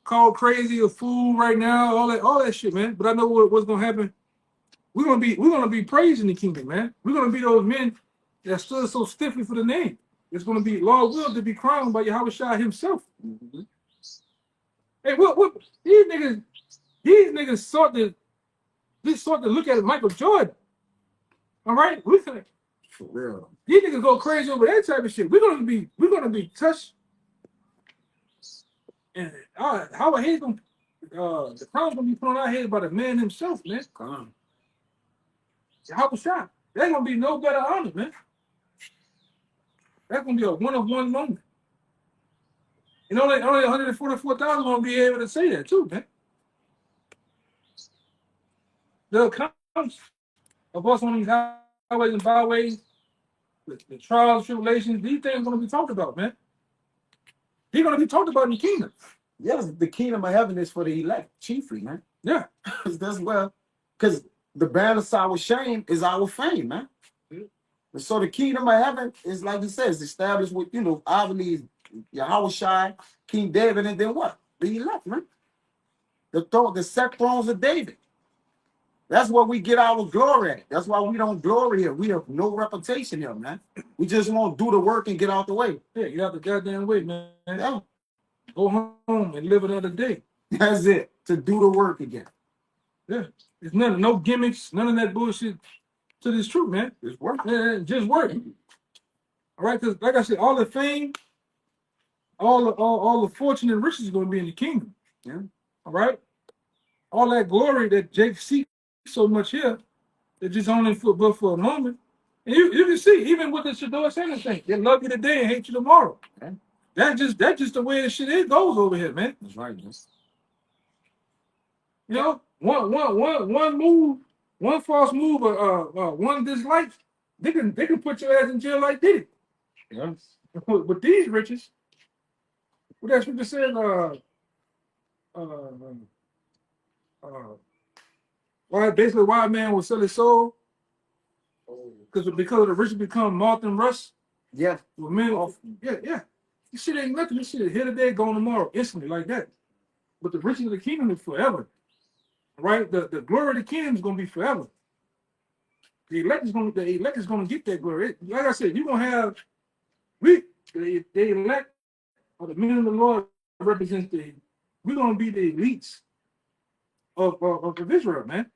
called crazy or fool right now, all that shit, man. But I know what's gonna happen. We're gonna be praising the kingdom, man. We're gonna be those men that stood so stiffly for the name. It's gonna be Lord will to be crowned by Yahweh Shai himself. Mm-hmm. Hey, what these niggas sort to look at Michael Jordan. All right, For real. these niggas go crazy over that type of shit. We're gonna be touched. And how a head gonna the crown's gonna be put on our head by the man himself, man. Come on. How was shot? There's gonna be no better honor, man. That's gonna be a one-of-one moment. And only 144,000 gonna be able to say that too, man. The accounts of us on these highways and byways, the trials, tribulations, these things are gonna be talked about, man. They're gonna be talked about in the kingdom. Yes, the kingdom of heaven is for the elect, chiefly, man. Yeah. That's well, because the balance of our shame is our fame, man. And so the kingdom of heaven is, like he says, established with, obviously Yahweh Shai, King David, and then what? The elect, man. The set thrones of David. That's where we get our glory at. That's why we don't glory here. We have no reputation here, man. We just won't do the work and get out the way. Yeah, get out the goddamn way, man. Yeah. Go home and live another day. That's it. To do the work again. Yeah. It's no gimmicks, none of that bullshit to this truth, man. It's work. Yeah, just work. All right, because like I said, all the fame, all the fortune and riches is going to be in the kingdom. Yeah. All right. All that glory that Jake seeks so much here, that just only but for a moment. And you can see, even with the Shador Sanders thing, they love you today and hate you tomorrow. Okay. That's just the way the shit goes over here, man. That's right, man. You know, one move, one false move, one dislike, they can put your ass in jail like this. Yeah. But these riches, What that scripture said? Why basically why a man will sell his soul because of the rich become moth and rust. Yeah. Well, men, yeah. This shit ain't nothing. This shit is here today, gone tomorrow, instantly like that. But the riches of the kingdom is forever, right? The glory of the kingdom is gonna be forever. The elect is gonna get that glory. Like I said, you're gonna have the elect or the men of the Lord represents we're gonna be the elites of Israel, man.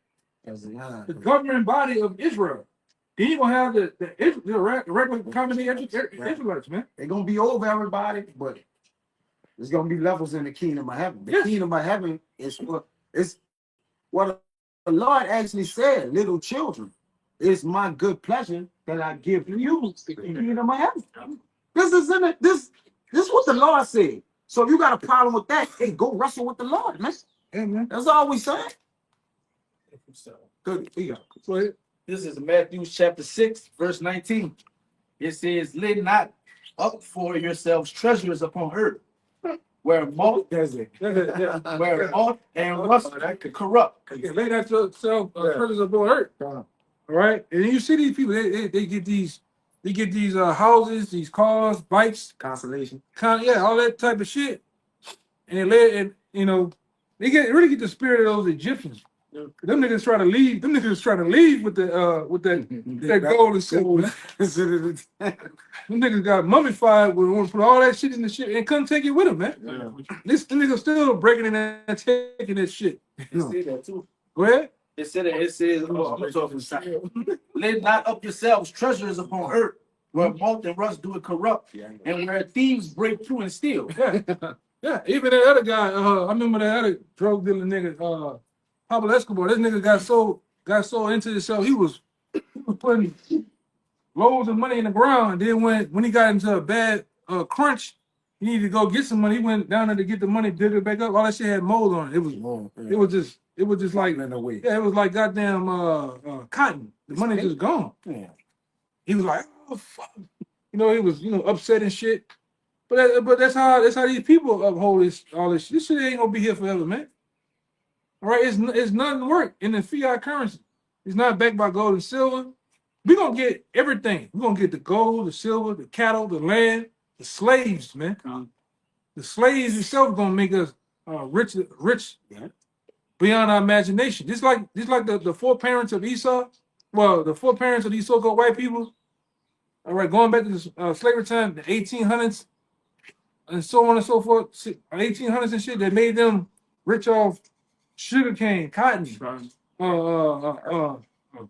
The governing body of Israel. Then you're gonna have the regular common Israelites, man. They're gonna be over everybody, but there's gonna be levels in the kingdom of heaven. The kingdom of heaven is what the Lord actually said, little children. It's my good pleasure that I give you the kingdom of heaven. This is in it. This is what the Lord said. So if you got a problem with that, hey, go wrestle with the Lord, man. Amen. That's all we saying. Good. Yeah. This is Matthew chapter 6, verse 19. It says, lay not up for yourselves treasures upon earth, where moth and rust corrupt. Lay that yourself treasures upon earth. All right. And you see these people, they get these houses, these cars, bikes, Consolation. all that type of shit. And they lay and they really get the spirit of those Egyptians. Them niggas try to leave. Them niggas try to leave with that gold and silver. Them niggas got mummified. We want to put all that shit in the shit and couldn't take it with them, man. This niggas still breaking in and taking that shit. It said that too. Go ahead. It says, lay not up yourselves treasures upon earth, where moth and rust do it corrupt, and where thieves break through and steal. Yeah. Even that other guy, I remember that other drug dealer nigga, Pablo Escobar. This nigga got so into himself. He was putting loads of money in the ground. And then when he got into a bad crunch, he needed to go get some money. He went down there to get the money, dig it back up. All that shit had mold on it. It was just like it was like goddamn cotton. The money just gone. Yeah. He was like, oh fuck. He was upset and shit. But that's how these people uphold all this. This shit ain't gonna be here forever, man. All right, it's nothing work in the fiat currency. It's not backed by gold and silver. We're gonna get everything. We're gonna get the gold, the silver, the cattle, the land, the slaves, man. The slaves itself gonna make us rich beyond our imagination. Just like the four parents of Esau. Well, the four parents of these so-called white people. All right, going back to the slavery time, the 1800s, and so on and so forth. 1800s and shit. They made them rich off sugarcane, cotton,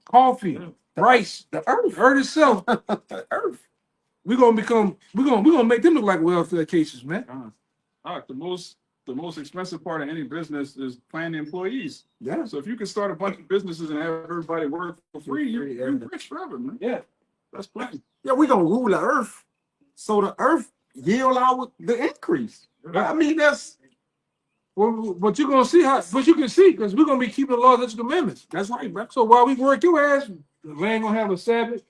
coffee, rice, the earth itself. The earth. We're gonna make them look like welfare cases, man. The most expensive part of any business is paying the employees. Yeah. So if you can start a bunch of businesses and have everybody work for free, you're rich forever, man. Yeah. That's plenty. Yeah, we're gonna rule the earth. So the earth yield out the increase. I mean, that's but you're gonna see but you can see because we're gonna be keeping the laws and commandments. That's right, bro. So while we work your ass, the land gonna have a Sabbath.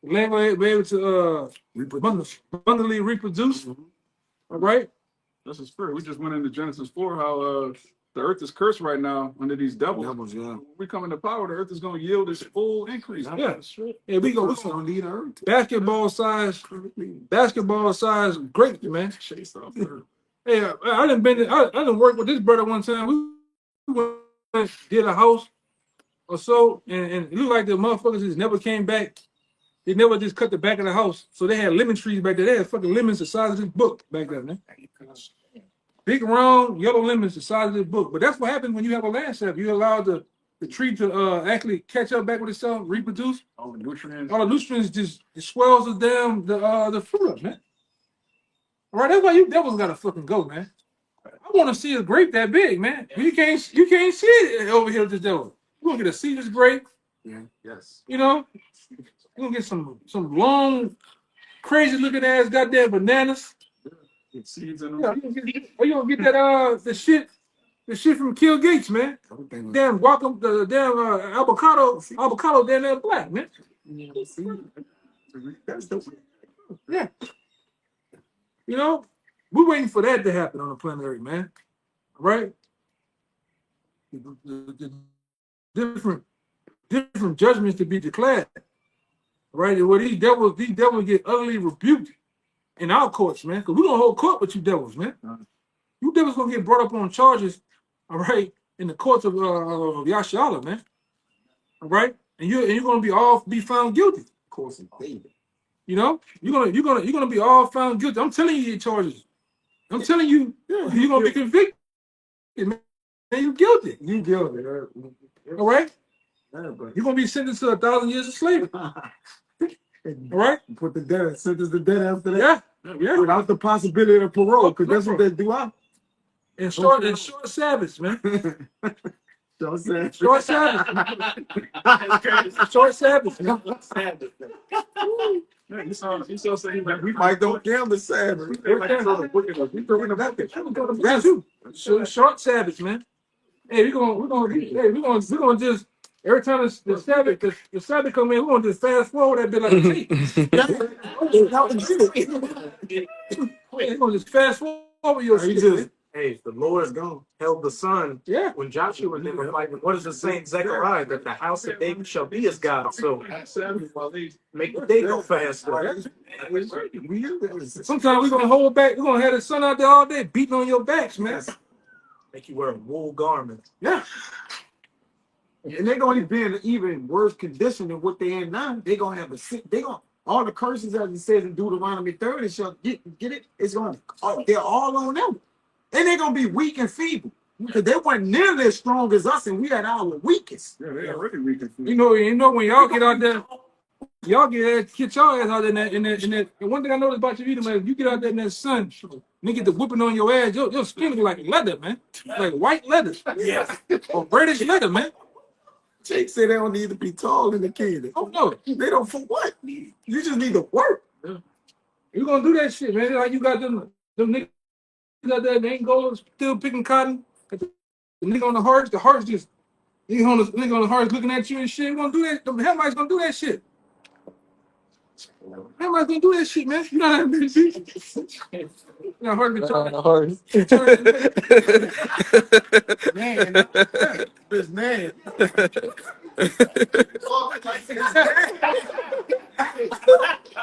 The land gonna be able to abundantly reproduce. All right. This is fair. We just went into Genesis 4, how the earth is cursed right now under these devils. yeah. When we come into power, the earth is going to yield its full increase. Yeah, we gonna need earth. basketball size great, man. Hey, I done worked with this brother one time. We went, did a house or so, and it looked like the motherfuckers just never came back. They never just cut the back of the house. So they had lemon trees back there. They had fucking lemons the size of this book back there, man. Big, round, yellow lemons the size of this book. But that's what happens when you have a land sap. You allow the tree to actually catch up back with itself, reproduce. All the nutrients. All the nutrients just it swells the fruit up, man. All right, that's why you devils gotta fucking go, man. I want to see a grape that big, man. You can't see it over here with this devil. We're gonna get a seedless grape. Yeah. Yes. We're gonna get some long, crazy looking ass goddamn bananas. With seeds in them. Yeah, you gonna get that the shit from Kill Gates, man. Damn guacamole, the damn avocado down there black, man. Yeah. We're waiting for that to happen on the planet Earth, man. Right? The different judgments to be declared. Right? And where these devils get utterly rebuked in our courts, man. Because we're gonna hold court with you devils, man. You devils gonna get brought up on charges, all right, in the courts of Yashala, man. All right? And you're gonna be found guilty. Of course, it's David. You know, you're gonna be all found guilty. I'm telling you your charges. I'm telling you, you're gonna be convicted. Man, you guilty. You guilty. All right? Yeah, but You're gonna be sentenced to 1,000 years of slavery. All right? put the death sentence to death after that. Yeah. Without the possibility of parole, because that's what they do out. And short Sabbaths, man. So I'm saying, Short Sabbaths. Short Sabbaths, man. You saw saying that we might don't gamble Sabbath. That's you. Short Sabbaths, man. Hey, we're gonna just every time the Sabbath come in, we're gonna just fast forward that bit like a tape. We're gonna just fast forward your shit. Hey, the Lord's gone. Held the sun. Yeah. When Joshua and them were fighting, what does it say in Zechariah? That the house of David shall be his God. So make the day go faster. Sometimes we're gonna hold back, we're gonna have the sun out there all day beating on your backs, man. Make you wear a wool garment. Yeah. And they're gonna be in an even worse condition than what they in now. They're gonna have all the curses as it says in Deuteronomy 30 shall get it. It's gonna they're all on them. And they're gonna be weak and feeble. Because they weren't nearly as strong as us, and we had our weakest. Yeah, they already weak and feeble. You know when y'all get out there, y'all get y'all ass out there in that. And one thing I noticed about you, man, if you get out there in that sun, and they get the whipping on your ass, your skin look like leather, man. Like white leather. Yeah. Or reddish leather, man. Jake said they don't need to be tall in the kingdom. Oh no. They don't for what? You just need to work. Yeah. You gonna do that shit, man. Like you got them niggas out there, they ain't going still picking cotton. The nigga on the horse just nigga on the horse looking at you and shit. You gonna do that? The Hamites gonna do that shit. Hamites gonna do that shit, man. You know how to do it. You know, horse. Man, this man.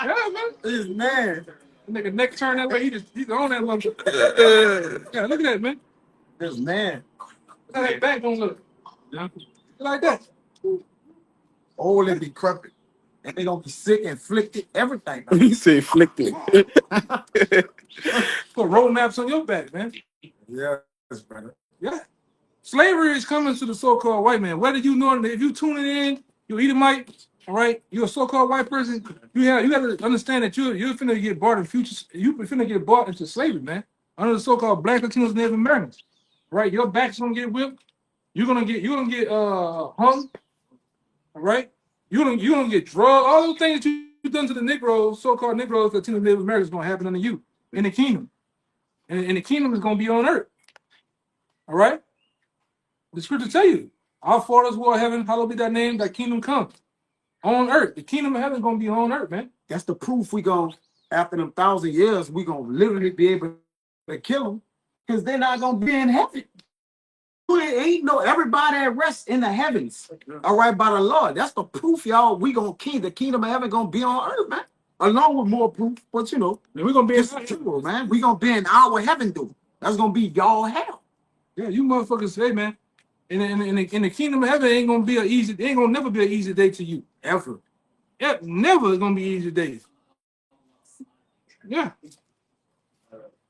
Yeah, man. This man. Nigga neck turn that way. He's on that motherfucker. Yeah, look at that, man. This man. Look how that back gonna look. Yeah. Like that. Old and decrepit. And they gonna be sick, inflicted, everything. You say afflicted. Put road maps on your back, man. Yes, brother. Yeah. Slavery is coming to the so-called white man. Whether you know it, if you tuning in, you Edomite, all right, you're a so-called white person, you have to understand that you're finna get bought in future, you finna get bought into slavery, man. Under the so-called Black Latinos and Native Americans. Right? Your back's gonna get whipped, you're gonna get hung, all right? You're gonna get drugged, all those things that you've done to the Negroes, so-called Negroes, Latinos, Native Americans is gonna happen under you in the kingdom. And the kingdom is gonna be on earth. All right? The scripture tell you, our fathers who are heaven, hallowed be thy name, thy kingdom come. On earth. The kingdom of heaven is gonna be on earth, man. That's the proof we gonna, after them 1,000 years, we gonna literally be able to kill them because they're not gonna be in heaven. Ain't no everybody at rest in the heavens. All right, by the Lord. That's the proof, y'all. We gonna the kingdom of heaven gonna be on earth, man. Along with more proof, but you know, and we're gonna be in true, man. We gonna be in our heaven, dude. That's gonna be y'all hell. Yeah, you motherfuckers say, man. In the kingdom of heaven ain't gonna never be an easy day to you. Ever. Yeah, never is gonna be easy days. Yeah.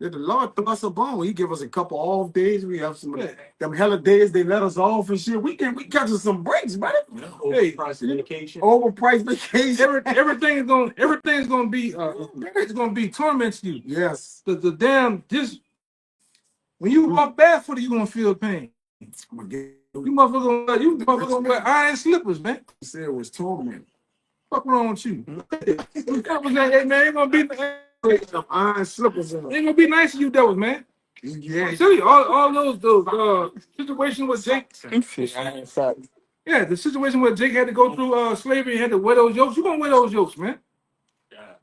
Yeah, the Lord threw us a bone. He give us a couple off days. We have some of them hella days they let us off and shit. We catch us some breaks, brother. Overpriced vacation. Overpriced vacation. Everything's gonna be it's gonna be torments you. Yes. The damn just when you walk barefoot, you gonna feel pain. You motherfucker gonna wear iron slippers, man. You said it was torment. Fuck wrong with you? Hey, man, ain't gonna be some iron slippers on. Ain't gonna be nice to you devils, man. Yeah. I tell you, all those situations with Jake. Yeah, the situation where Jake had to go through slavery and had to wear those yokes. You gonna wear those yokes, man.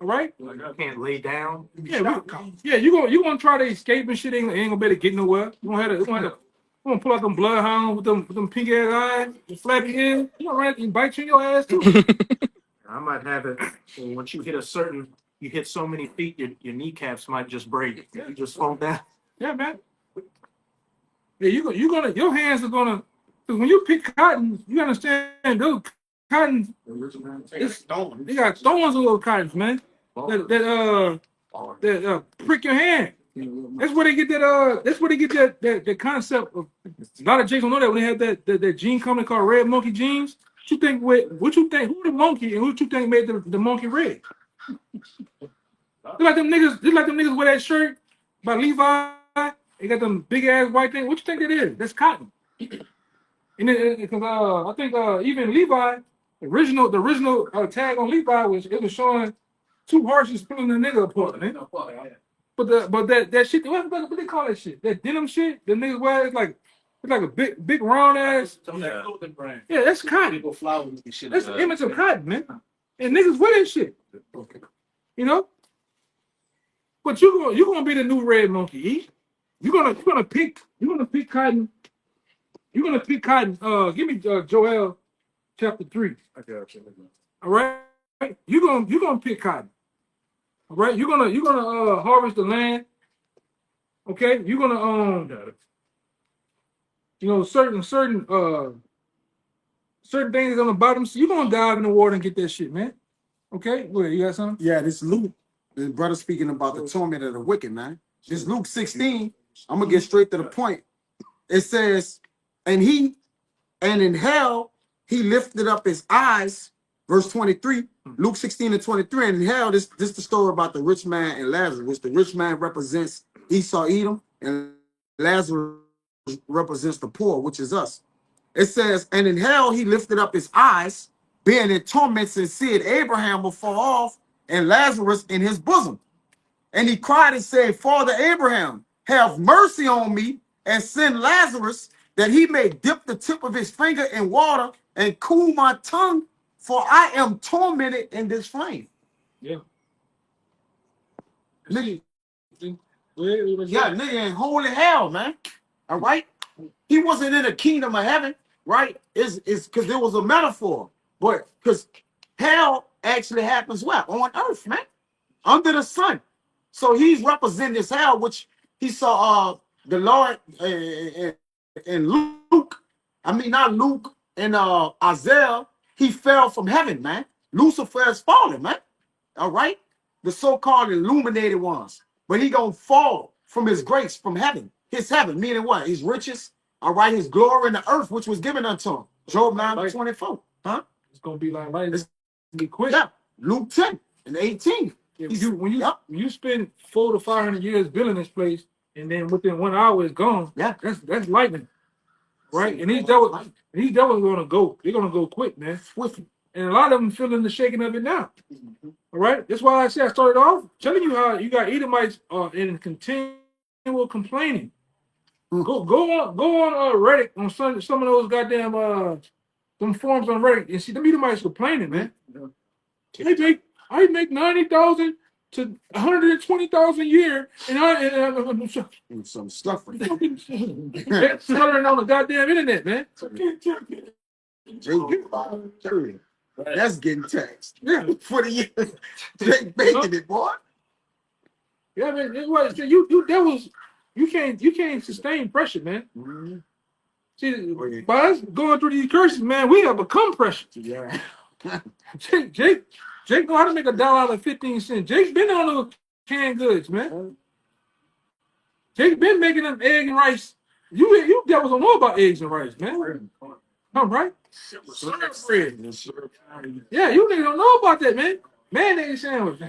All right. Can't lay down. Yeah, you gonna try to escape and shit. Ain't gonna be able to get nowhere. You gonna pull out them bloodhounds with them pink ass eyes, the flappy ears. You gonna run and bite you in your ass too. I might have it. Once you hit so many feet, your kneecaps might just break. You just fall down. Yeah, man. Yeah, your hands are gonna. Cause when you pick cotton, you understand those cotton. They got thorns on those cottons, man. That prick your hand. That's where they get that. That's where they get that concept of. A lot of Jakes don't know that when they have that gene company called red monkey genes. What you think? Who the monkey and who you think made the monkey red? They like them niggas wear that shirt by Levi. They got them big ass white thing. What you think that is? That's cotton. And then because I think even Levi, the original tag on Levi was showing two horses pulling the nigga apart, man. But that shit, what they call that shit? That denim shit, the niggas wear it's like a big round ass. Yeah, that's cotton. That's the image of cotton, man. And niggas wear that shit. You know? But you're gonna be the new red monkey, E. You're gonna pick cotton. You're gonna pick cotton. Give me Joel chapter 3. I got you. All right. You're gonna pick cotton. All right. You're gonna harvest the land. Okay. You're gonna certain things on the bottom. So you're gonna dive in the water and get that shit, man. Okay. Wait, you got something? Yeah, this Luke, the brother speaking about the torment of the wicked, man. This Luke 16. I'm gonna get straight to the point. It says, and in hell he lifted up his eyes. Verse 23, Luke 16:23. And in hell, this the story about the rich man and Lazarus, which the rich man represents Esau, Edom, and Lazarus represents the poor, which is us. It says, and in hell he lifted up his eyes, being in torments, and seeing Abraham afar off, and Lazarus in his bosom. And he cried and said, Father Abraham, have mercy on me, and send Lazarus, that he may dip the tip of his finger in water and cool my tongue, for I am tormented in this flame. Yeah. Nigga, nigga in holy hell, man. All right? He wasn't in the kingdom of heaven, right? It's because there was a metaphor. But because hell actually happens where? On earth, man. Under the sun. So he's representing this hell, which he saw the Lord in Luke. I mean, not Luke, and Isaiah. He fell from heaven, man. Lucifer is fallen, man. All right? The so-called illuminated ones. But he gonna fall from his grace, from heaven. His heaven, meaning what? His riches, all right? His glory in the earth, which was given unto him. Job 9:24. Huh? It's gonna be like light. It's gonna be quick. Yeah. Luke 10:18. Yeah, when you spend 400 to 500 years building this place, and then within 1 hour it's gone. Yeah. That's lightning. Right? And these devils gonna go. They're gonna go quick, man. Swiftly. And a lot of them feeling the shaking of it now. All right. That's why I said I started off telling you how you got Edomites in continual complaining. Go on Reddit on some of those goddamn them forums on Reddit and see them Edomites complaining, man. I make 90,000 to 120,000 a year, and some stuff. It's on the goddamn internet, man. That's getting taxed. Yeah, for the year. Jake making it, boy. Yeah, man. You devils, you can't sustain pressure, man. Mm-hmm. See, by us going through these curses, man, we have become pressure. Yeah. Jake know how to make $1.15. Jake's been on those canned goods, man. Jake's been making them egg and rice. You devils don't know about eggs and rice, man. All right? Yeah, you niggas don't know about that, man. Mayonnaise sandwich.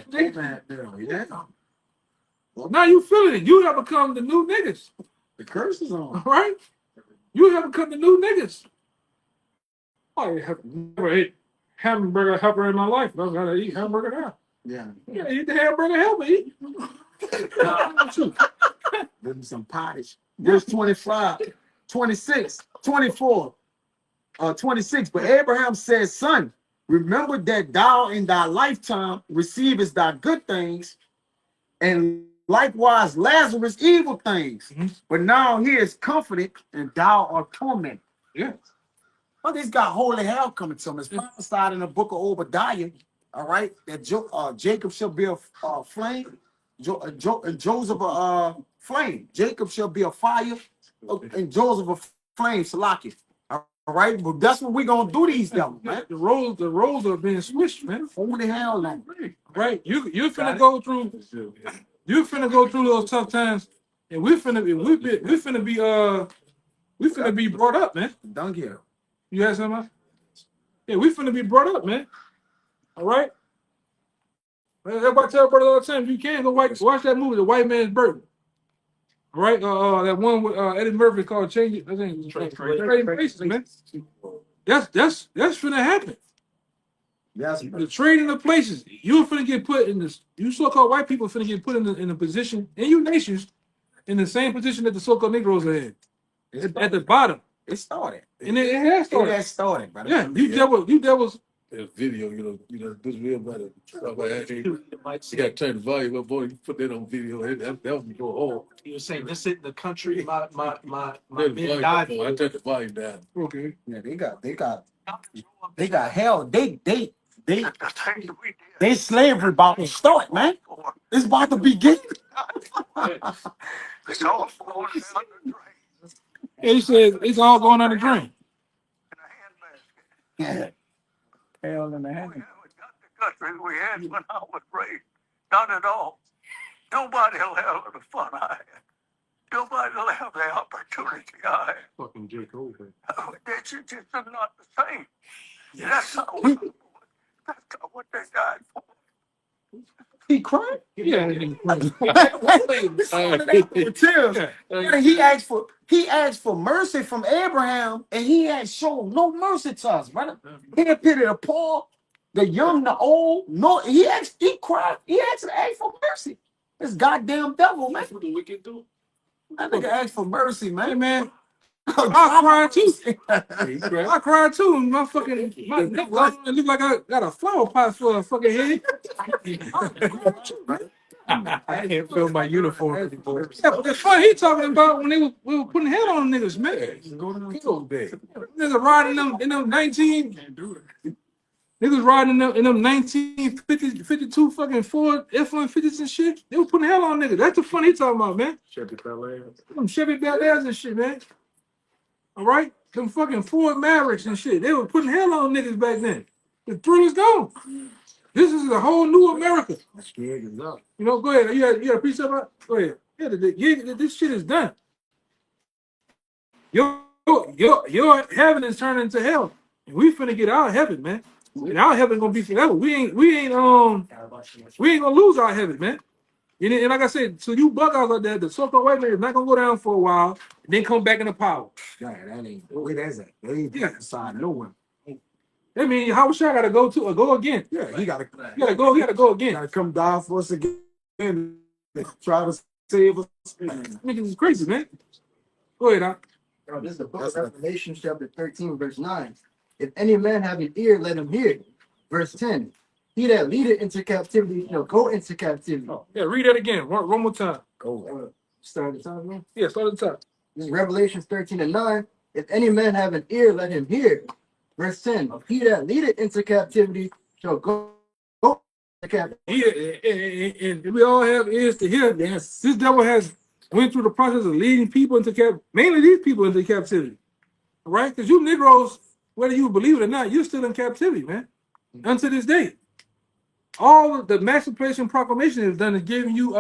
Now you feeling it. You have become the new niggas. The curse is on. All right? You have become the new niggas. I have never ate hamburger helper in my life. I gotta eat hamburger now. Yeah. Yeah, eat the hamburger helper. Eat. Give me some pottage. Verse 25, 26, 24, 26. But Abraham said, Son, Remember that thou in thy lifetime receivest thy good things, and likewise Lazarus evil things. But now he is comforted, and thou art tormented. Yeah. But he's got holy hell coming to him. It's prophesied in the book of Obadiah, all right, that Jacob shall be a flame, and Joseph a flame. Jacob shall be a fire, and Joseph a flame, Salaki. All right, but that's what we're gonna do these devils, man. The roles are being switched, man. Holy hell, man. Right? You finna go through those tough times, and we finna be brought up, man. Don't get. You have something? Yeah, we finna be brought up, man. All right. Everybody tell brothers all the time, if you can go watch that movie, The White Man's Burden. All right, that one with Eddie Murphy called Change It. I think Trading Places, man. That's finna happen. Yes, The trading of places. You're finna get put in this. You so-called white people finna get put in a position, and you nations in the same position that the so-called Negroes are in. At the bottom. It started. And it has started. It has started, brother. Yeah, you devils. That video, this real better. You gotta turn the volume up, boy. You put that on video. That would go home. You were saying this in the country, my Turn the men volume died. up. I turned the volume down. Okay. Yeah, they got hell. They slavery about to start, man. It's about to begin. It's all falling down the drain He said it's all going on the drain. in a handbasket. Yeah. Hell in the We hand. haven't got the country we had when I was raised. Not at all. Nobody will have the fun I had. Nobody will have the opportunity I had. Fucking J. Cole. It's just not the same. That's not what they died for. He cried. Yeah. Tears. He asked for mercy from Abraham, and he had shown no mercy to us, brother. He had pity the poor, the young, the old. No, he cried. He actually asked for mercy. This goddamn devil, man. What the wicked do? That nigga asked for mercy, Hey, man. man. I cried too. I cried too. My neck look like I got a flower pot for a fucking head. I can't feel my uniform anymore. Yeah, but the fun he talking about when we were putting hell on niggas, man. Niggas riding them in them 1952 fucking Ford F-150s and shit. They were putting hell on niggas. That's the fun he talking about, man. Them Chevy Bel Airs and shit, man. All right? Them fucking Ford Mavericks and shit. They were putting hell on niggas back then. The thrill is gone. This is a whole new America. You know, go ahead. You got a piece of it? Go ahead. Yeah, this shit is done. Your heaven is turning into hell. And we finna get our heaven, man. And our heaven gonna be forever. We ain't gonna lose our heaven, man. And like I said, so you bug out like that, the so-called white man is not gonna go down for a while and then come back into power. Yeah, that ain't where that's at. They ain't inside nowhere. I mean, how much I gotta go again? Yeah, he gotta go again. Gotta come down for us again and try to save us. Niggas is crazy, man. Go ahead, Doc. Bro, this is the book of Revelation, chapter 13, verse 9. If any man have an ear, let him hear. Verse 10. He that leadeth into captivity shall go into captivity. Yeah, read that again. One more time. Start at the top, man. Yeah, start at the top. This is Revelation 13 and 9. If any man have an ear, let him hear. Verse 10. He that leadeth into captivity shall go into captivity. And we all have ears to hear. Yes. This devil has went through the process of leading people into mainly these people into captivity. All right? Because you Negroes, whether you believe it or not, you're still in captivity, man. Unto this day. All of the Emancipation Proclamation is done is giving you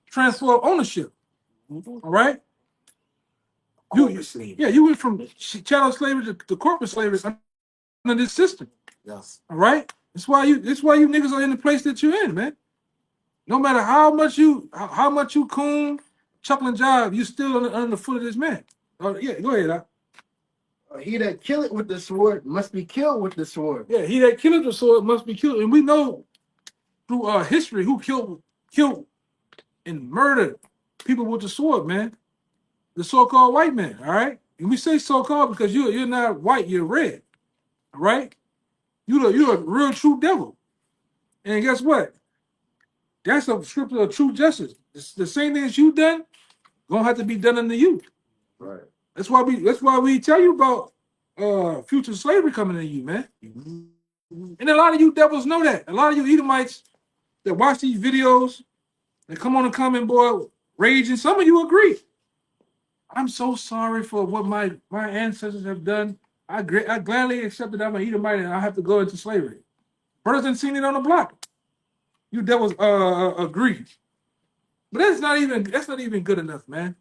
transfer of ownership. All right? You went from chattel slavery to corporate slavery under this system. Yes. All right? That's why you niggas are in the place that you're in, man. No matter how much you coon, chuckle and jive, you still under the foot of this man. Yeah, go ahead, Doc. He that killeth with the sword must be killed with the sword. Yeah, he that killeth the sword must be killed. And we know through history who killed and murdered people with the sword, man. The so-called white man, all right? And we say so-called because you're not white, you're red, all right? you're a real true devil. And guess what? That's a scripture of true justice. It's the same thing as you done, gonna have to be done unto you. Right. That's why we tell you about future slavery coming to you, man. And a lot of you devils know that. A lot of you Edomites that watch these videos and come on the comment board raging, some of you agree. I'm so sorry for what my ancestors have done. I gladly accept that I'm an Edomite and I have to go into slavery. Brothers done seen it on the block. You devils agree. But that's not even good enough, man.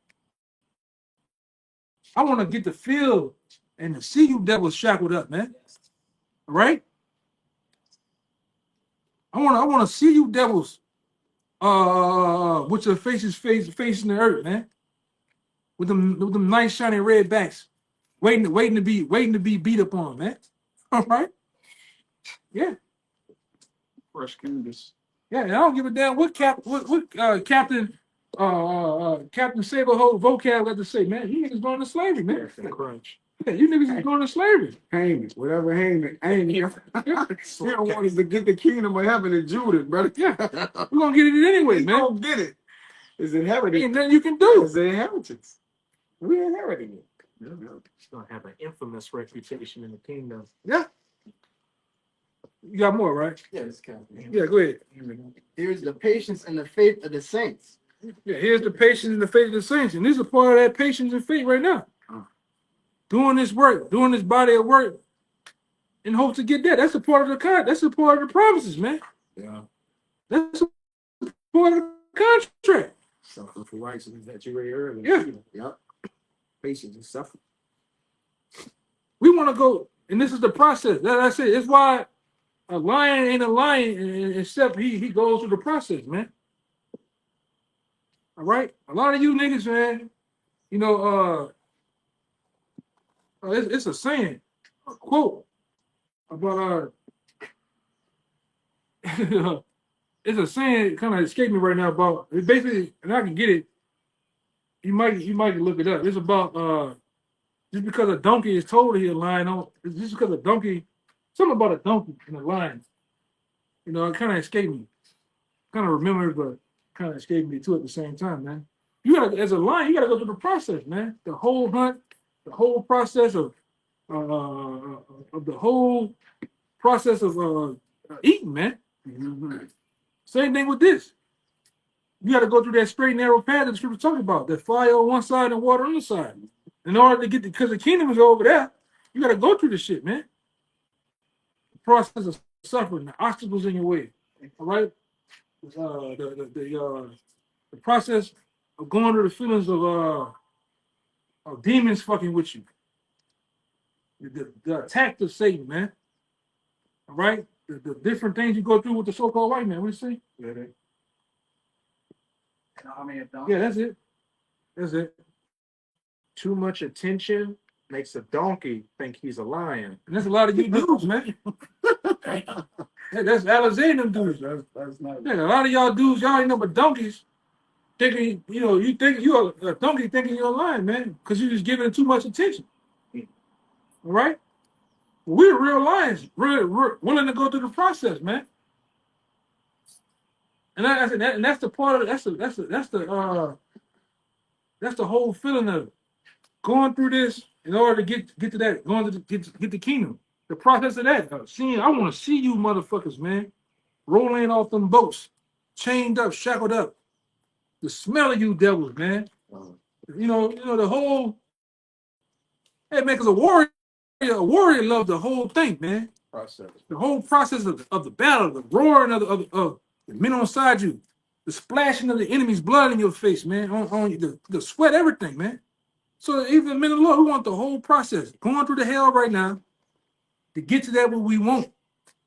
I want to get the feel and to see you devils shackled up, man. All right? I want to see you devils with your faces facing the earth, man. With them nice shiny red backs. Waiting to be beat up on, man. All right? Yeah. Fresh canvas. Yeah, and I don't give a damn what Captain Sablehold vocab got to say, man. You niggas going to slavery, man. Crunch. Yeah, you niggas is going to slavery. Haman, whatever Haman, he don't want us to get the kingdom of heaven in Judah, brother. Yeah, we're gonna get it anyway, We man. gonna get it. It's inherited. Ain't nothing you can do. It's an inheritance. We inheriting it. It's gonna have an infamous reputation in the kingdom. Yeah. You got more, right? Yes, Captain. Yeah, go ahead. Here's the patience and the faith of the saints. Yeah, here's the patience and the faith of the saints, and this is a part of that patience and faith right now. Doing this work, doing this body of work, in hopes to get that. That's a part of the contract. That's a part of the promises, man. Yeah. That's a part of the contract. Suffering for righteousness that you read earlier. Yeah. Yep. Patience and suffering. We want to go, and this is the process. That's it. It's why a lion ain't a lion except he goes through the process, man. All right? A lot of you niggas, man, you know, it's a saying, a quote about it's a saying kind of escaped me right now about it basically, and I can get it. You might look it up. It's about just because a donkey is told he's a lion, just because a donkey, something about a donkey and a lion. You know, it kind of escaped me. Kind of remember, but kind of escaped me too at the same time, man. You gotta, as a lion, you gotta go through the process, man. The whole hunt, the whole process of the whole process of eating, man. Same thing with this. You got to go through that straight and narrow path that the scripture talking about. That fire on one side and water on the side. In order to get because the kingdom is over there, you got to go through this shit, man. The process of suffering, the obstacles in your way. All right. The process of going through the feelings of demons fucking with you. The attack of Satan, man. All right. The different things you go through with the so-called white man. What do you say? Yeah, that's it. That's it. Too much attention makes a donkey think he's a lion. And that's a lot of you dudes, man. Yeah, that's Alexander dudes. That's not. Yeah, a lot of y'all dudes, y'all ain't no but donkeys. Thinking, you think you're a donkey thinking you're a lion, man, because you're just giving it too much attention. All right? We're real lions. We're willing to go through the process, man. And that's the part of that's the whole feeling of going through this in order to get to that, going to get the kingdom. The process of that. I want to see you motherfuckers, man, rolling off them boats, chained up, shackled up. The smell of you devils, man. You know the whole. Hey, man, because a warrior loves the whole thing, man. Process. The whole process of the battle, the roaring of the men on side you, the splashing of the enemy's blood in your face, man, on you, the sweat, everything, man. So even men of the Lord, we want the whole process, going through the hell right now, to get to that what we want,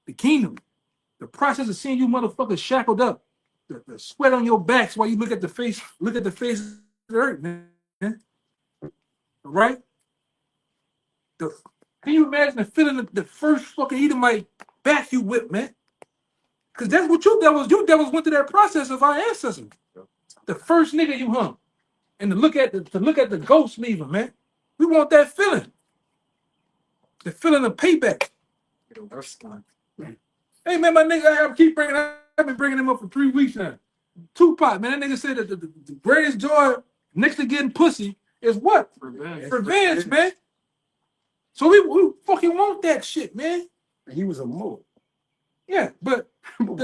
the kingdom. The process of seeing you motherfuckers shackled up, the sweat on your backs while you look at the face of the earth, man. All right? Can you imagine the feeling the first fucking Edomite back you whip, man? Because that's what you devils went through that process of our ancestors. The first nigga you hung. And to look at the ghost leaving, man. We want that feeling. The feeling of payback. Hey man, my nigga, I've been bringing him up for 3 weeks now. Tupac, man, that nigga said that the greatest joy next to getting pussy is what? Revenge, man. So we fucking want that shit, man. He was a mole. Yeah, but we want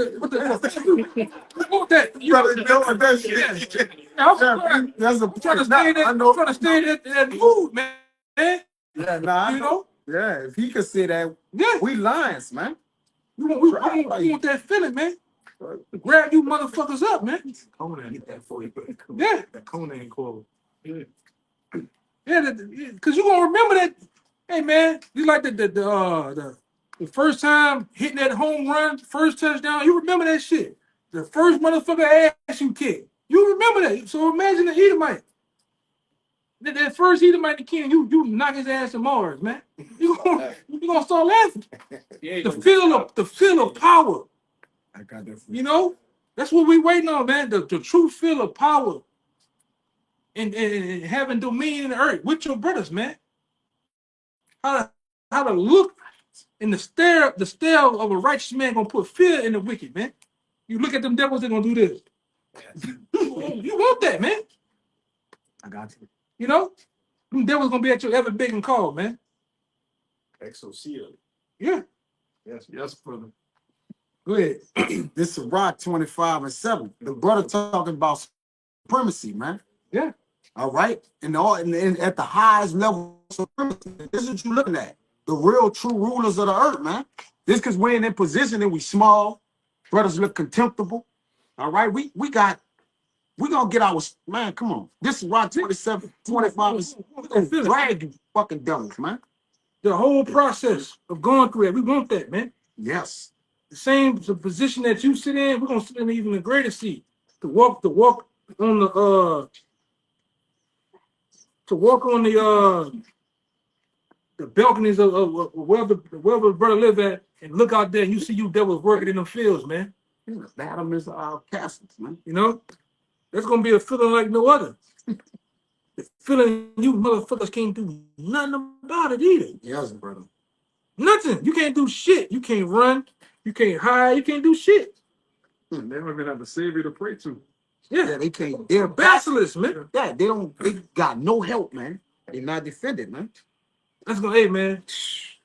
that. You Brother, you know what that shit? I'm trying to stay in that mood, man. Yeah, nah, You know? Yeah, if he could say that, Yeah. we lions, man. We want that feeling, man. To grab you motherfuckers up, man. Conan get that for you. Yeah. That Conan quote. Yeah, because you gonna remember that. Hey man, you like the first time hitting that home run, first touchdown. You remember that shit. The first motherfucker ass you kicked. You remember that. So imagine the Edomite. That first Edomite king, you knock his ass to Mars, man. You gonna start laughing. The feel of power. I got that. You know, that's what we waiting on, man. The true feel of power and having dominion in the earth with your brothers, man. How to look in the stare of a righteous man gonna put fear in the wicked, man. You look at them devils, they're gonna do this. You want that, man. I got you. You know? Them devils gonna be at your ever big and call, man. Exocia. Yeah. Yes, brother. Go ahead. This is Rock 25:7. The brother talking about supremacy, man. Yeah. All right. And at the highest level of supremacy, this is what you're looking at. The real true rulers of the earth, man. This because we're in that position and we small. Brothers look contemptible. All right. We gonna get our man. Come on. This is Rock 27, 25. We're gonna drag you fucking devils, man. The whole process of going through it, we want that, man. Yes. The same position that you sit in, we're gonna sit in even a greater seat. To walk on the balconies of wherever the brother live at and look out there and you see you devils working in them fields, man. The bottom is our castles, man. You know? That's gonna be a feeling like no other. The feeling you motherfuckers can't do nothing about it either. Yes, brother. Nothing. You can't do shit. You can't run. You can't hide. You can't do shit. They don't even have a savior to pray to. Yeah, they can't. They're basilisk, man. Yeah, they got no help, man. They're not defended, man. Let's go, hey man.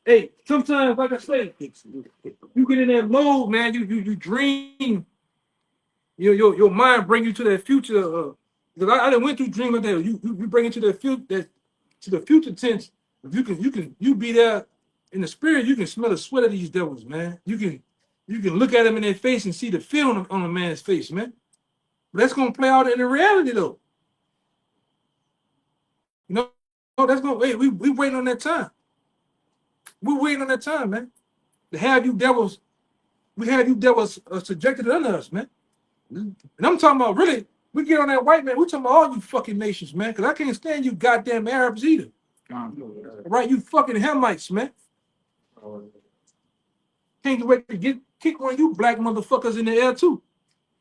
Hey, sometimes, like I say, you get in that mode, man. You dream. Your mind bring you to that future. Because I done went through dreams like that. You bring it to the future tense. You be there in the spirit. You can smell the sweat of these devils, man. You can look at them in their face and see the fear on a man's face, man. But that's gonna play out in the reality though. You know, that's gonna wait. We waiting on that time. We're waiting on that time, man. To have you devils, we have you devils subjected under us, man. And I'm talking about really, we get on that white man, we're talking about all you fucking nations, man. Because I can't stand you goddamn Arabs either. Right, you fucking Hamites, man. Can't wait to kick one of you black motherfuckers in the air too.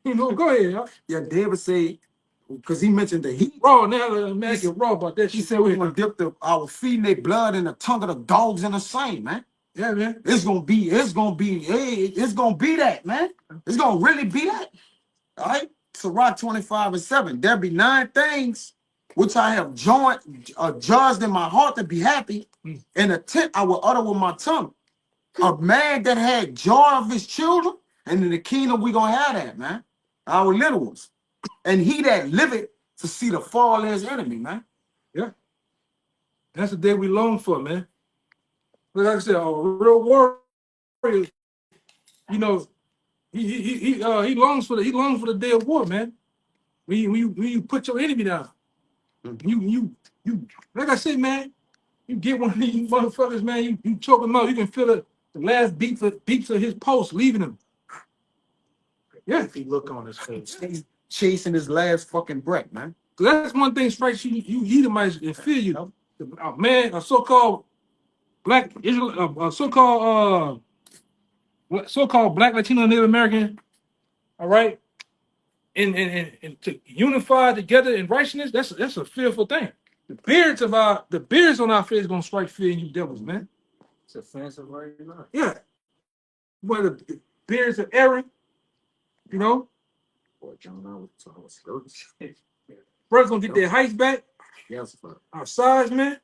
You know, go ahead, y'all. Yeah, David say, because he mentioned the heat. Raw now, man, get raw about that He shit. said we're gonna dip our feet in their blood and the tongue of the dogs in the same, man. Yeah, man. It's gonna be that, man. It's gonna really be that. All right. So Rock 25:7. There be 9 things which I have judged in my heart to be happy, and a 10th I will utter with my tongue. A man that had joy of his children, and in the kingdom we gonna have that, man. Our little ones. And he that liveth to see the fall of his enemy, man. Yeah. That's the day we long for, man. Like I said, a real warrior, you know, he longs for the day of war, man. When you put your enemy down. You like I said, man, you get one of these motherfuckers, man, you choke him out, you can feel the last beats of his pulse leaving him. Yeah. If he look on his face. He's chasing his last fucking breath, man. So that's one thing strikes you Edomites and fear you. A so-called black Israel, so-called black Latino Native American, all right, and to unify together in righteousness, that's a fearful thing. The beards on our face gonna strike fear in you devils, man. It's offensive right now. Yeah. Boy, the beards of Aaron, you know. Boy, John, I was hurt. Brothers gonna get their heights back. Yes, Our size, man.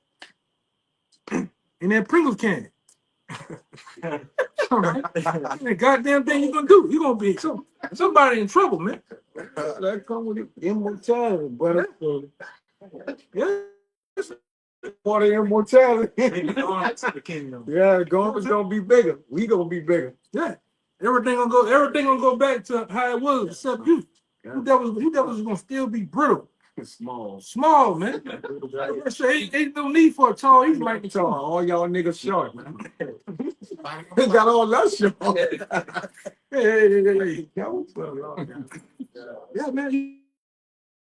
In that Pringles can. That goddamn thing you gonna do. You gonna be somebody in trouble, man. That come with immortality, but Yeah. part of immortality. The kingdom. Yeah, Gomer's gonna be bigger. We gonna be bigger. Yeah. Everything gonna go back to how it was, except you. You devils is gonna still be brittle. Small, man. Ain't no need for a tall. He's like So all y'all niggas short, man. They got all that shit. Hey. Yeah, man.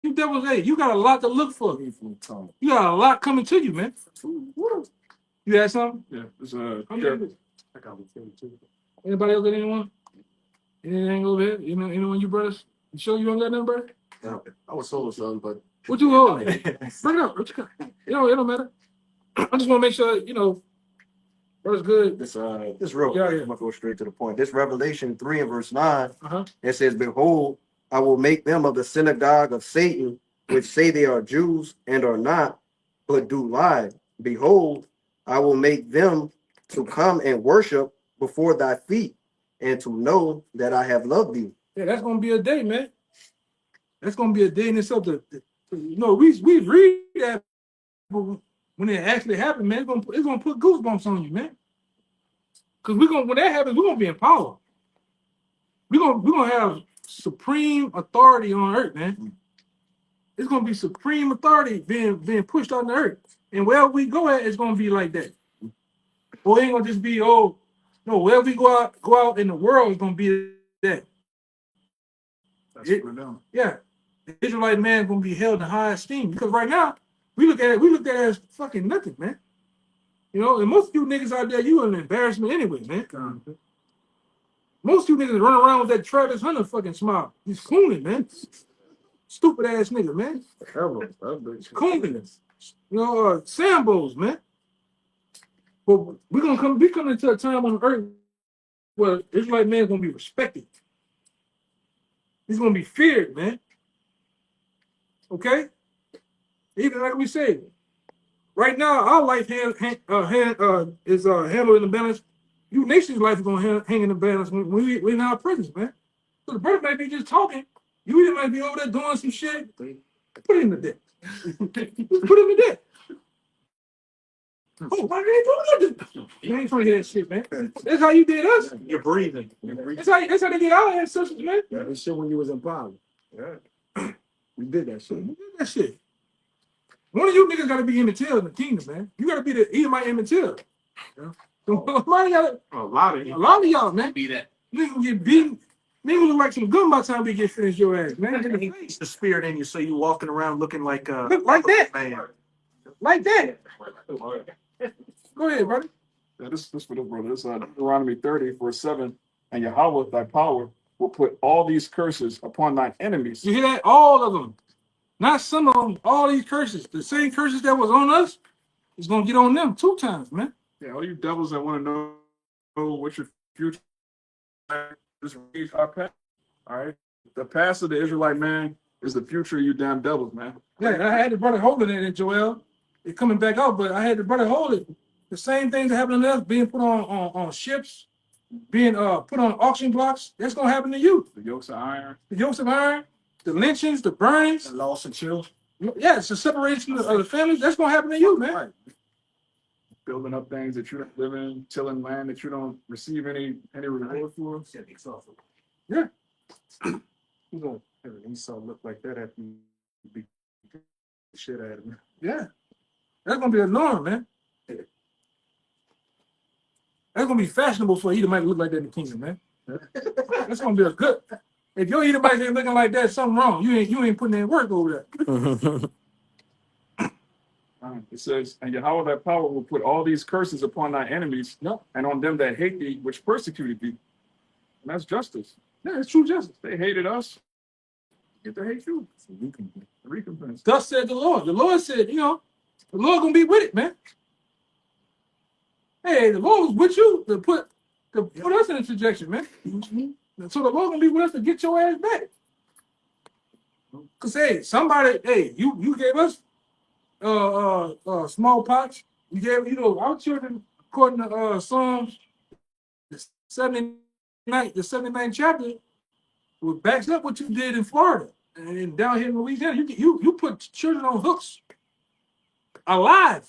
You devils, hey, you got a lot to look for. You got a lot coming to you, man. You had something? Yeah, it's Anybody else got anyone? Anything over here? Anyone you brothers? You sure you don't got nothing, brother? I was sold something, but What you holding? Bring it up. What you got? It don't matter. I just want to make sure, brother's good. This real Yeah, quick, yeah. I'm gonna go straight to the point. This Revelation 3 and verse 9, Uh-huh. it says, "Behold, I will make them of the synagogue of Satan, which say they are Jews and are not, but do lie. Behold, I will make them to come and worship before thy feet, and to know that I have loved thee." Yeah, that's gonna be a day, man. That's gonna be a day in itself. We read that, but when it actually happens, man, it's gonna put goosebumps on you, man. Cause when that happens, we're gonna be in power. We're gonna have supreme authority on earth, man. It's gonna be supreme authority being pushed on the earth, and wherever we go at, it's gonna be like that. Or it ain't gonna just be no. Wherever we go out in the world, it's gonna be that. Yeah, the Israelite man gonna be held in high esteem because right now we look at it as fucking nothing, man. And most of you niggas out there, you an embarrassment anyway, man. Most of you niggas run around with that Travis Hunter fucking smile. He's cooning, man. Stupid ass nigga, man. Cooning. Sambos, man. But we coming into a time on earth where Israelite man's gonna be respected. He's gonna be feared, man. Okay? Even like we said, right now our life is handled in the balance. You nation's life is gonna hang in the balance when we're in our prisons, man. So the brother might be just talking. You either might be over there doing some shit. Put him to death. Put him to death. Oh, why they doing this? You ain't trying to hear that shit, man. That's how you did us. You're breathing. That's how they did our ancestors, man. Yeah, this shit when you was in power. Yeah. We did that shit. We did that shit. One of you niggas gotta be Emmett Till in the kingdom, man. You gotta be the Edomite Emmett Till. Yeah. A lot of y'all, man. Be that. Niggas get beaten. Niggas look like some gun by the time we get finished your ass, man. It's the spirit in you, so you walking around looking like Look like that. man. Like that. Go ahead, brother. Yeah, this for this brother. This Deuteronomy 30, verse 7. And Yahweh, thy power, will put all these curses upon thine enemies. You hear that? All of them. Not some of them. All these curses. The same curses that was on us is going to get on them 2 times, man. Yeah, all you devils that want to know what your future is, just read our past. All right? The past of the Israelite man is the future of you damn devils, man. Yeah, I had the brother holding it, Joel. It's coming back out, but I had the brother hold it. The same things that happened to us, being put on ships, being put on auction blocks, that's going to happen to you. The yokes of iron. The yokes of iron, the lynchings, the burnings. The loss of children. Yeah, it's a separation of the families. That's going to happen to you, man. Right. Building up things that you don't live in, tilling land that you don't receive any reward for. Yeah. You gonna have Esau look like that after you beat the shit out of him. Yeah. That's going to be a norm, man. That's going to be fashionable for Edomite to look like that in the kingdom, man. That's going to be a good. If your Edomite ain't looking like that, something wrong. You ain't putting in work over there. It says, and Yahweh thy power will put all these curses upon thy enemies, and on them that hate thee, which persecuted thee. And that's justice. Yeah, it's true justice. They hated us. Get to hate you. Recompense. Thus said the Lord. The Lord said, the Lord gonna be with it, man. Hey, the Lord was with you to put to put us in a trajectory, man. So the Lord gonna be with us to get your ass back. Cause hey, somebody, hey, you gave us smallpox. You gave, our children, according to Psalms, the 79th chapter, what backs up what you did in Florida and down here in Louisiana. You put children on hooks alive,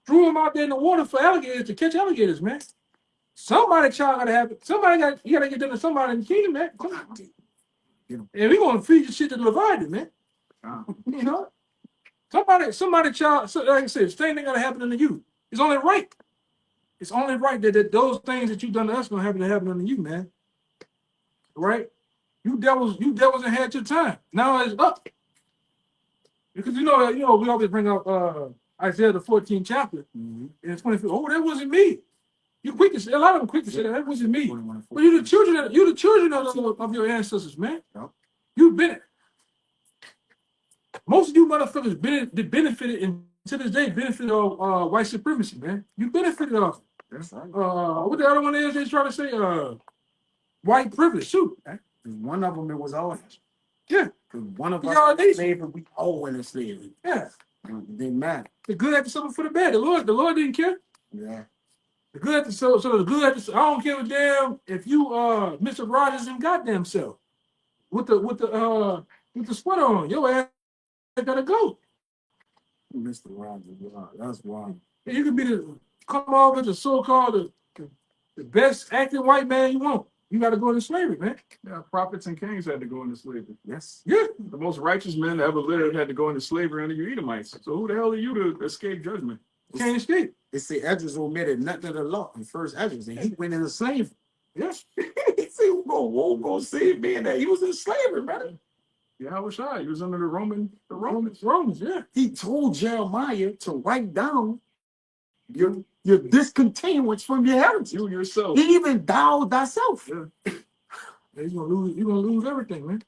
threw them out there in the water for alligators to catch alligators, man. Somebody child gotta have it. You gotta get them to somebody in the kingdom, man. Come on. And we gonna feed your shit to the Leviathan, man. You know? Somebody child, so like I said, same thing gotta happen to you. It's only right. It's only right that those things that you've done to us gonna happen to you, man. Right? You devils ain't had your time. Now it's up. Because we always bring up Isaiah the 14th chapter in 25th. Oh, that wasn't me. You quick to say, a lot of them quick to say that wasn't me. But you're the children of your ancestors, man. You've been most of you motherfuckers benefited and to this day benefited of white supremacy, man. You benefited off it. That's right. What the other one is they try to say? White privilege, too. One of them, it was ours. Yeah. One of Y'all us nation. slavery, we all went in slavery. Yeah. It didn't matter. The good had to suffer for the bad. The Lord didn't care. Yeah. The good had to so the good had to. I don't give a damn if you Mr. Rogers and goddamn self with the sweater on. Your ass gotta go. Mr. Rogers, wow, that's wild. You can be come over the so-called the best acting white man you want. You got to go into slavery, man. Yeah, prophets and kings had to go into slavery. Yes. Yeah. The most righteous men that ever lived had to go into slavery under you Edomites. So who the hell are you to escape judgment? Can't escape. They say Esdras omitted nothing of the law in first Esdras, and he went into slavery. Yes. He said, "Whoa, go save me," and that he was in slavery, man. Yeah, how was I? He was under the Romans. Romans, yeah. He told Jeremiah to write down your discontinuance from your heritage. You yourself. He even thou thyself. Yeah. You're gonna lose everything, man.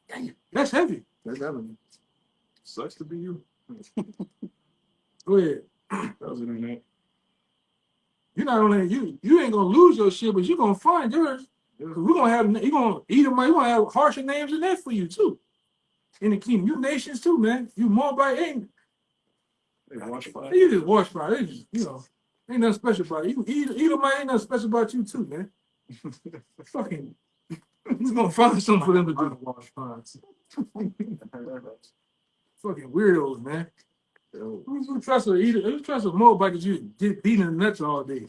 Damn. That's heavy. That's evident. Sucks to be you. Go ahead. That was it in that. You're not only you ain't gonna lose your shit, but you're gonna find yours. We're gonna have you're gonna have harsher names than that for you too. In the kingdom, you nations too, man. You Moabite ain't. They wash fire. You just wash fire. They just, ain't nothing special about you. Edomite ain't nothing special about you too, man. Fucking, he's gonna find something for them to do. Wash fires. Fucking weirdos, man. Who trusts a Moabite that you get beaten in the nuts all day?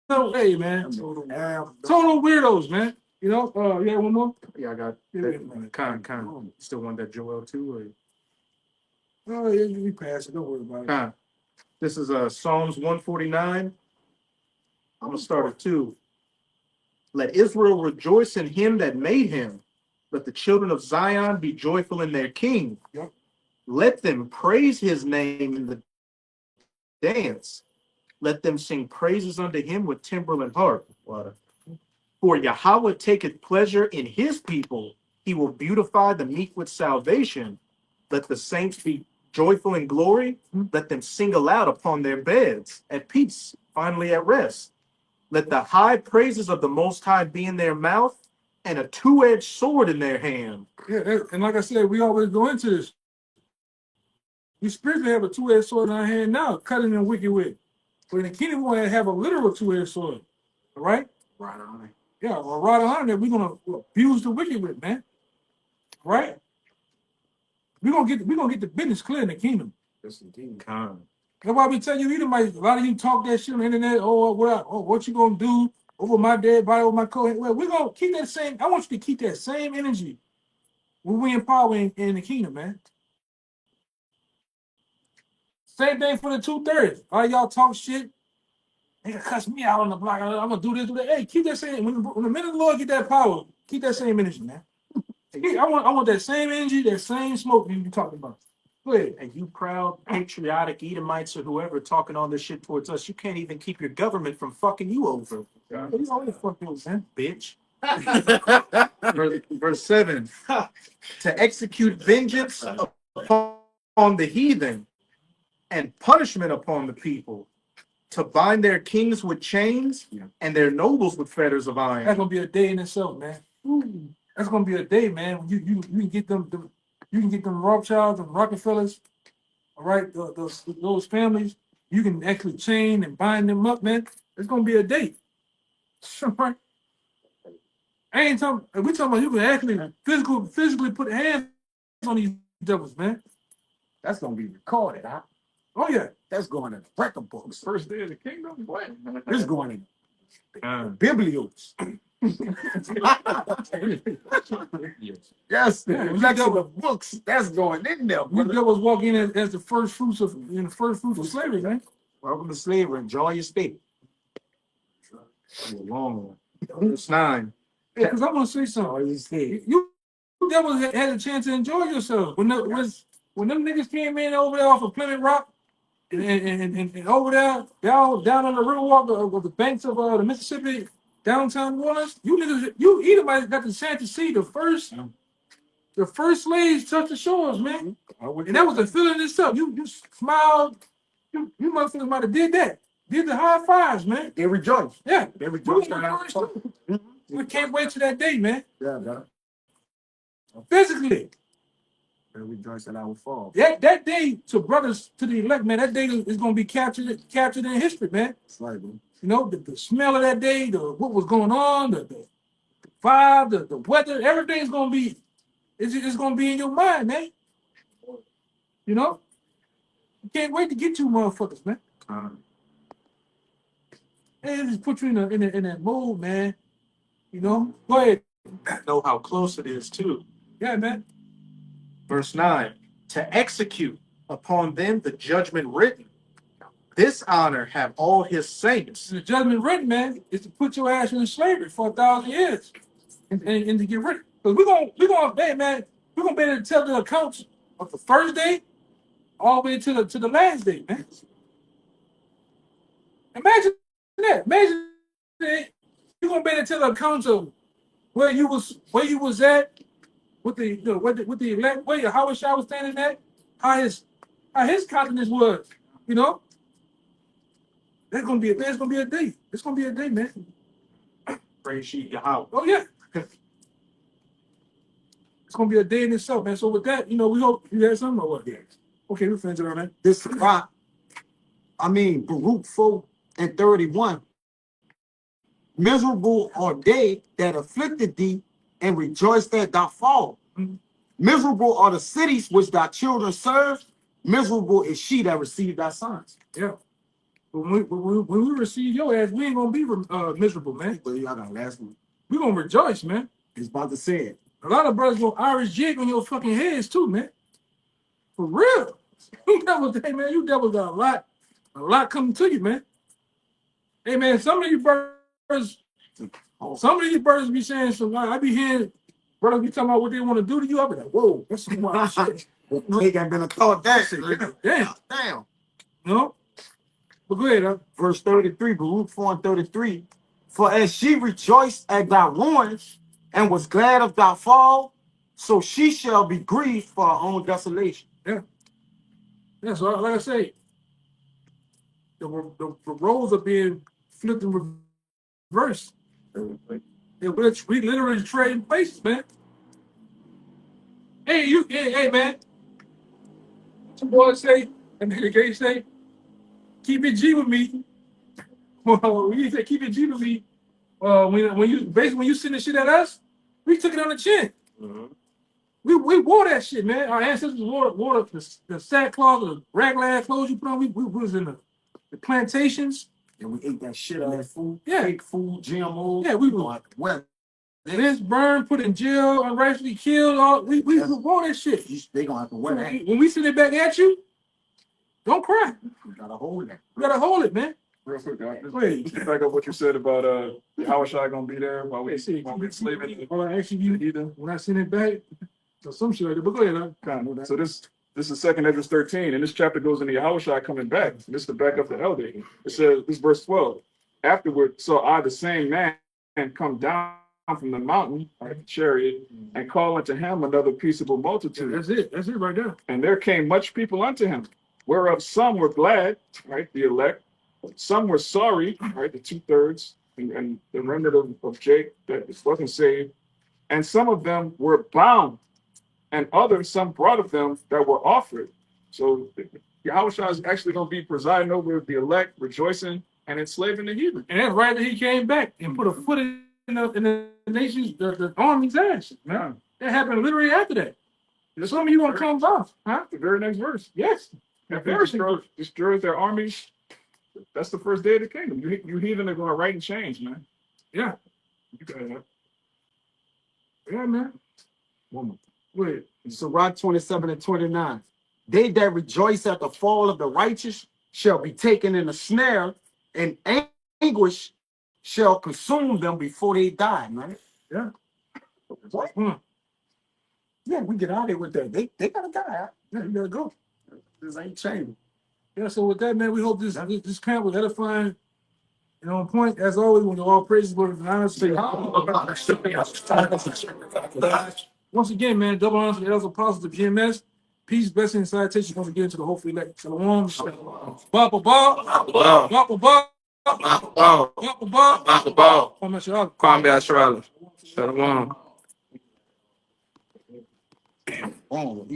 No way, man. Total weirdos, man. You have one more? Yeah, I got kind. Still want that Joel too? Oh, yeah, we passed it. Don't worry about it. This is Psalms 149. I'm gonna start at 2. Let Israel rejoice in him that made him. Let the children of Zion be joyful in their king. Yep. Let them praise his name in the dance. Let them sing praises unto him with timbrel and harp. For Yahweh taketh pleasure in his people. He will beautify the meek with salvation. Let the saints be joyful in glory. Let them sing aloud upon their beds, at peace, finally at rest. Let the high praises of the Most High be in their mouth, and a two-edged sword in their hand. Yeah, and like I said, we always go into this. We spiritually have a two-edged sword in our hand now, cutting and wicked with. But in the kingdom, we're going to have a literal two-edged sword. All right? Right on. Yeah, well, right on that we're going to abuse the wicked with, man. Right? We're gonna get the business clear in the kingdom. Yes, indeed. That's why we tell you, a lot of you talk that shit on the internet. What you gonna do over my dead body, over my coat? Well, we're gonna keep that same. I want you to keep that same energy when we in power in the kingdom, man. Same thing for the 2/3. All y'all talk shit. They gonna cuss me out on the block. I'm gonna do this, do that. Hey, keep that same. When the minute the Lord get that power, keep that same energy, man. I want that same energy, that same smoke you talking about. Go ahead. And you proud, patriotic Edomites or whoever talking all this shit towards us, you can't even keep your government from fucking you over. You always fuck you, man. Bitch. Verse 7. To execute vengeance upon the heathen and punishment upon the people, to bind their kings with chains and their nobles with fetters of iron. That's gonna be a day in itself, man. Ooh, that's gonna be a day, man. You can get them, you can get them Rothschilds and Rockefellers, all right, those families. You can actually chain and bind them up, man. It's gonna be a day. Right? I ain't talking. We talking about you can actually physically put hands on these devils, man. That's gonna be recorded, huh? Oh yeah. That's going in the record books. First day of the kingdom. What? This is going in Biblios. Yes, Yeah, the collection of books. That's going in there. We devils walk in as the first fruits of slavery, man. Welcome to slavery. Enjoy your stay. A long one. Verse 9. Yeah, because I want to say something. Enjoy your stay. You devils had a chance to enjoy yourself when them niggas came in over there off of Plymouth Rock and over there down on the riverwalk of the banks of the Mississippi, downtown New Orleans. You niggas, you Edomites got the chance to see the first slaves touch the shores, man. And that was a feeling itself. You smiled. You motherfuckers might have did that. Did the high fives, man. They rejoice. Yeah. They rejoice. We can't wait till that day, man. Yeah, God. Physically. They rejoice that I will fall. That day to brothers to the elect, man, that day is gonna be captured in history, man. That's right, man. You know, the smell of that day, what was going on, the vibe, the weather, everything's gonna be it's gonna be in your mind, man. You know? You can't wait to get you motherfuckers, man. And it just put you in that mood, man. You know? Go ahead. Know how close it is, too. Yeah, man. Verse 9. To execute upon them the judgment written. This honor have all his saints. The judgment written, man, is to put your ass in slavery for 1,000 years and to get rid. Because we're gonna be able to tell the accounts of the first day all the way to the last day, man. Imagine that. Imagine that you're gonna be able to tell the accounts of where you was at with the elect, where how was standing at, how his countenance was, you know. There's gonna be a day. It's gonna be a day, man. Praise she Yahweh. Oh yeah. It's gonna be a day in itself, man. So with that, you know, we hope you had something or what? Yeah. Okay, we're finished on that. This rock, Baruch 4 and 31. Miserable are they that afflicted thee and rejoice that thou fall. Miserable are the cities which thy children serve. Miserable is she that received thy sons. Yeah. When we receive your ass, we ain't gonna be miserable, man. But y'all got last one. We gonna rejoice, man. It's about to say it. A lot of brothers gonna Irish jig on your fucking heads too, man. For real. You devils, hey man, you devils got a lot coming to you, man. Hey man, some of you brothers be saying some. I be hearing brothers be talking about what they want to do to you. I be like, whoa, that's some wild shit. They got been a thought that shit. Damn. No? But go ahead, huh? Verse 33, Baruch 4 and 33. For as she rejoiced at thy ruins and was glad of thy fall, so she shall be grieved for her own desolation. Yeah. Yeah, so like I say, the roles are being flipped and reversed. We literally trading places, man. Hey, man. What your boy say? And nigga Gay say, keep it G with me. Well, when you say keep it G with me, when you send the shit at us, we took it on the chin. We wore that shit, man. Our ancestors wore the sackcloth, the raglan clothes you put on. We was in the plantations. And we ate that shit on that food. Yeah. Fake food, GMOs. Yeah, we were well. This burned, put in jail, unrightfully killed. We wore that shit. They gonna have to wear that. When we send it back at you, don't cry. You gotta hold it. You gotta hold it, man. Real quick, Wait. just back up what you said about how is I gonna be there while we enslaving When I send it back, or some shit like that. But go ahead, kind of. So this is 2 Esdras 13, and this chapter goes into Yahushua coming back. This is to back up the elder. It says, this verse 12. Afterward saw I the same man come down from the mountain, right, the chariot, and call unto him another peaceable multitude. That's it. That's it right there. And there came much people unto him, whereof some were glad, right, the elect, some were sorry, right, the 2/3, and the remnant of Jake that wasn't saved, and some of them were bound, and others, some brought of them that were offered. So Yahushua is actually going to be presiding over the elect, rejoicing and enslaving the heathen. And that's right that he came back and put a foot in the nation's the army's ass. Yeah. That happened literally after that. Some of you gonna come off, huh? The very next verse. Yes. If they destroyed their armies, that's the first day of the kingdom. You heathen are going to write and change, man. Yeah. You got it. Yeah, man. Woman. Wait. Sirach 27 and 29. They that rejoice at the fall of the righteous shall be taken in a snare, and anguish shall consume them before they die, man. Yeah. What? Yeah, we get out of here with that. They gotta die. Huh? Yeah, you gotta go. This ain't changing. Yeah, so with that, man, we hope this camp was edifying and on point. As always, when all praises were honest. Once again, man, double honors to the elders apostles of GMS. Peace, blessing, and salutation once again to the hopefully elect. Shalom. Ba ba ba. Ba ba ba. Ba ba ba. Kwame Asherala. Shalom. Oh,